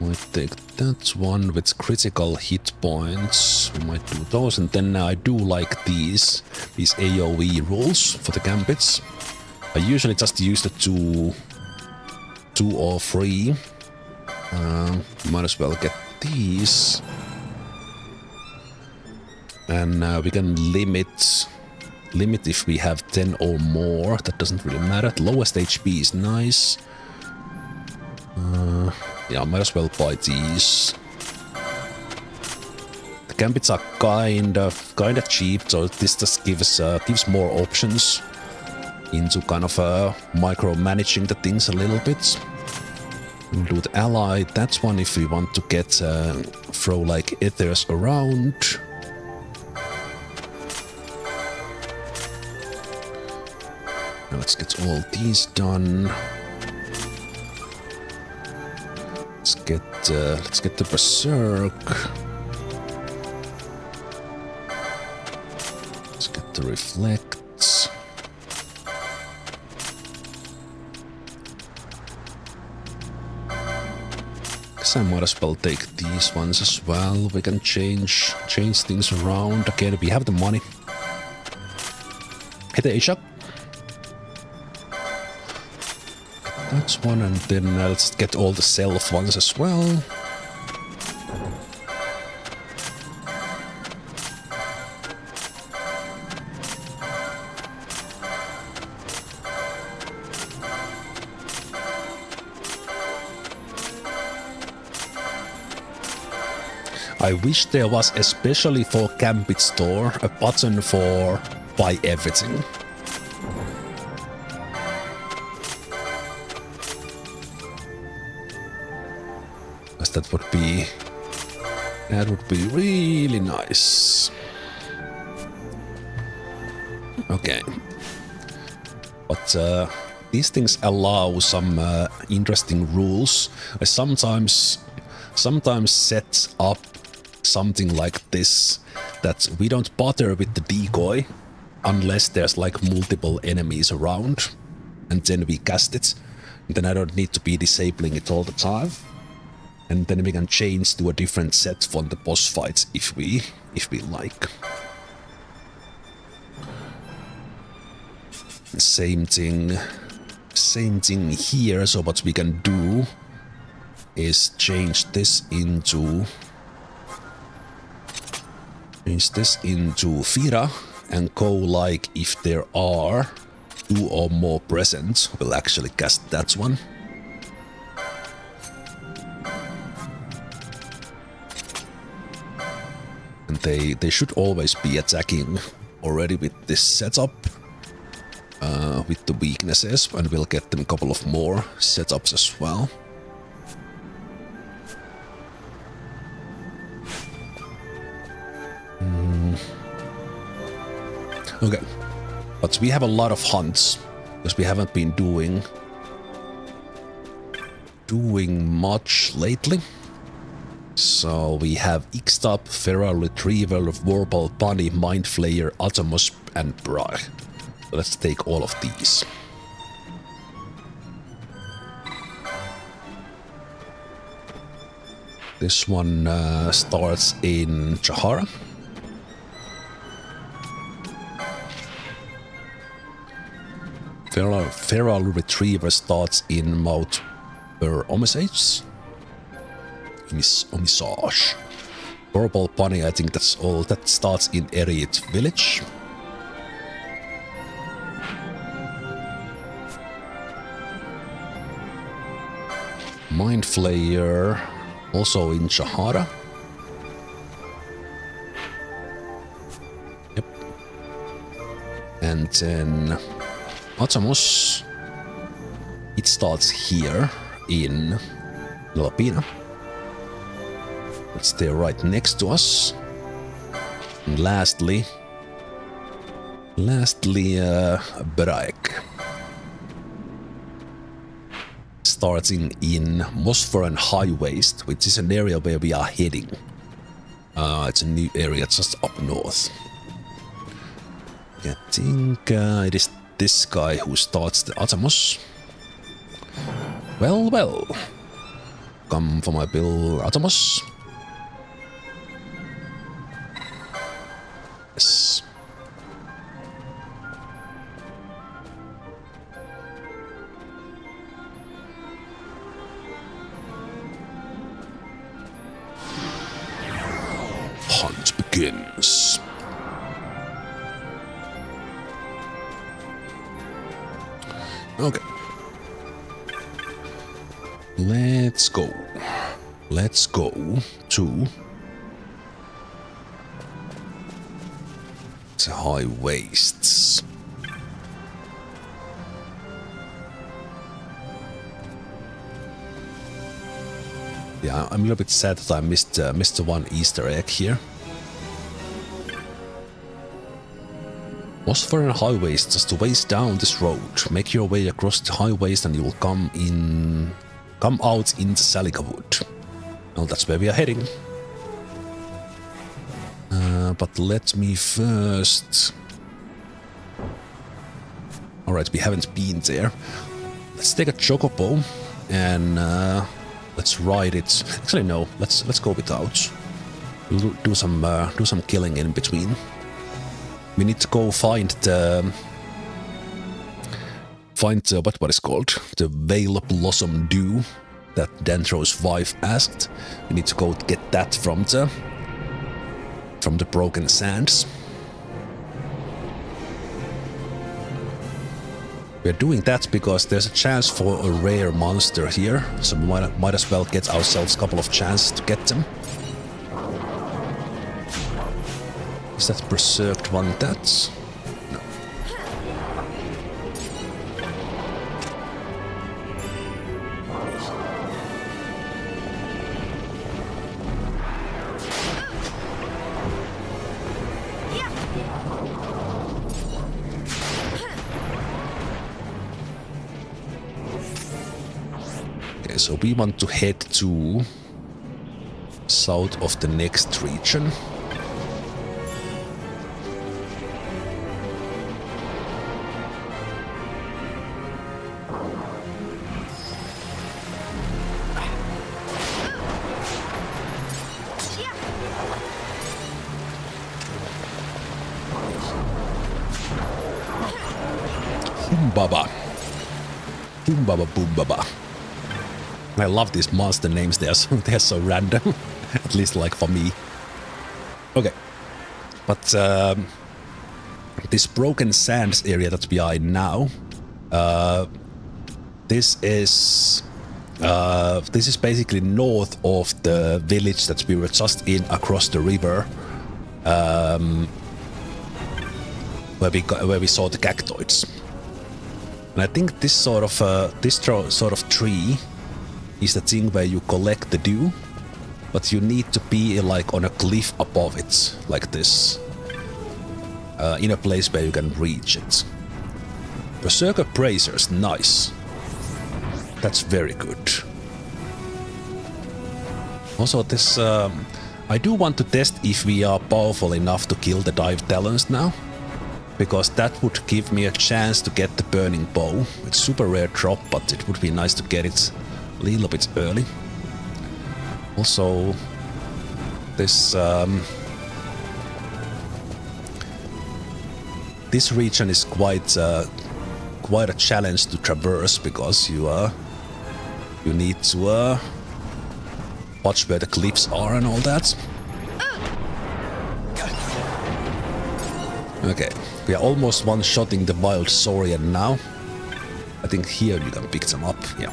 Might take that one with critical hit points. We might do those, and then I do like these AoE rules for the gambits. I usually just use the two or three. Might as well get these. And we can limit if we have 10 or more. That doesn't really matter. The lowest HP is nice. Yeah, I might as well buy these. The gambits are kinda cheap, so this just gives more options into kind of micromanaging the things a little bit. We'll do the ally, that's one if we want to get throw like ethers around. Now let's get all these done. Let's get the berserk. Let's get the reflects. I might as well take these ones as well. We can change things around. Okay, we have the money. Hit the Ashe. That's one, and then let's get all the self ones as well. I wish there was, especially for Gambit Store, a button for buy everything. Because that would be really nice. Okay. But these things allow some interesting rules. I sometimes set up something like this, that we don't bother with the decoy unless there's like multiple enemies around, and then we cast it. And then I don't need to be disabling it all the time. And then we can change to a different set for the boss fights if we like. Same thing here. So what we can do is change this into Fira and go like if there are 2 or more present, we'll actually cast that one. And they should always be attacking already with this setup. With the weaknesses, and we'll get them a couple of more setups as well. Okay, but we have a lot of hunts because we haven't been doing much lately. So we have Ixtap, Feral Retriever, Warble, Bunny, Mind Flayer, Atomos, and Bra. So let's take all of these. This one starts in Jahara. Feral Retriever starts in Mount Bur-Omisace. Omisace. Purple Bunny, I think that's all. That starts in Eriet Village. Mind Flayer, also in Jahara. Yep. And then Atomos, it starts here in Lapina. It's there right next to us. And lastly, Braek. Starting in Mosforan High Waste, which is an area where we are heading. It's a new area just up north. I think it is this guy who starts the Atomos. Well. Come for my bill, Atomos. Yes. Hunt begins. Okay. Let's go. Let's go to the high wastes. Yeah, I'm a little bit sad that I missed the one Easter egg here. Mosforan highways, just a ways down this road. Make your way across the highways and you will come out in the Salika Wood. Well, that's where we are heading. But let me first... Alright, we haven't been there. Let's take a Chocobo and let's ride it. Actually, no, let's go without. We'll do some killing in between. We need to go find the what is called the Veil Blossom Dew that Dantro's wife asked. We need to go get that from the Broken Sands. We're doing that because there's a chance for a rare monster here, so we might as well get ourselves a couple of chances to get them. Is that Berserked one? That's... no. Okay, so we want to head to south of the next region. Humbaba. Humbaba Boombaba. I love these monster names, they're so random. At least like for me. Okay. But this Broken Sands area that we are in now, this is basically north of the village that we were just in across the river, where we saw the cactoids. And I think this sort of tree is the thing where you collect the dew, but you need to be like on a cliff above it, like this, in a place where you can reach it. Berserker Bracers, nice. That's very good. Also, this I do want to test if we are powerful enough to kill the Dive Talons now, because that would give me a chance to get the Burning Bow. It's super rare drop, but it would be nice to get it a little bit early. Also, this this region is quite a challenge to traverse, because you need to watch where the cliffs are and all that. Okay, we are almost one-shotting the Wild Saurian now. I think here you can pick them up, yeah.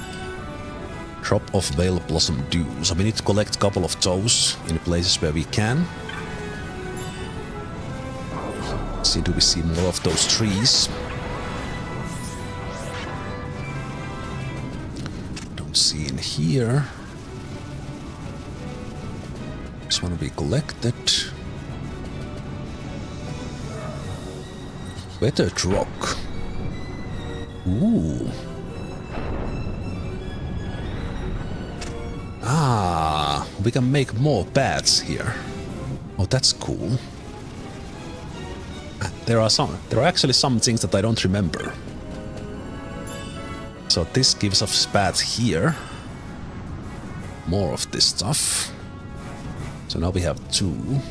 Drop of Veil Blossom Dew. So we need to collect a couple of those in places where we can. See, do we see more of those trees? Don't see in here. This one will be collected. Weathered rock. Ooh. Ah, we can make more paths here. Oh, that's cool. There are actually some things that I don't remember. So this gives us paths here. More of this stuff. So now we have 2.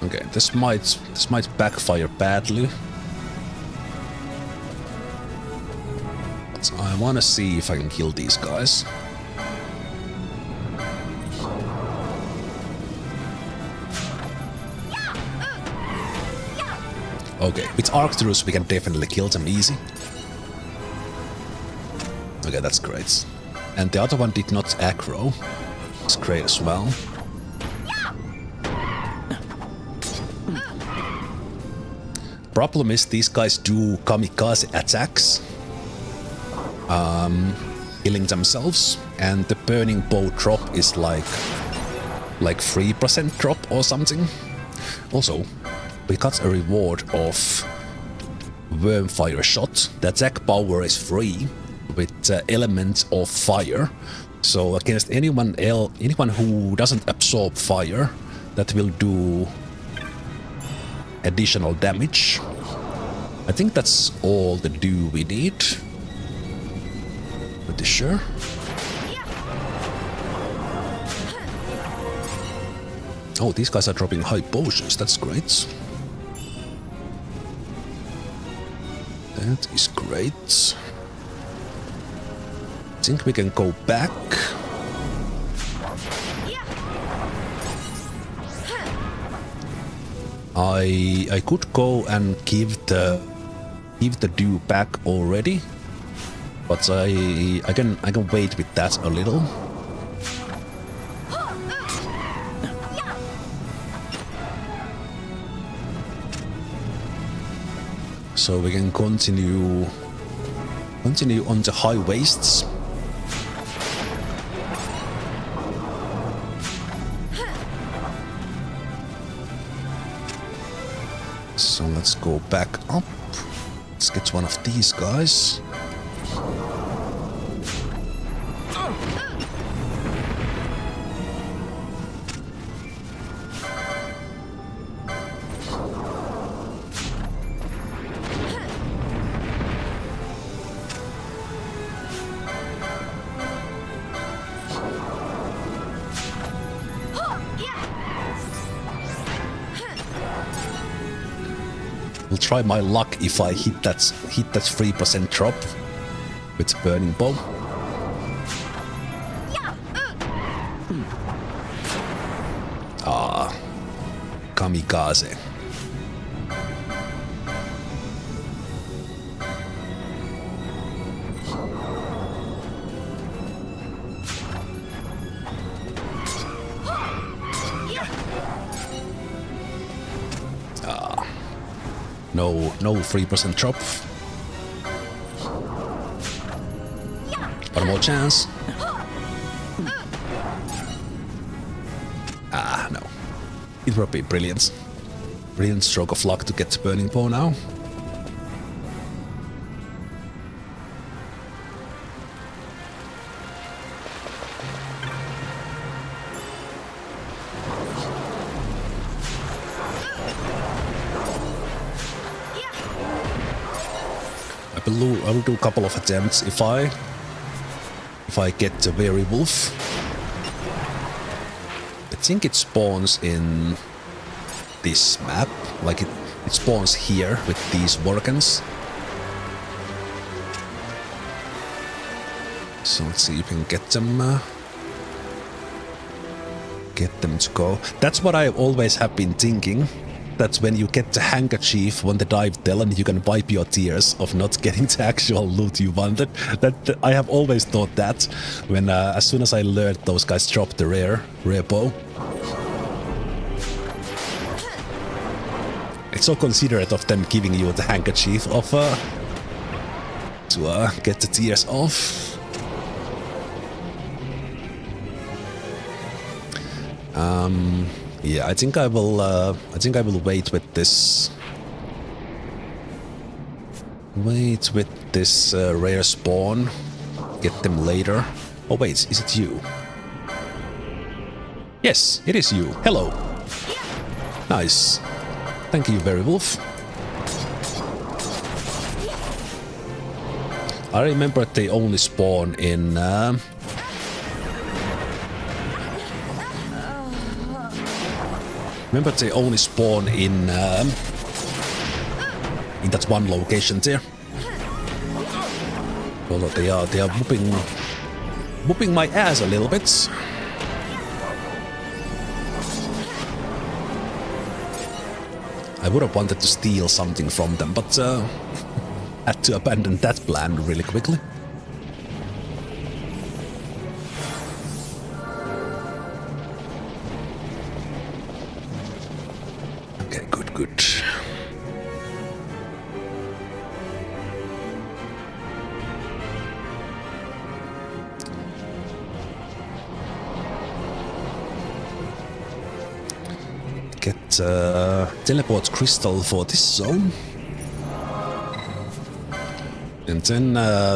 Okay, this might backfire badly. But I wanna see if I can kill these guys. Okay, with Arcturus we can definitely kill them easy. Okay, that's great. And the other one did not aggro. It's great as well. Problem is these guys do kamikaze attacks, killing themselves, and the Burning Bow drop is like 3% drop or something. Also, we got a reward of Wormfire Shot. The attack power is free with elements of fire. So against anyone who doesn't absorb fire, that will do additional damage. I think that's all the dew we need. Pretty sure. Oh, these guys are dropping high potions, that's great. That is great. I think we can go back. I could go and give the give the dew back already, but I can wait with that a little. So we can continue on the high wastes. So let's go back up. Let's get one of these guys. We'll try my luck if I hit that 3% drop with burning bow. Ah, kamikaze. No 3% drop. One more chance. Ah, no. It will be brilliant. Brilliant stroke of luck to get burning bow now. I will do a couple of attempts if I get the werewolf. I think it spawns in this map, like it spawns here with these workens. So let's see if we can get them to go. That's what I always have been thinking. That's when you get the handkerchief when the dive tell and you can wipe your tears of not getting the actual loot you wanted. That I have always thought that when as soon as I learned those guys dropped the rare bow. It's so considerate of them giving you the handkerchief of to get the tears off. Yeah, I think I will wait with this. Wait with this rare spawn. Get them later. Oh wait, is it you? Yes, it is you. Hello. Nice. Thank you, werewolf. I remember they only spawn in. Remember they only spawn in that one location there. Although they are whooping my ass a little bit. I would have wanted to steal something from them, but had to abandon that plan really quickly. Good. Get teleport crystal for this zone. And then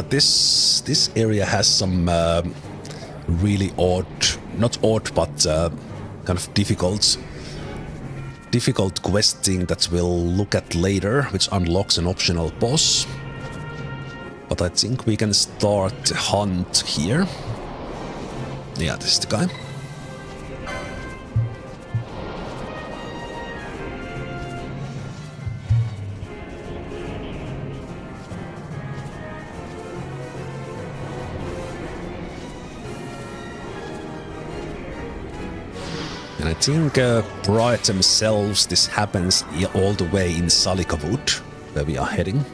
this area has some really odd, not odd, but kind of difficult questing that we'll look at later, which unlocks an optional boss. But I think we can start the hunt here. Yeah, this is the guy. And I think Bright themselves, this happens all the way in Salikawood, where we are heading.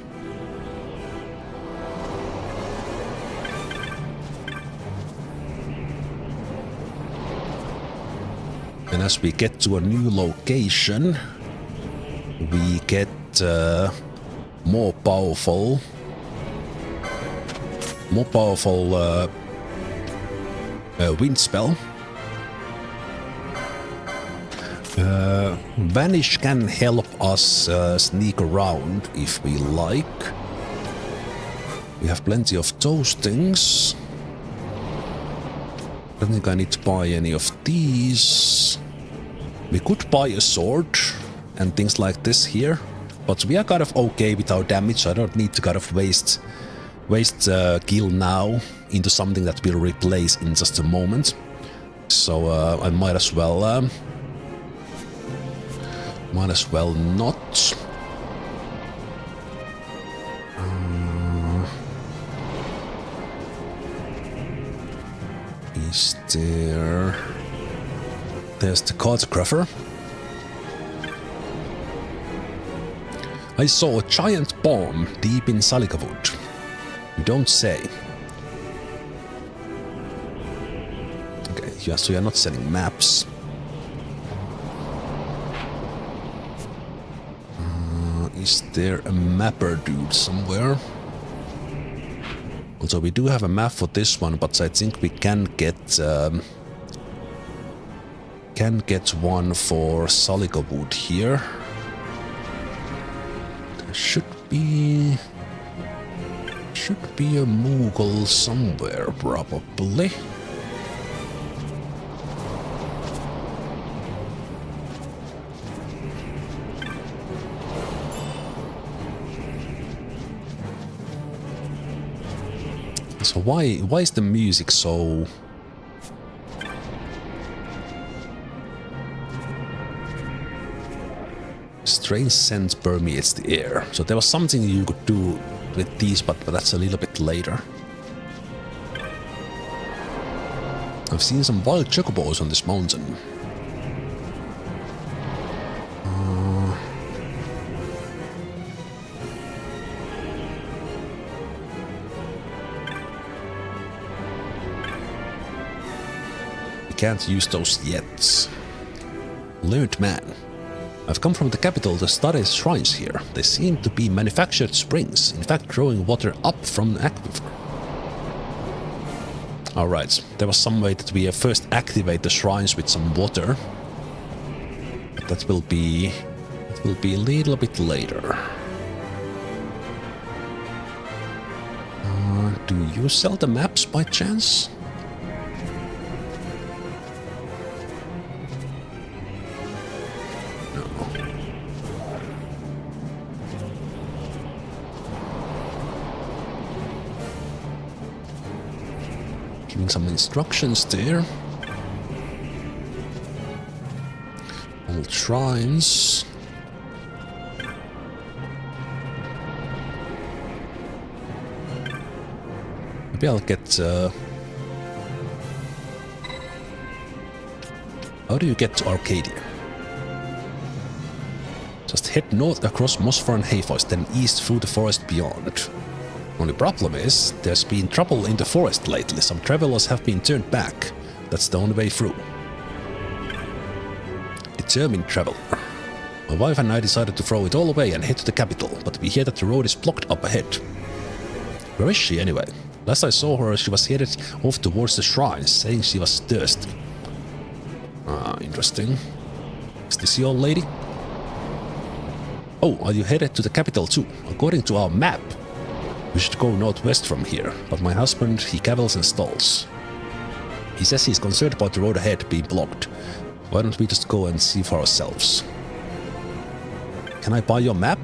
And as we get to a new location, we get more powerful wind spell. Vanish can help us sneak around if we like. We have plenty of those things. I don't think I need to buy any of these. We could buy a sword and things like this here, but we are kind of okay with our damage, so I don't need to kind of waste gil now into something that will replace in just a moment. So I might as well not. Is there? There's the cartographer. I saw a giant bomb deep in Salikavud. You don't say. Okay, yeah, so you're not selling maps. Is there a mapper dude somewhere? Also, we do have a map for this one, but I think we can get one for Salikavud here. There should be a Moogle somewhere, probably. So why is the music so... Strange scent permeates the air. So there was something you could do with these, but that's a little bit later. I've seen some wild chocobos on this mountain. Can't use those yet. Learned man. I've come from the capital to study shrines here. They seem to be manufactured springs, in fact drawing water up from the aquifer. Alright, there was some way that we first activate the shrines with some water. But that will be a little bit later. Do you sell the maps by chance? Some instructions there. Old shrines. Maybe I'll get... How do you get to Arcadia? Just head north across Mosfar and Hayfoist, then east through the forest beyond. Only problem is, there's been trouble in the forest lately. Some travelers have been turned back. That's the only way through. Determined traveler. My wife and I decided to throw it all away and head to the capital, but we hear that the road is blocked up ahead. Where is she anyway? Last I saw her, she was headed off towards the shrines, saying she was thirsty. Interesting. Is this your lady? Oh, are you headed to the capital too? According to our map, we should go northwest from here, but my husband, he cavils and stalls. He says he's concerned about the road ahead being blocked. Why don't we just go and see for ourselves? Can I buy your map?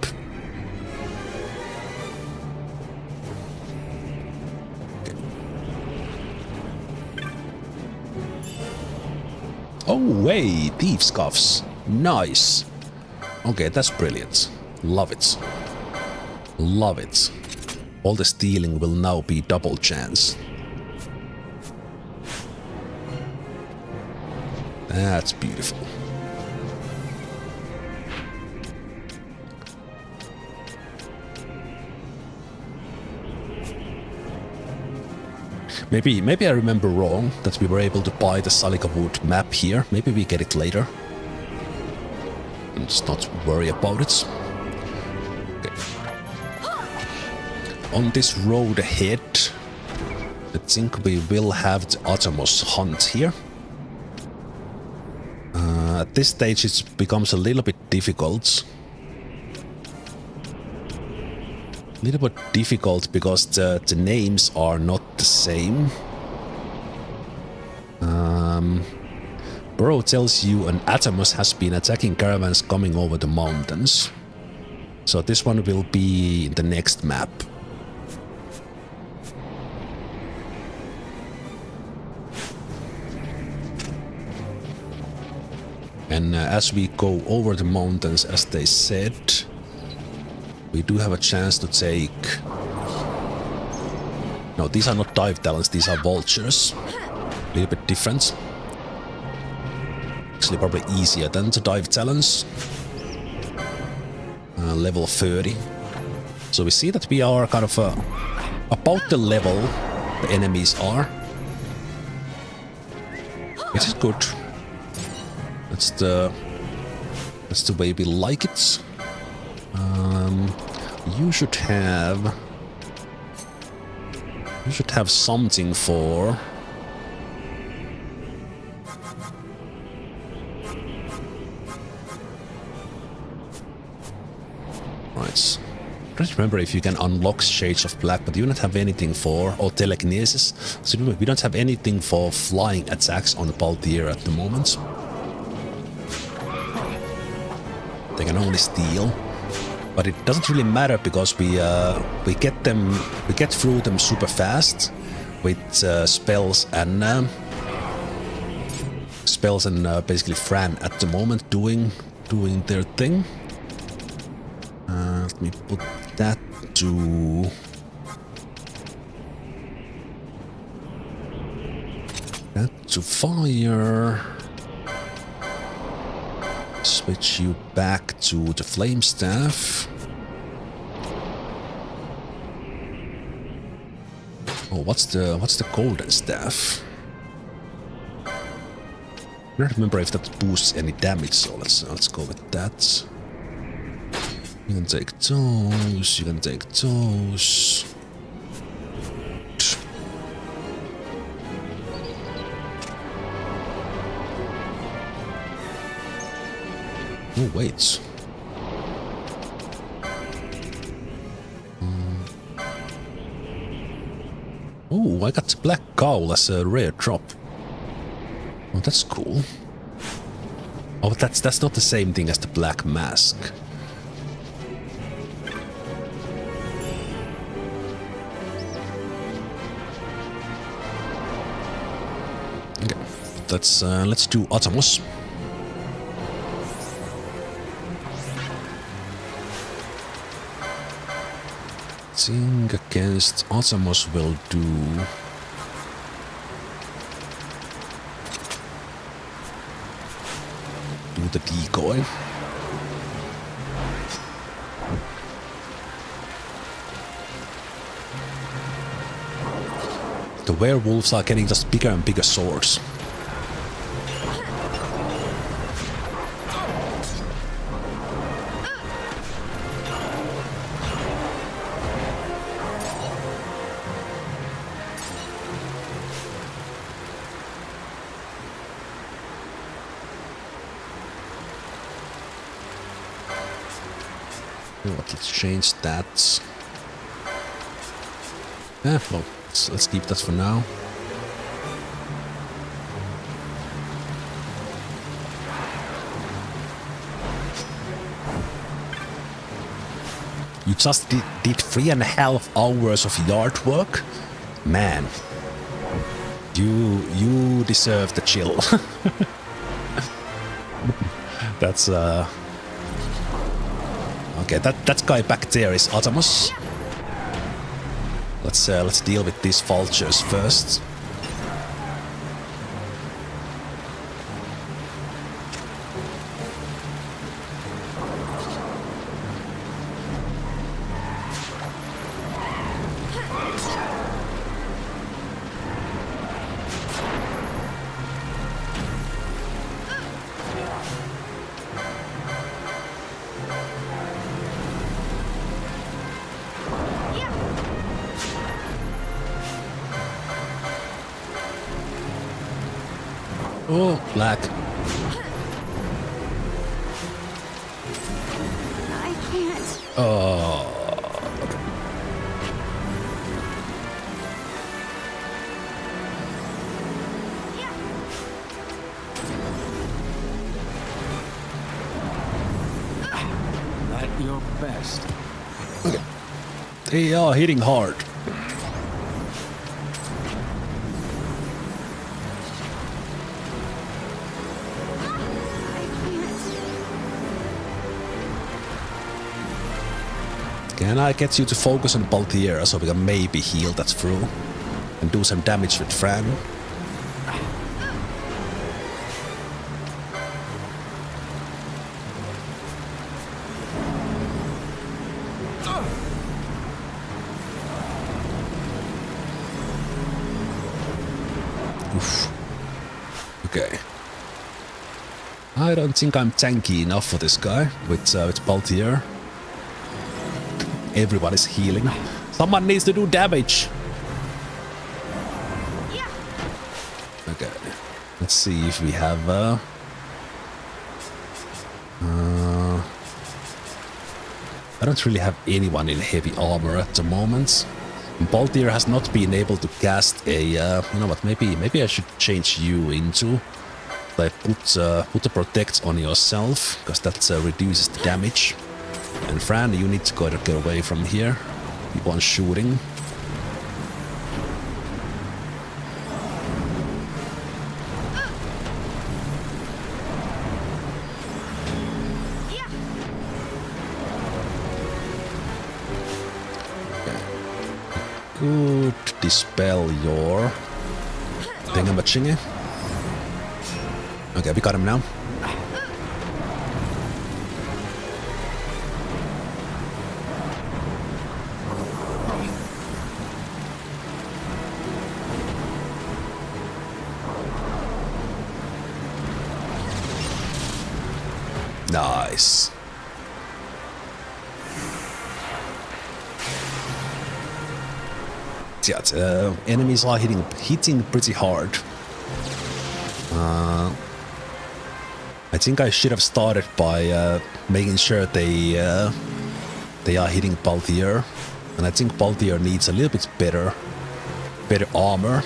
Oh, hey, thieves' cuffs. Nice. Okay, that's brilliant. Love it. Love it. All the stealing will now be double chance. That's beautiful. Maybe I remember wrong that we were able to buy the Salikavood map here. Maybe we get it later. And just not worry about it. Okay. On this road ahead, I think we will have the Atomos hunt here. At this stage it becomes a little bit difficult. A little bit difficult because the names are not the same. Burrow tells you an Atomos has been attacking caravans coming over the mountains. So this one will be the next map. And as we go over the mountains, as they said, we do have a chance to take... No, these are not dive talents, these are vultures. A little bit different. Actually, probably easier than the dive talents. Level 30. So we see that we are kind of about the level the enemies are. Which is good. That's the way we like it. You should have something for... Right. I don't remember if you can unlock Shades of Black, but you don't have anything for... Or Telekinesis. So we don't have anything for flying attacks on Baltier at the moment. They can only steal, but it doesn't really matter because we get through them super fast with spells and basically Fran at the moment doing their thing. Let me put that to fire. Switch you back to the flame staff. Oh, what's the golden staff? I don't remember if that boosts any damage, so let's go with that. You can take those, you can take those. Oh, wait. Oh, I got the black cowl as a rare drop. Oh, that's cool. Oh, but that's not the same thing as the black mask. Okay, let's do Atomos. Thing against Atomos will do. The decoy. The werewolves are getting just bigger and bigger swords. Let's change that. Yeah, well, let's keep that for now. You just did 3.5 hours of yard work? Man, you deserve the chill. That's okay, that guy back there is Atomos. Let's deal with these vultures first. Oh, black. I can't. Oh. At your best. Okay. They are hitting hard. Can I get you to focus on Baltiera so we can maybe heal that through and do some damage with Fran? Oof. Okay. I don't think I'm tanky enough for this guy with Baltier. Everybody's healing. Someone needs to do damage. Okay. Let's see if we have I don't really have anyone in heavy armor at the moment. Baltier has not been able to cast a you know what, maybe I should change you into like put a protect on yourself, because that reduces the damage. And Fran, you need to get away from here. Keep on shooting. Good. Dispel your thingamajiggy. Okay, we got him now. Nice. Yeah, enemies are hitting pretty hard. I think I should have started by making sure they are hitting Baltier, and I think Baltier needs a little bit better armor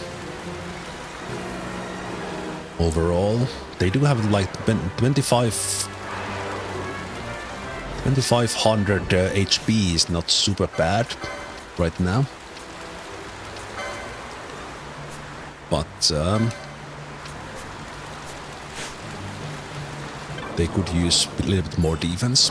overall. They do have like 2500 HP is not super bad right now. But they could use a little bit more defense.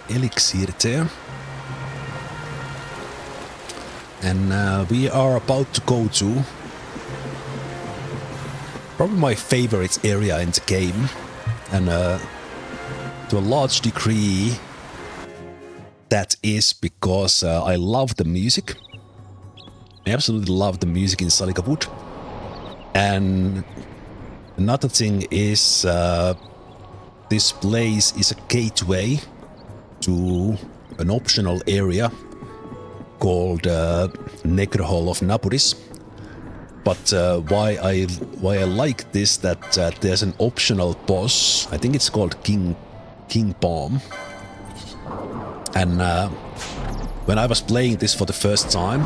Elixir there. And we are about to go to probably my favorite area in the game, and to a large degree that is because I love the music. I absolutely love the music in Salikabut. And another thing is this place is a gateway to an optional area called Necrohall of Naburis. But why I like this, that there's an optional boss. I think it's called King Bomb. And when I was playing this for the first time,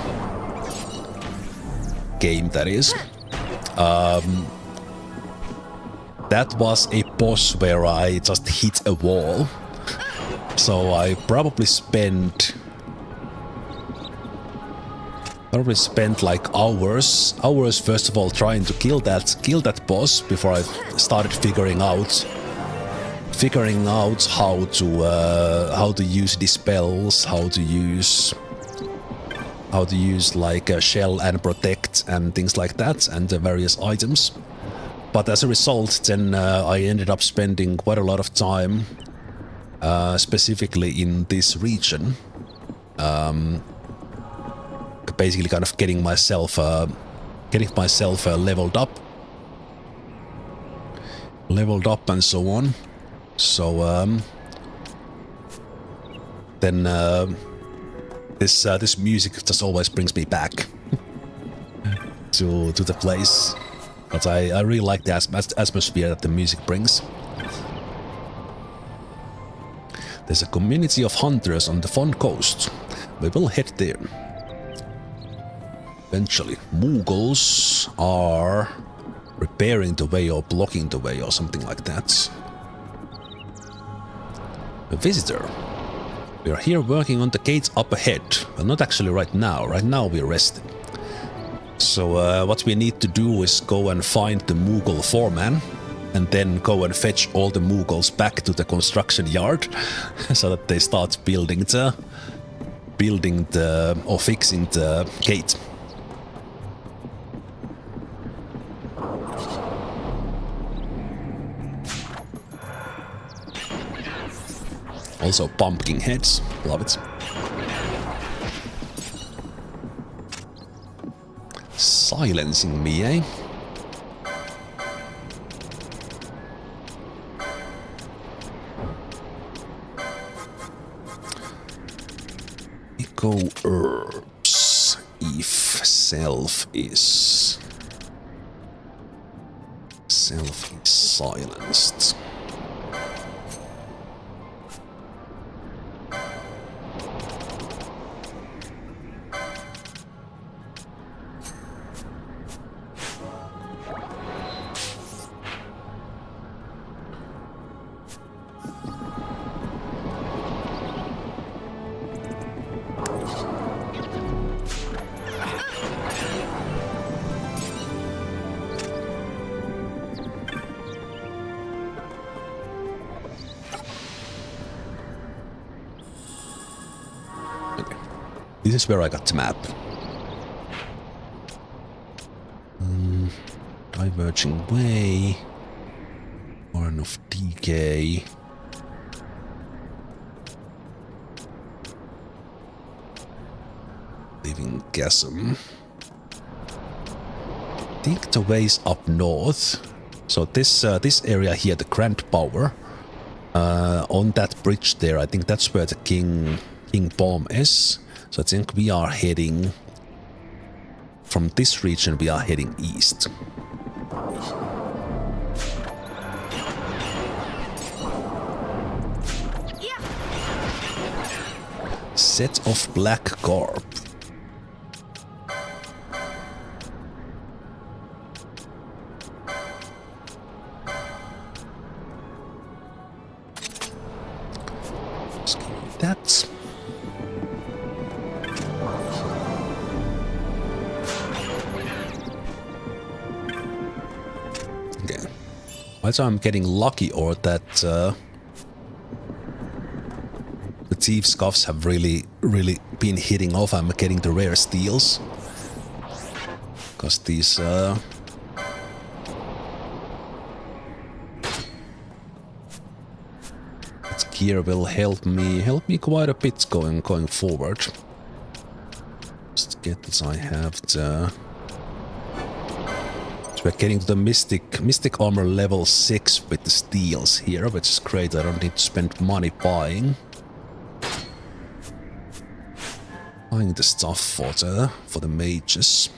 game that is, that was a boss where I just hit a wall. So I probably spent like hours first of all trying to kill that boss before I started figuring out how to use dispels, how to use how to use like shell and protect and things like that, and the various items. But as a result, then I ended up spending quite a lot of time specifically in this region. Basically kind of getting myself leveled up and so on. So then this music just always brings me back to the place. But I really like the atmosphere that the music brings. There's a community of hunters on the Fon Coast. We will head there. Eventually. Mughals are repairing the way or blocking the way or something like that. A visitor. We are here working on the gates up ahead. Well, not actually right now. Right now we're resting. So what we need to do is go and find the Mughal foreman, and then go and fetch all the Mughals back to the construction yard so that they start fixing the gate. Also pumpkin heads, love it. Silencing me, eh? Eco herbs if self is silenced. This is where I got the map. Diverging way. Horn of Decay. Living Chasm. I think the way's up north. So this area here, the Grand Power. On that bridge there, I think that's where the King Bomb is. So I think we are heading, from this region we are heading east. Set of black garb. Just give me that. Whether I'm getting lucky or that the Thieves' Scuffs have really been hitting off, I'm getting the rare steals. Because these that gear will help me quite a bit going forward. Just get that I have the. We're getting to the Mystic Armor level 6 with the steals here, which is great. I don't need to spend money buying the stuff for the mages.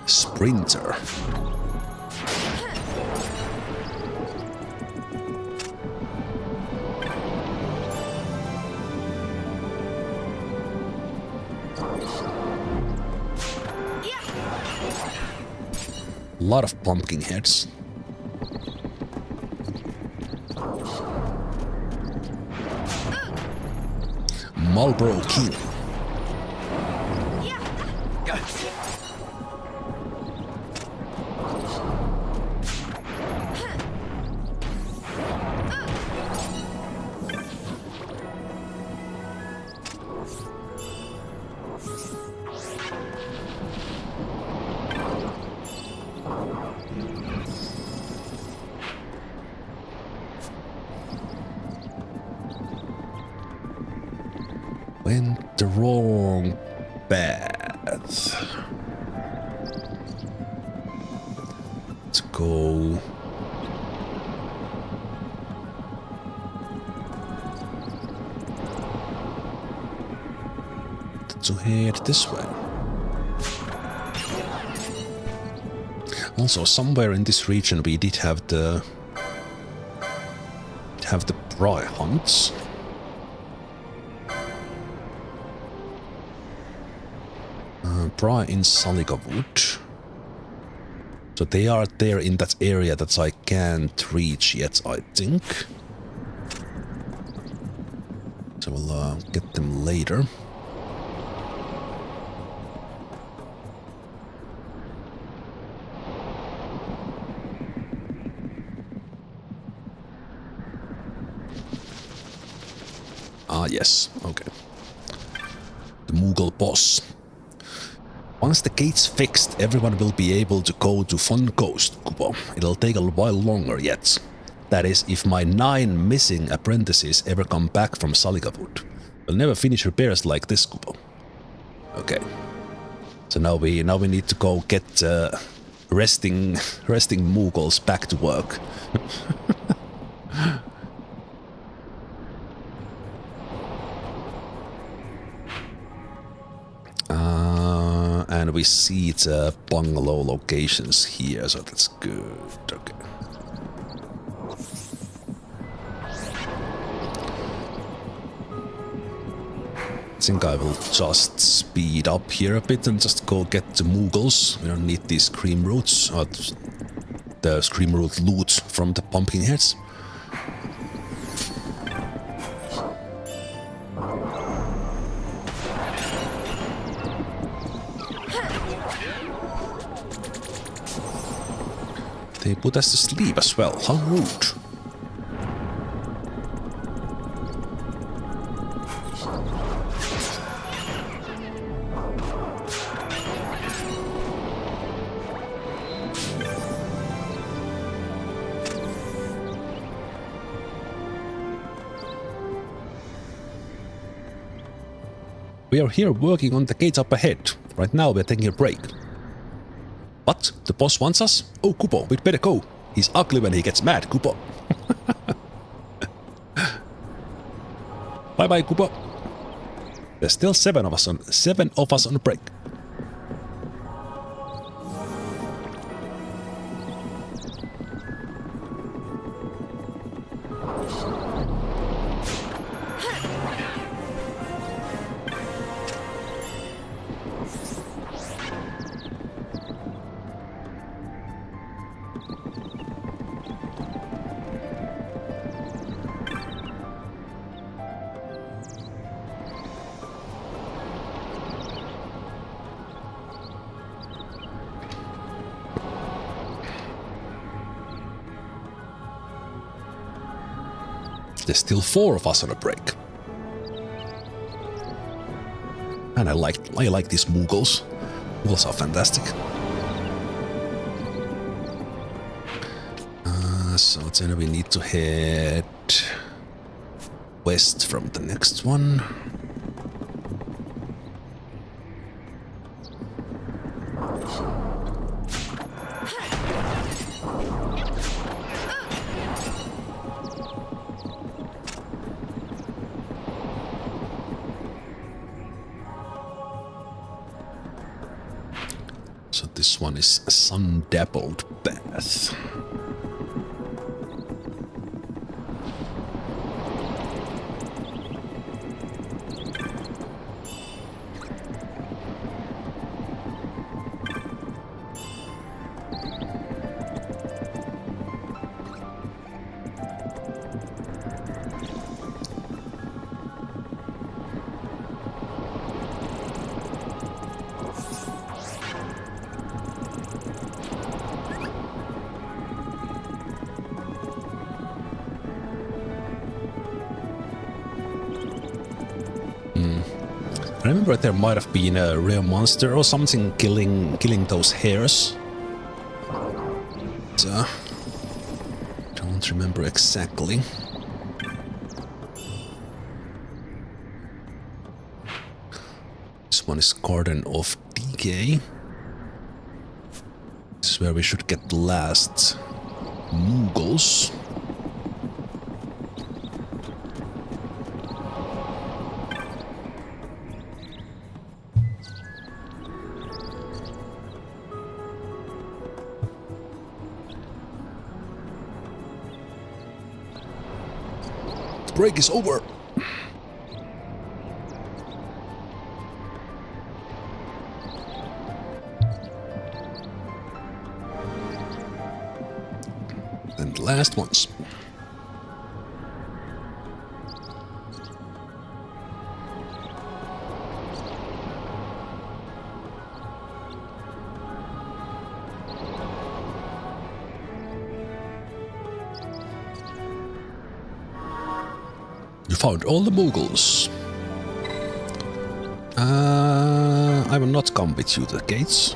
Sprinter. A lot of pumpkin heads. Marlboro King. Went the wrong path. Let's go. To head this way. Also, somewhere in this region we did have the Bry hunts. Bry in Saliga Wood. So they are there in that area that I can't reach yet, I think. So we'll get them later. Ah, yes, okay. The Moogle boss. Once the gate's fixed, everyone will be able to go to Fun Coast, Kupo. It'll take a while longer yet. That is, if my 9 missing apprentices ever come back from Saligavud. We'll never finish repairs like this, Kupo. Okay. So now we need to go get resting Moogles back to work. And we see the bungalow locations here, so that's good. Okay. I think I will just speed up here a bit and just go get the Moogles. We don't need these Scream Roots, or the Scream Root loot from the pumpkin heads. They put us to sleep as well. How rude. We are here working on the gates up ahead. Right now we're taking a break. What? The boss wants us? Oh, Kupo, we'd better go. He's ugly when he gets mad, Kupo. Bye-bye, Kupo. There's still 7 of us on break. There's still 4 of us on a break. And I like these Moogles. Moogles are fantastic. So then we need to head west from the next one. So this one is a sun-dappled path. I remember there might have been a rare monster or something killing those hares. But, don't remember exactly. This one is Garden of Decay. This is where we should get the last Moogles. The break is over. And the last ones. You found all the Moogles. I will not come with you to the gates.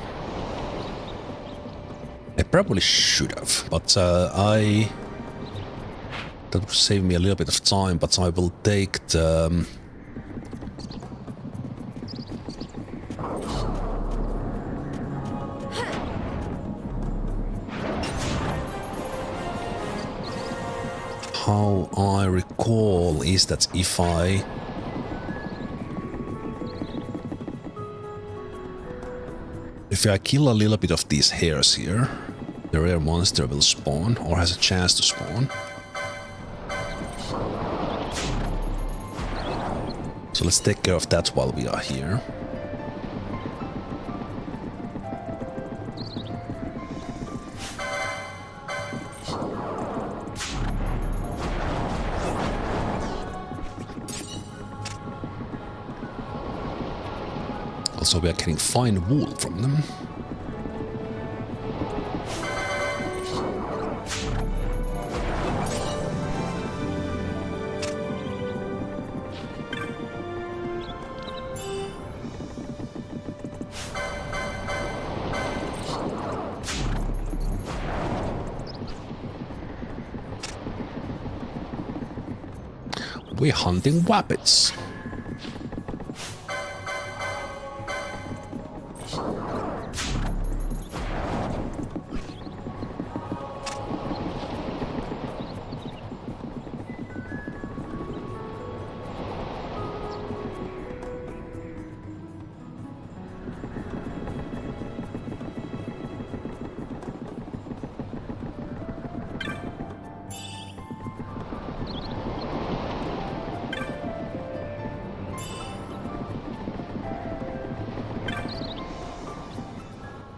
I probably should have, but that would save me a little bit of time, but I will take the... How I recall is that if I kill a little bit of these hairs here, the rare monster will spawn, or has a chance to spawn. So let's take care of that while we are here. Also, we are getting fine wool from them. We're hunting rabbits.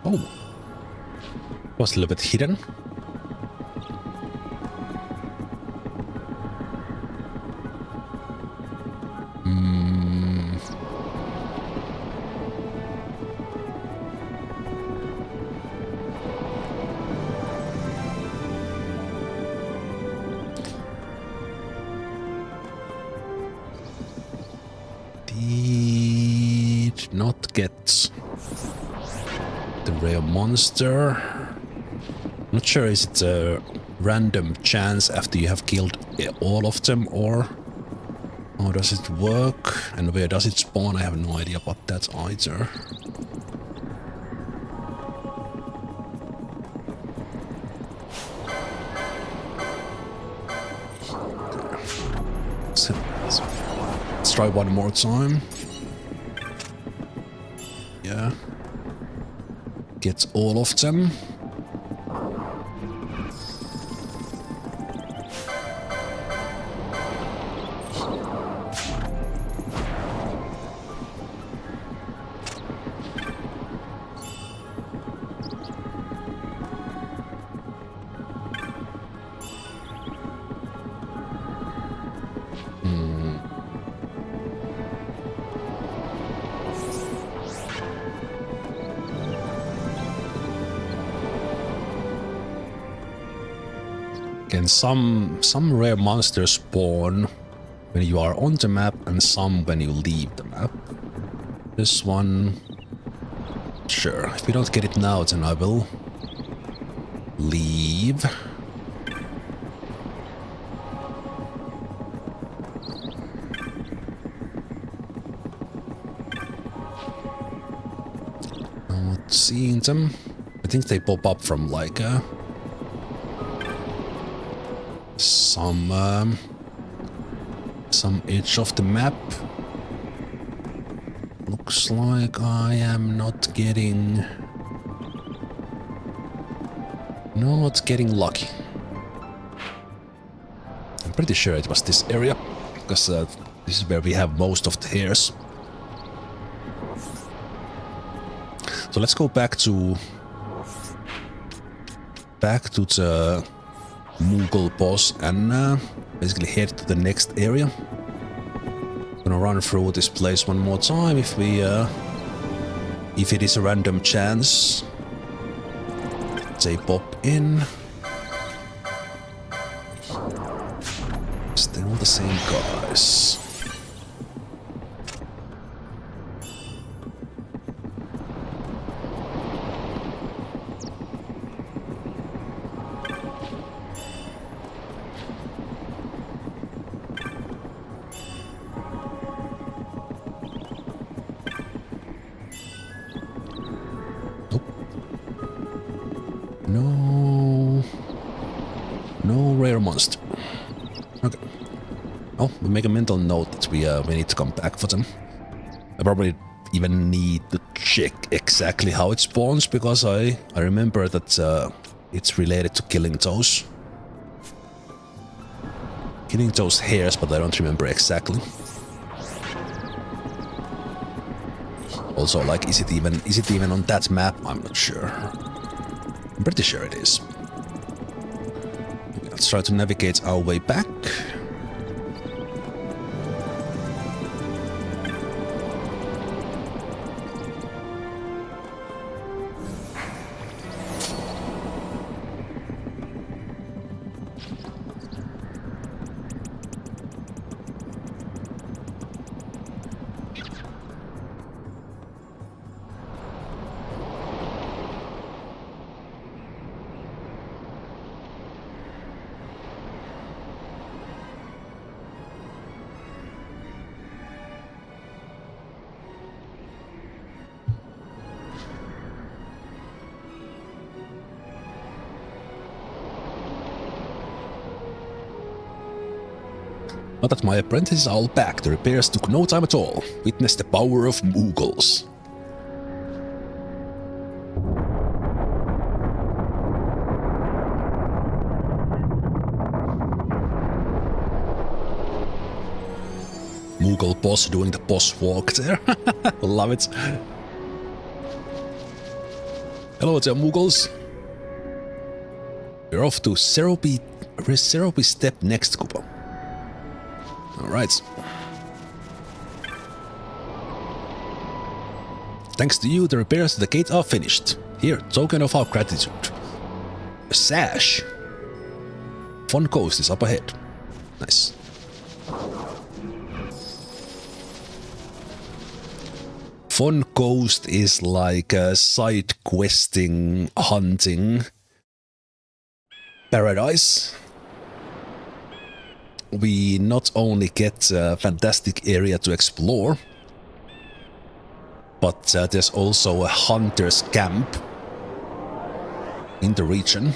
Oh, was a little bit hidden. Did not get the rare monster. Not sure, is it a random chance after you have killed all of them, or how does it work? And where does it spawn? I have no idea about that either. So, let's try one more time. Yeah. Get all of them. Again, some rare monsters spawn when you are on the map and some when you leave the map. This one, sure, if we don't get it now, then I will leave. seeing them. I think they pop up from like some edge of the map. Looks like I am not getting lucky. I'm pretty sure it was this area, because this is where we have most of the hairs. So let's go back to the Moogle boss and basically head to the next area. Gonna run through this place one more time if it is a random chance. They pop in. Still the same guys. No rare monster. Okay. Oh, we make a mental note that we need to come back for them. I probably even need to check exactly how it spawns, because I remember that it's related to killing those hairs, but I don't remember exactly. Also, like, is it even on that map? I'm not sure. I'm pretty sure it is. Let's try to navigate our way back. Now that my apprentices are all back, the repairs took no time at all. Witness the power of Moogles. Moogle boss doing the boss walk there. Love it. Hello there, Moogles. We're off to Seropi step next, Koopa. Alright. Thanks to you, the repairs to the gate are finished. Here, token of our gratitude. A sash. Fun Coast is up ahead. Nice. Fun Coast is like a side questing, hunting paradise. We not only get a fantastic area to explore, but there's also a hunter's camp in the region.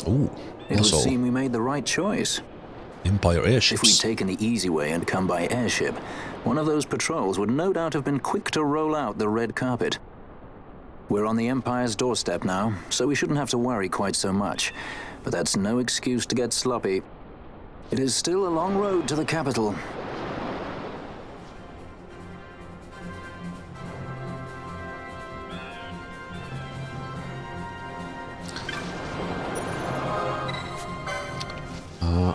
Ooh, it would seem we made the right choice. Empire airships. If we'd taken the easy way and come by airship, one of those patrols would no doubt have been quick to roll out the red carpet. We're on the Empire's doorstep now, so we shouldn't have to worry quite so much. But that's no excuse to get sloppy. It is still a long road to the capital.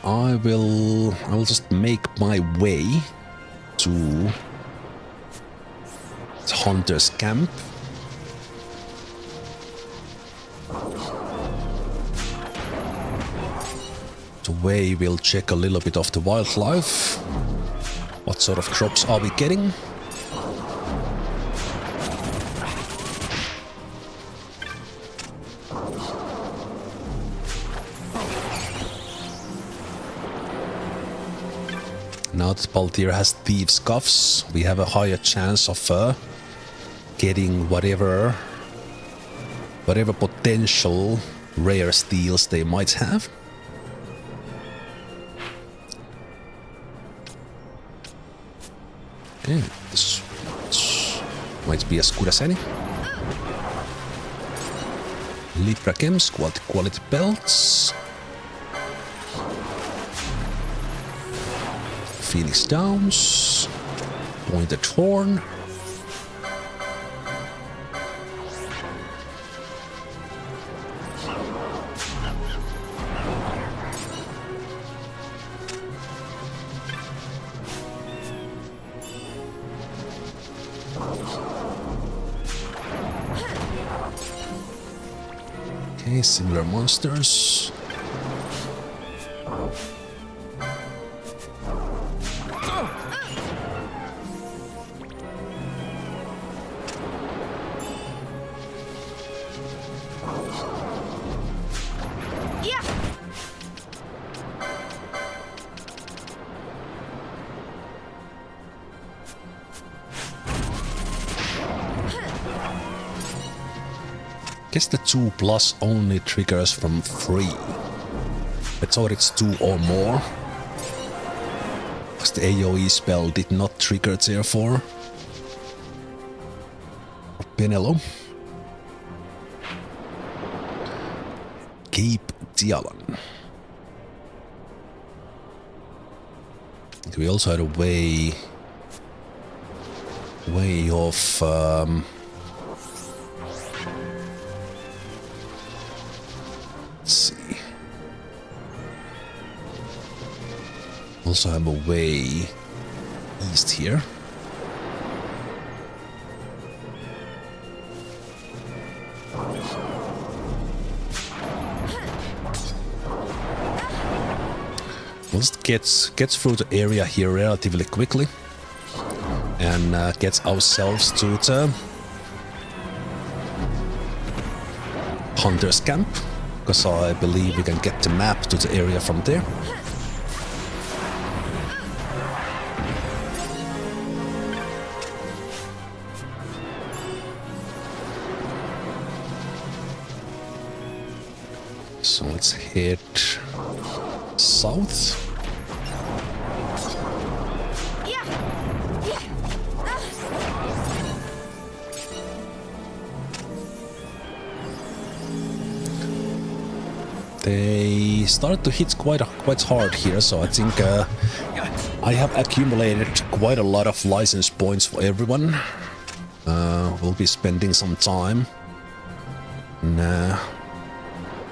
I will just make my way to the hunter's camp. The way we'll check a little bit of the wildlife. What sort of crops are we getting? Now that Baltier has thieves' cuffs, we have a higher chance of getting whatever whatever potential rare steals they might have. Okay, this might be as good as any. Libra Chems, quality belts. Phoenix Downs. Pointed horn. Okay, similar monsters. Guess the 2+ only triggers from 3. I thought it's 2 or more. Because the AoE spell did not trigger therefore. Penelo. Cape Dialan. We also had a way of let's see. Also have a way east here. Just gets through the area here relatively quickly and gets ourselves to the Hunter's Camp, because I believe we can get the map to the area from there. So let's head south. They started to hit quite hard here, so I think I have accumulated quite a lot of license points for everyone. We'll be spending some time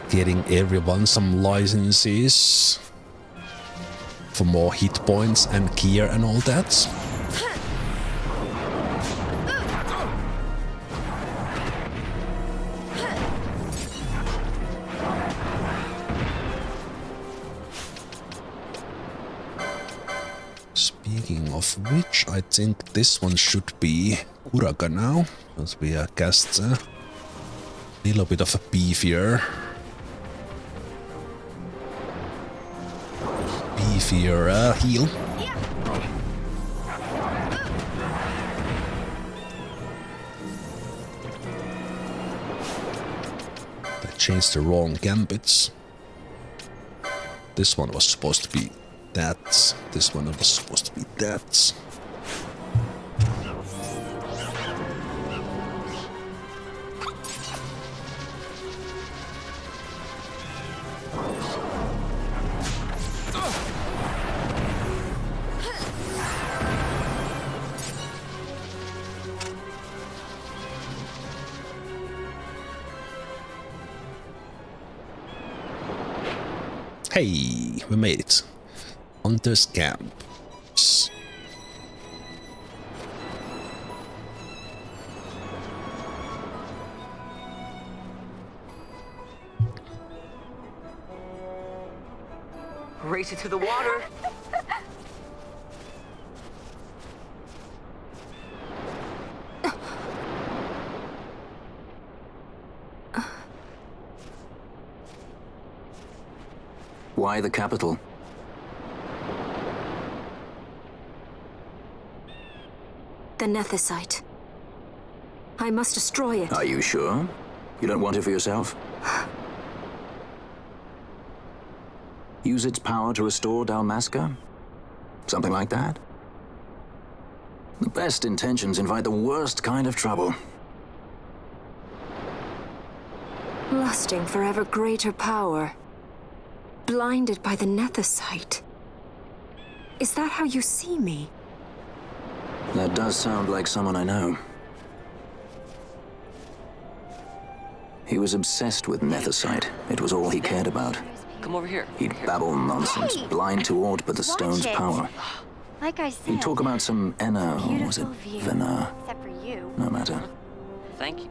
getting everyone some licenses for more hit points and gear and all that. Speaking of which, I think this one should be Uraga now, because we cast a little bit of a beefier heal. They changed the wrong gambits. This one was supposed to be that. This one was supposed to be that. Hey, we made it. Hunter's Camp. Race it to the water. Why the capital? The Nethicite. I must destroy it. Are you sure? You don't want it for yourself? Use its power to restore Dalmasca? Something like that? The best intentions invite the worst kind of trouble. Lusting for ever greater power. Blinded by the Nethicite. Is that how you see me? That does sound like someone I know. He was obsessed with Nethicite. It was all he cared about. Come over here. He'd babble nonsense, blind to aught but the stone's power. Like I said, He'd talk about some Enna, or was it Venna? except for you. No matter. Thank you.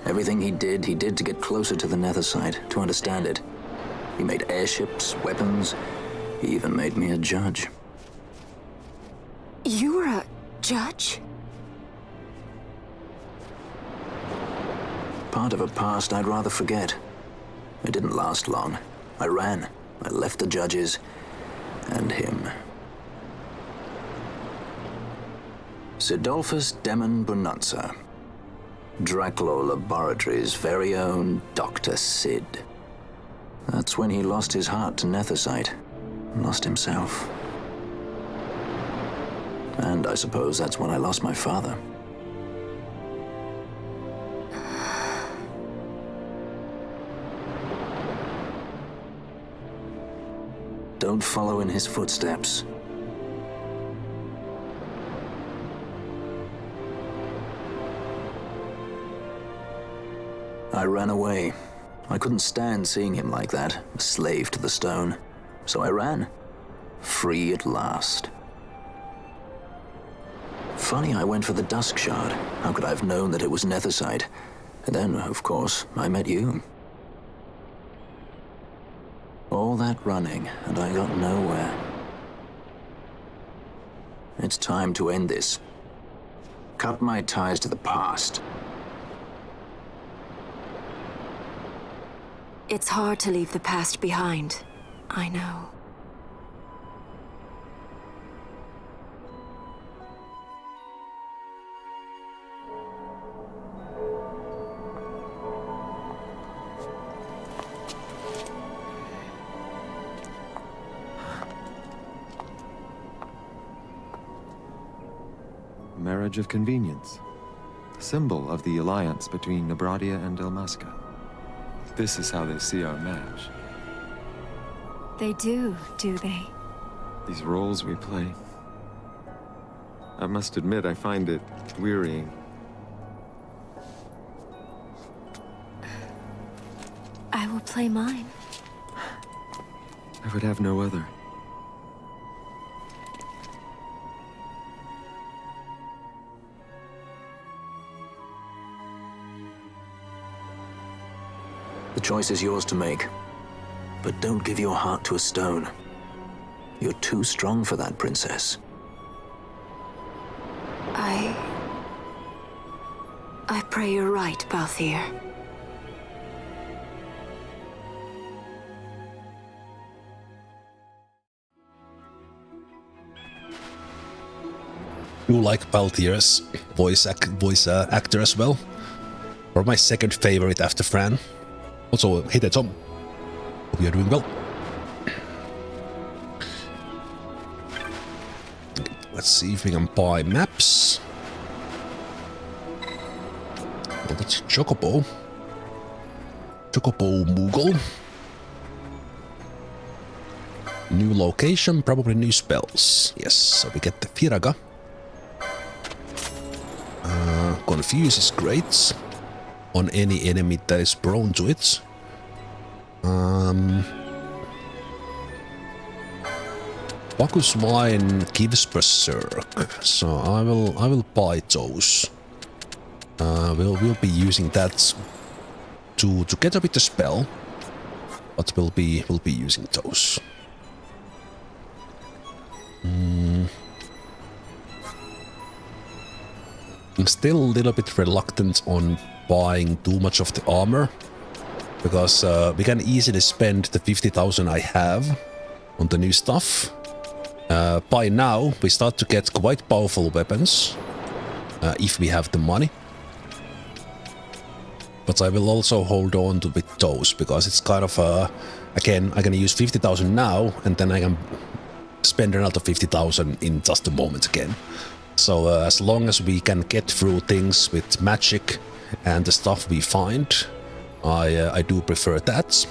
Everything he did to get closer to the Nethicite, to understand it. He made airships, weapons. He even made me a judge. You were a judge? Part of a past I'd rather forget. It didn't last long. I ran. I left the judges and him. Sidolphus Demon Bonanza. Draculaur Laboratories' very own Dr. Sid. That's when he lost his heart to Nethicite. Lost himself. And I suppose that's when I lost my father. Don't follow in his footsteps. I ran away. I couldn't stand seeing him like that, a slave to the stone. So I ran. Free at last. Funny I went for the Dusk Shard. How could I have known that it was Nethicite? And then, of course, I met you. All that running, and I got nowhere. It's time to end this. Cut my ties to the past. It's hard to leave the past behind. I know. Marriage of convenience. Symbol of the alliance between Nebradia and Dalmasca. This is how they see our match. They do they? These roles we play. I must admit, I find it wearying. I will play mine. I would have no other. The choice is yours to make. But don't give your heart to a stone. You're too strong for that, princess. I pray you're right, Balthier. You like Balthier's voice actor as well? Or my second favorite after Fran. Also, hey there, Tom. Hope you're doing well. Let's see if we can buy maps. Oh, that's Chocobo. Chocobo Moogle. New location, probably new spells. Yes, so we get the Firaga. Confuse is great on any enemy that is prone to it. Bacchus Wine gives Berserk, so I will buy those. We'll be using that to get a bit of spell, but we'll be using those. I'm still a little bit reluctant on buying too much of the armor, because we can easily spend the 50,000 I have on the new stuff. By now, we start to get quite powerful weapons, if we have the money. but I will also hold on to with those because it's kind of again, I'm gonna use 50,000 now, and then I can spend another 50,000 in just a moment again. So as long as we can get through things with magic and the stuff we find, I do prefer that.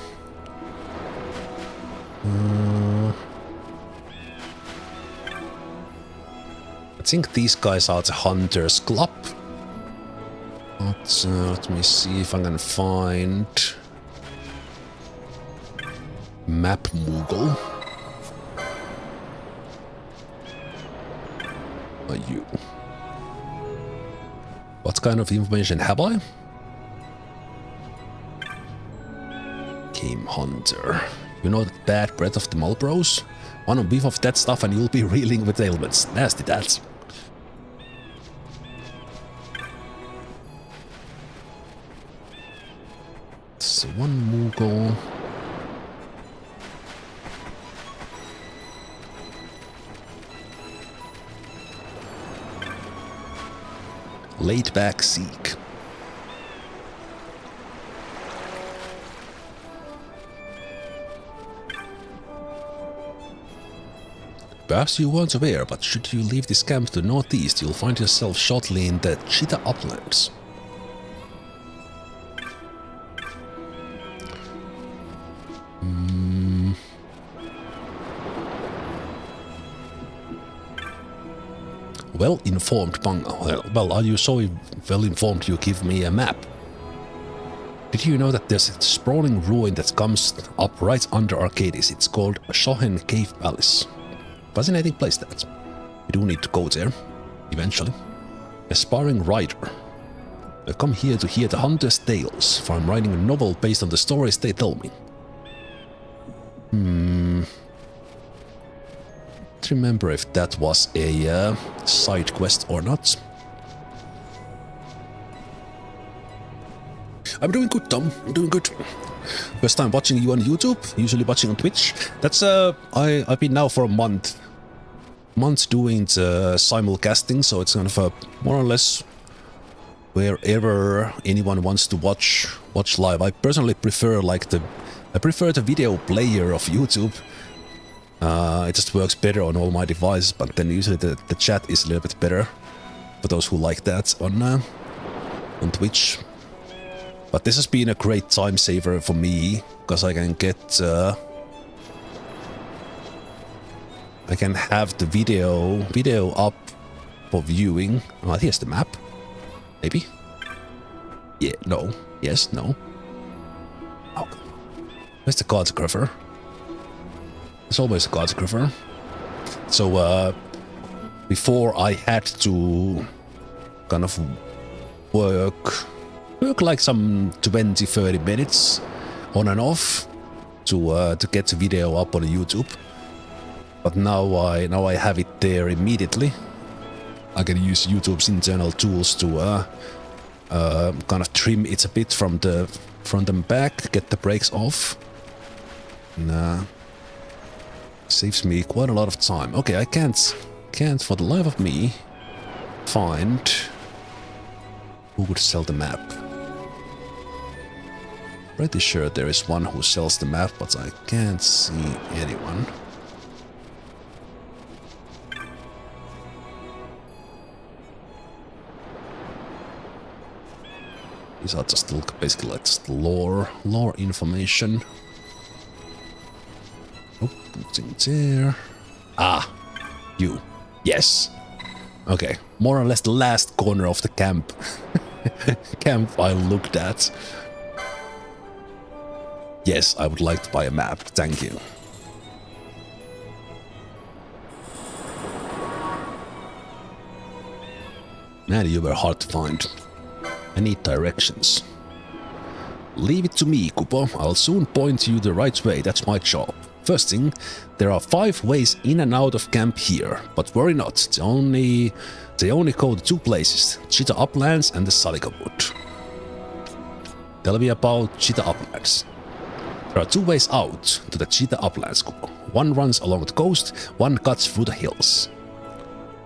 I think these guys are the Hunters Club. But, let me see if I can find Map Moogle. Are you? What kind of information have I? Game Hunter. You know that bad breath of the Malbros? One whiff of that stuff and you'll be reeling with ailments. Nasty that. So one Moogle. Laid back Seek. Perhaps you weren't aware, but should you leave this camp to the northeast, you'll find yourself shortly in the Cheetah Uplands. Well-informed Banga. Well, are you so well-informed you give me a map? Did you know that there's a sprawling ruin that comes up right under Arcadis? It's called Shohen Cave Palace. Fascinating place that. You do need to go there, eventually. Aspiring writer. I come here to hear the hunter's tales, for I'm writing a novel based on the stories they tell me. Don't remember if that was a side quest or not. I'm doing good, Tom. I'm doing good. First time watching you on YouTube, usually watching on Twitch. That's I've been now for a month doing the simulcasting, so it's kind of a more or less wherever anyone wants to watch live. I personally prefer the video player of YouTube. It just works better on all my devices, but then usually the chat is a little bit better for those who like that on Twitch. But this has been a great time saver for me, because I can get I can have the video up for viewing. Oh, here's the map. Maybe. Yeah. No. Yes. No. Oh. Where's the cartographer? There's always a cartographer. So before I had to kind of work like some 20-30 minutes on and off to get the video up on YouTube. But now I have it there immediately. I can use YouTube's internal tools to kind of trim it a bit from the front and back, get the brakes off. And saves me quite a lot of time. Okay, I can't for the life of me find who would sell the map. Pretty sure there is one who sells the map, but I can't see anyone. These are just basically like just lore information. Oh, nothing there. Ah, you. Yes. Okay, more or less the last corner of the camp. Camp I looked at. Yes, I would like to buy a map. Thank you. Man, you were hard to find. I need directions. Leave it to me, Kupo. I'll soon point you the right way. That's my job. First thing, there are 5 ways in and out of camp here, but worry not. They only go to 2 places: Cheetah Uplands and the Salika Wood. Tell me about Cheetah Uplands. There are 2 ways out to the Cheetah Uplands, Kupo. One runs along the coast, one cuts through the hills.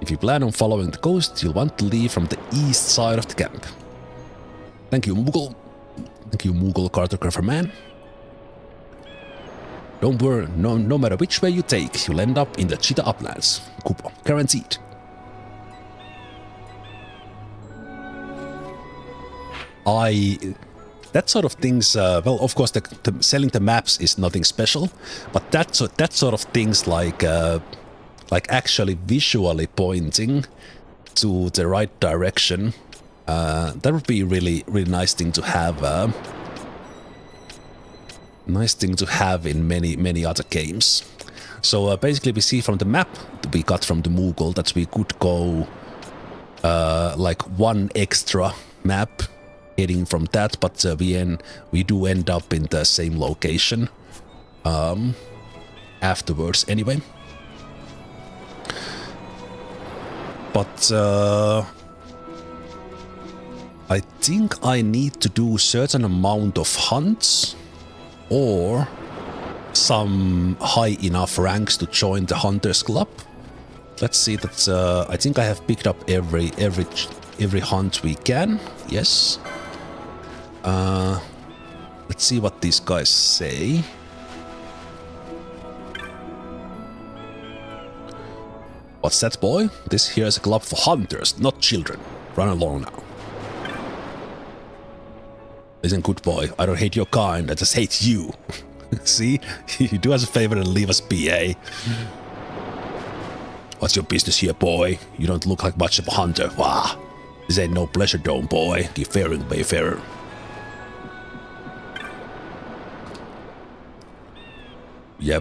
If you plan on following the coast, you'll want to leave from the east side of the camp. Thank you, Moogle. Thank you, Moogle cartographer man. Don't worry, no matter which way you take, you'll end up in the Cheetah Uplands. Coupon, guaranteed. That sort of things, well, of course, selling the maps is nothing special, but that sort of things like actually visually pointing to the right direction, that would be really nice thing to have. Nice thing to have in many other games. So basically, we see from the map that we got from the Moogle that we could go like one extra map heading from that, but we do end up in the same location afterwards anyway. But I think I need to do a certain amount of hunts or some high enough ranks to join the Hunters Club. Let's see that I think I have picked up every hunt we can. Yes. Let's see what these guys say. What's that, boy? This here is a club for hunters, not children. Run along now. Listen, good boy, I don't hate your kind, I just hate you. See? You do us a favor and leave us be, eh? What's your business here, boy? You don't look like much of a hunter. Wah! This ain't no pleasure dome, boy. Keep faring, Bayfarer. You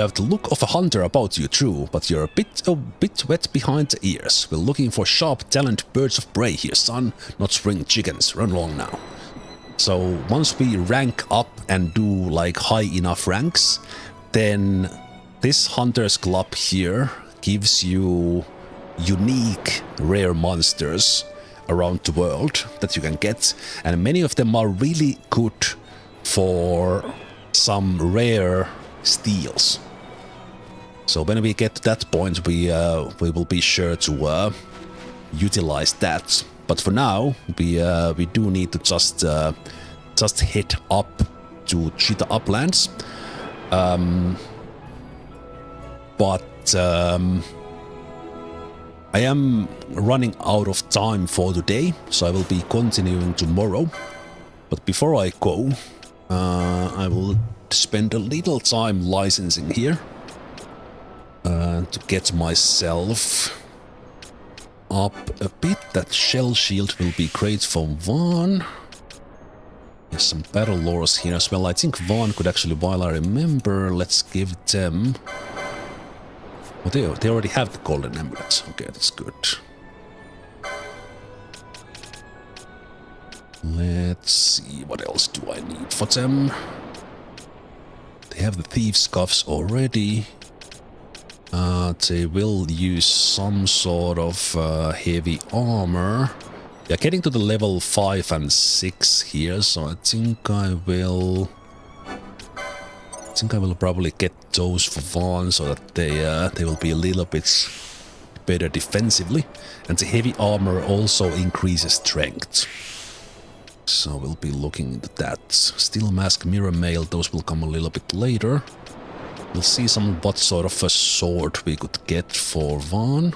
have the look of a hunter about you, true, but you're a bit wet behind the ears. We're looking for sharp, talented birds of prey here, son, not spring chickens. Run along now. So once we rank up and do like high enough ranks, then this Hunters Club here gives you unique rare monsters around the world that you can get, and many of them are really good for some rare steals. So when we get to that point, we will be sure to utilize that. But for now, we do need to just head up to Cheetah Uplands. But I am running out of time for today, so I will be continuing tomorrow. But before I go, I will spend a little time licensing here to get myself up a bit. That shell shield will be great for Vaughn. There's some battle lores here as well. I think Vaughn could actually, while I remember, let's give them... Oh, they already have the golden amulet. Okay, that's good. Let's see, what else do I need for them? They have the thieves' cuffs already. They will use some sort of heavy armor. They're getting to the level 5 and 6 here, so I think I will probably get those for Vaughn so that they will be a little bit better defensively. And the heavy armor also increases strength. So we'll be looking into that. Steel mask, mirror mail, those will come a little bit later. We'll see what sort of a sword we could get for Vaughn.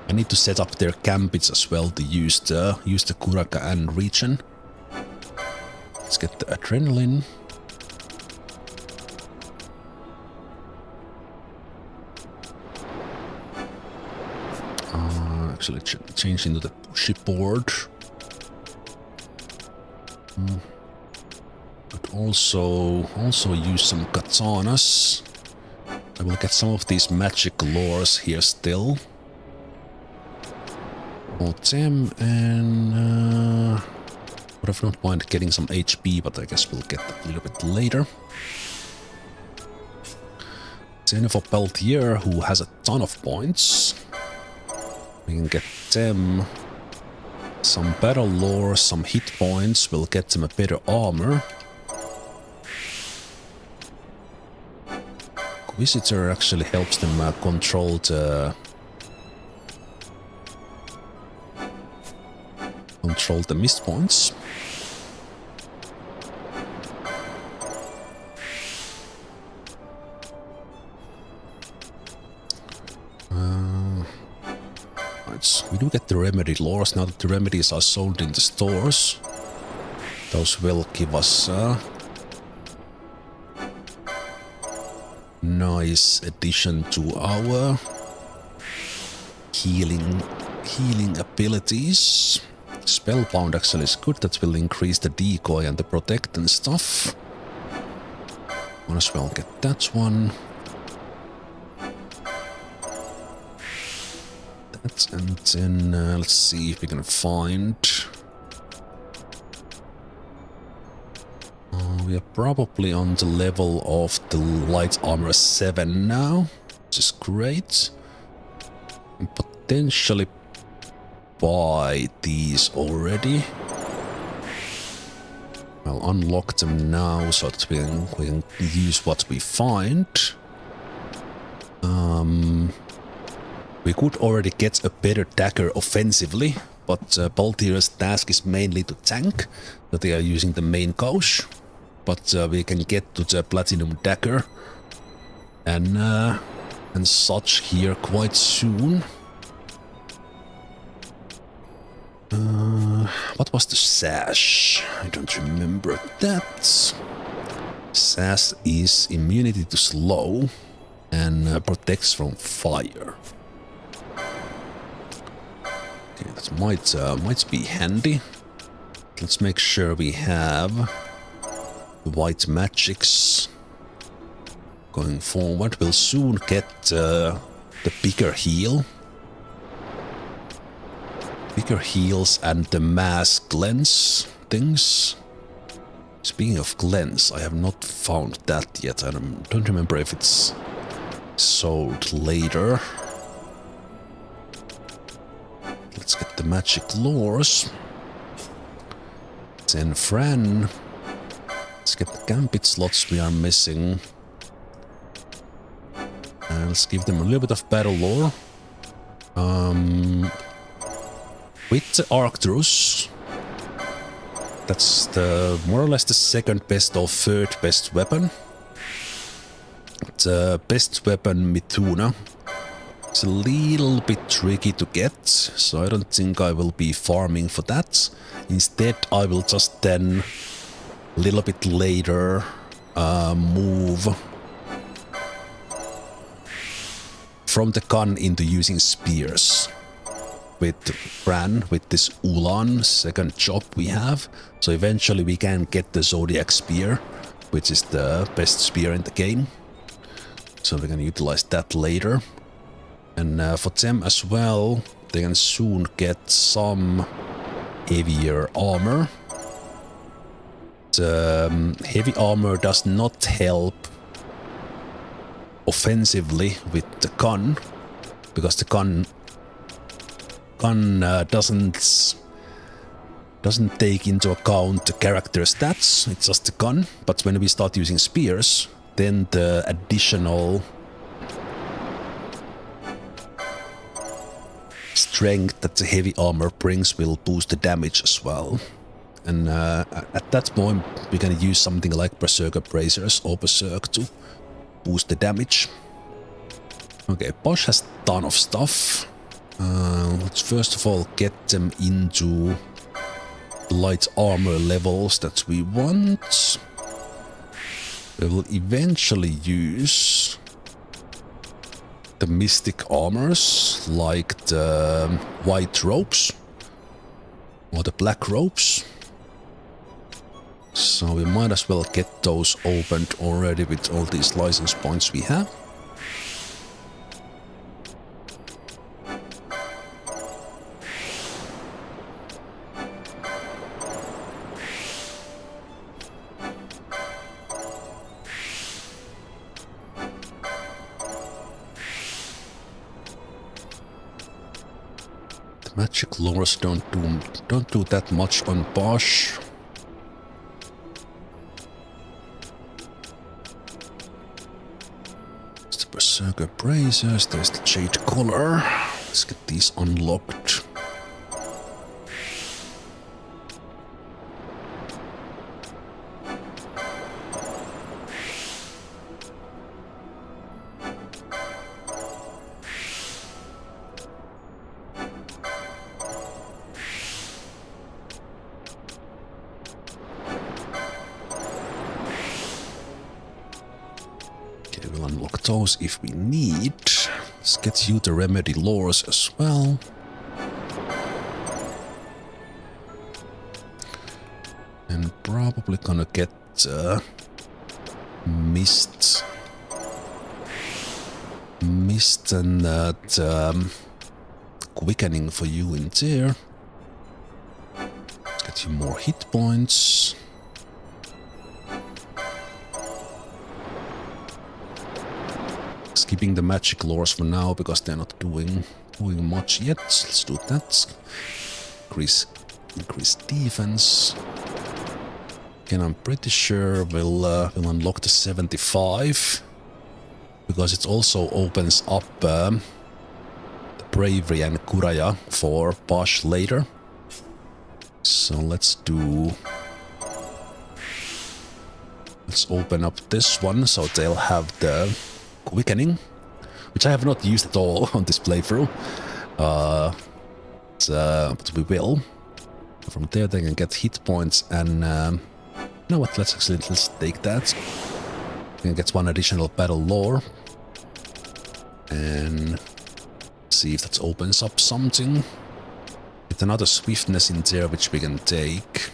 I need to set up their gambits as well to use the Kuraka and Regen. Let's get the adrenaline. Actually change into the pushy board. But also use some katanas. I will get some of these magic lores here still. All them, and would have not mind getting some HP, but I guess we'll get that a little bit later. Jennifer Peltier, who has a ton of points. We can get them some battle lore, some hit points. We'll get them a better armor. Visitor actually helps them control the Control the missed points. Right, we do get the remedy lores now that the remedies are sold in the stores. Those will give us nice addition to our healing abilities. Spellbound actually is good, that will increase the decoy and the protect and stuff. Might as well get that one. That, and then let's see if we can find... we are probably on the level of the light armor 7 now, which is great. And potentially buy these already. I'll unlock them now so that we can use what we find. We could already get a better dagger offensively, but Baltira's task is mainly to tank, so they are using the main gauge. But we can get to the platinum dagger and such here quite soon. What was the sash? I don't remember that. Sash is immunity to slow and protects from fire. Okay, that might be handy. Let's make sure we have white magics going forward. We'll soon get the bigger heal. Bigger heals and the mass cleanse things. Speaking of cleanse, I have not found that yet. I don't remember if it's sold later. Let's get the magic lores. Then Fran. Let's get the gambit slots we are missing. And let's give them a little bit of battle lore. With the Arcturus, that's the more or less the second best or third best weapon. The best weapon, Mithuna, it's a little bit tricky to get, so I don't think I will be farming for that. Instead, I will just then a little bit later move from the gun into using spears. With Bran, with this Ulan second job we have. So eventually we can get the Zodiac Spear, which is the best spear in the game. So we can utilize that later. And for them as well, they can soon get some heavier armor. The heavy armor does not help offensively with the gun, because the gun doesn't take into account the character stats. It's just the gun. But when we start using spears, then the additional strength that the heavy armor brings will boost the damage as well. And at that point, we can use something like Berserker Bracers or Berserk to boost the damage. Okay, Bosch has a ton of stuff. Let's first of all get them into light armor levels that we want. We will eventually use the mystic armors, like the white robes or the black robes. So we might as well get those opened already with all these license points we have. Magic lores don't do that much on Bosch. There's the Berserker Bracers, there's the Jade Collar. Let's get these unlocked. unlock those if we need. Let's get you the remedy lures as well. And probably gonna get mist and that quickening for you in there. Let's get you more hit points. Skipping the magic lures for now because they're not doing much yet. Let's do that. Increase defense. Again, I'm pretty sure we'll unlock the 75 because it also opens up the bravery and Kuraya for Ashe later. So let's open up this one so they'll have the quickening, which I have not used at all on this playthrough, but we will. From there they can get hit points and you know what, let's take that. We can get one additional battle lore and see if that opens up something. With another swiftness in there which we can take.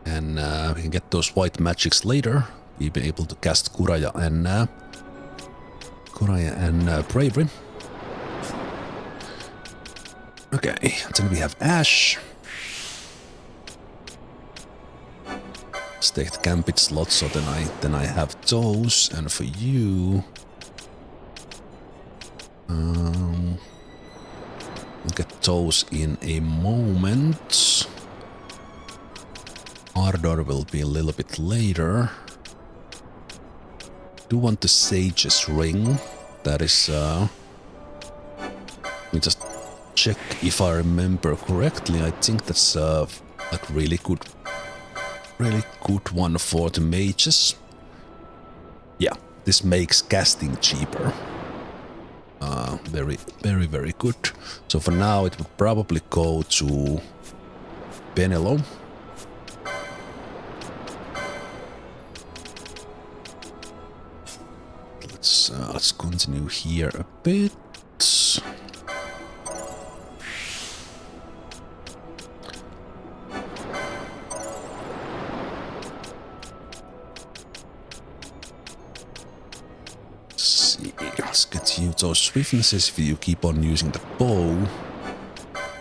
And we can get those white magics later. We'll be able to cast Kuraya and Bravery. Okay, then we have Ashe. Let's take the Gambit slot, so then I have those, and for you, we'll get those in a moment. Ardor will be a little bit later. Do want the Sage's Ring. That is, let me just check if I remember correctly. I think that's like really good one for the mages. Yeah, this makes casting cheaper. Very good. So for now it would probably go to Penelo. Let's continue here a bit. Let's get you those swiftnesses if you keep on using the bow.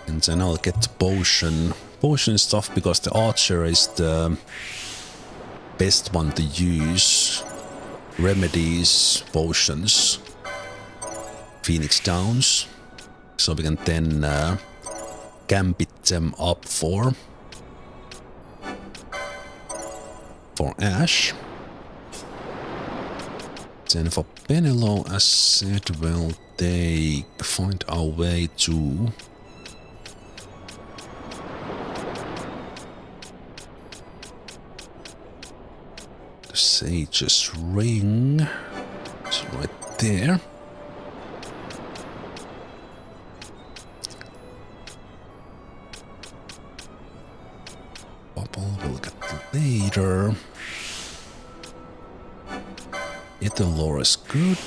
And then I'll get the potion stuff because the archer is the best one to use. Remedies, potions, Phoenix Downs. So we can then gambit them up for Ashe. Then for Penelo, as said, we'll find our way to the Sage's Ring. It's right there. Bubble we'll get later. Ithalore is good.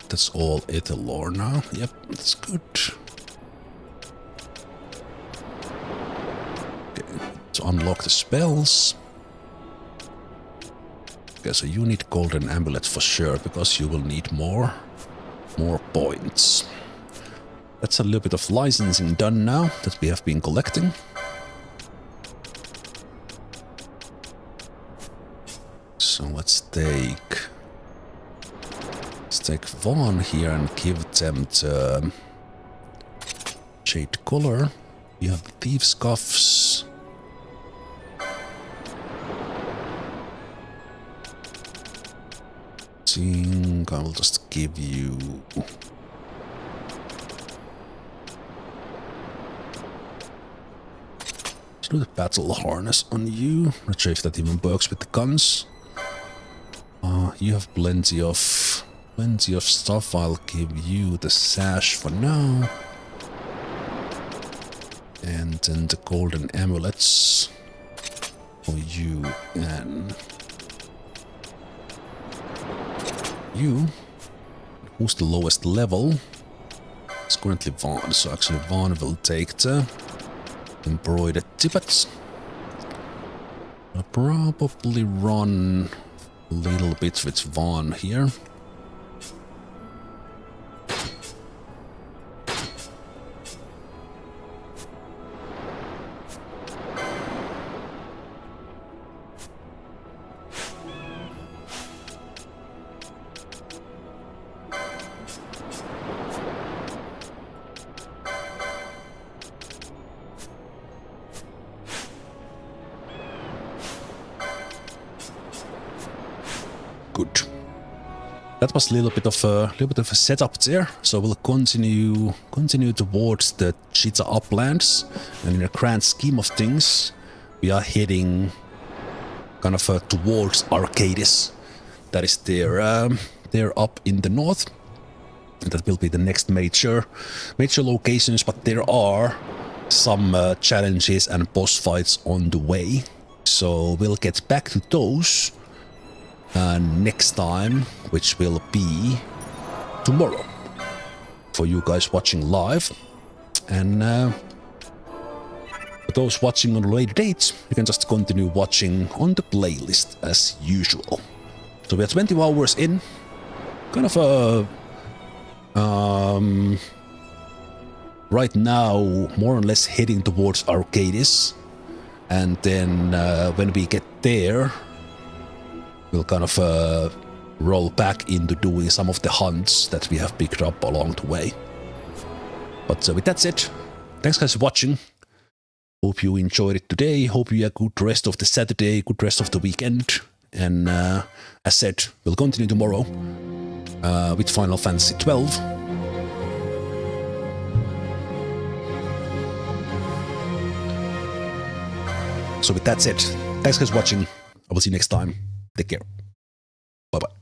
That's all Ithalore now. Yep, that's good. Okay, to unlock the spells. Okay, so you need Golden Amulet for sure, because you will need more points. That's a little bit of licensing done now that we have been collecting. So let's take one here and give them the Jade Collar. You have the Thieves' Cuffs. I think I will just give you do the battle harness on you. Not sure if that even works with the guns. You have plenty of stuff. I'll give you the sash for now. And then the golden amulets for you and you. Who's the lowest level? It's currently Vaughn, so actually Vaughn will take the embroidered tippets. I'll probably run a little bit with Vaughn here. Good. That was a little bit of a setup there. So we'll continue towards the Cheetah Uplands, and in the grand scheme of things, we are heading kind of towards Arcadis. That is there up in the north. And that will be the next major locations, but there are some challenges and boss fights on the way. So we'll get back to those next time, which will be tomorrow for you guys watching live. And for those watching on a later date, you can just continue watching on the playlist as usual. So we are 20 hours in, kind of right now more or less heading towards Arcadis, and then when we get there, we'll kind of roll back into doing some of the hunts that we have picked up along the way. But with that said, thanks guys for watching. Hope you enjoyed it today. Hope you have a good rest of the Saturday, good rest of the weekend. And as said, we'll continue tomorrow with Final Fantasy XII. So with that said, thanks guys for watching. I will see you next time. Take care. Bye-bye.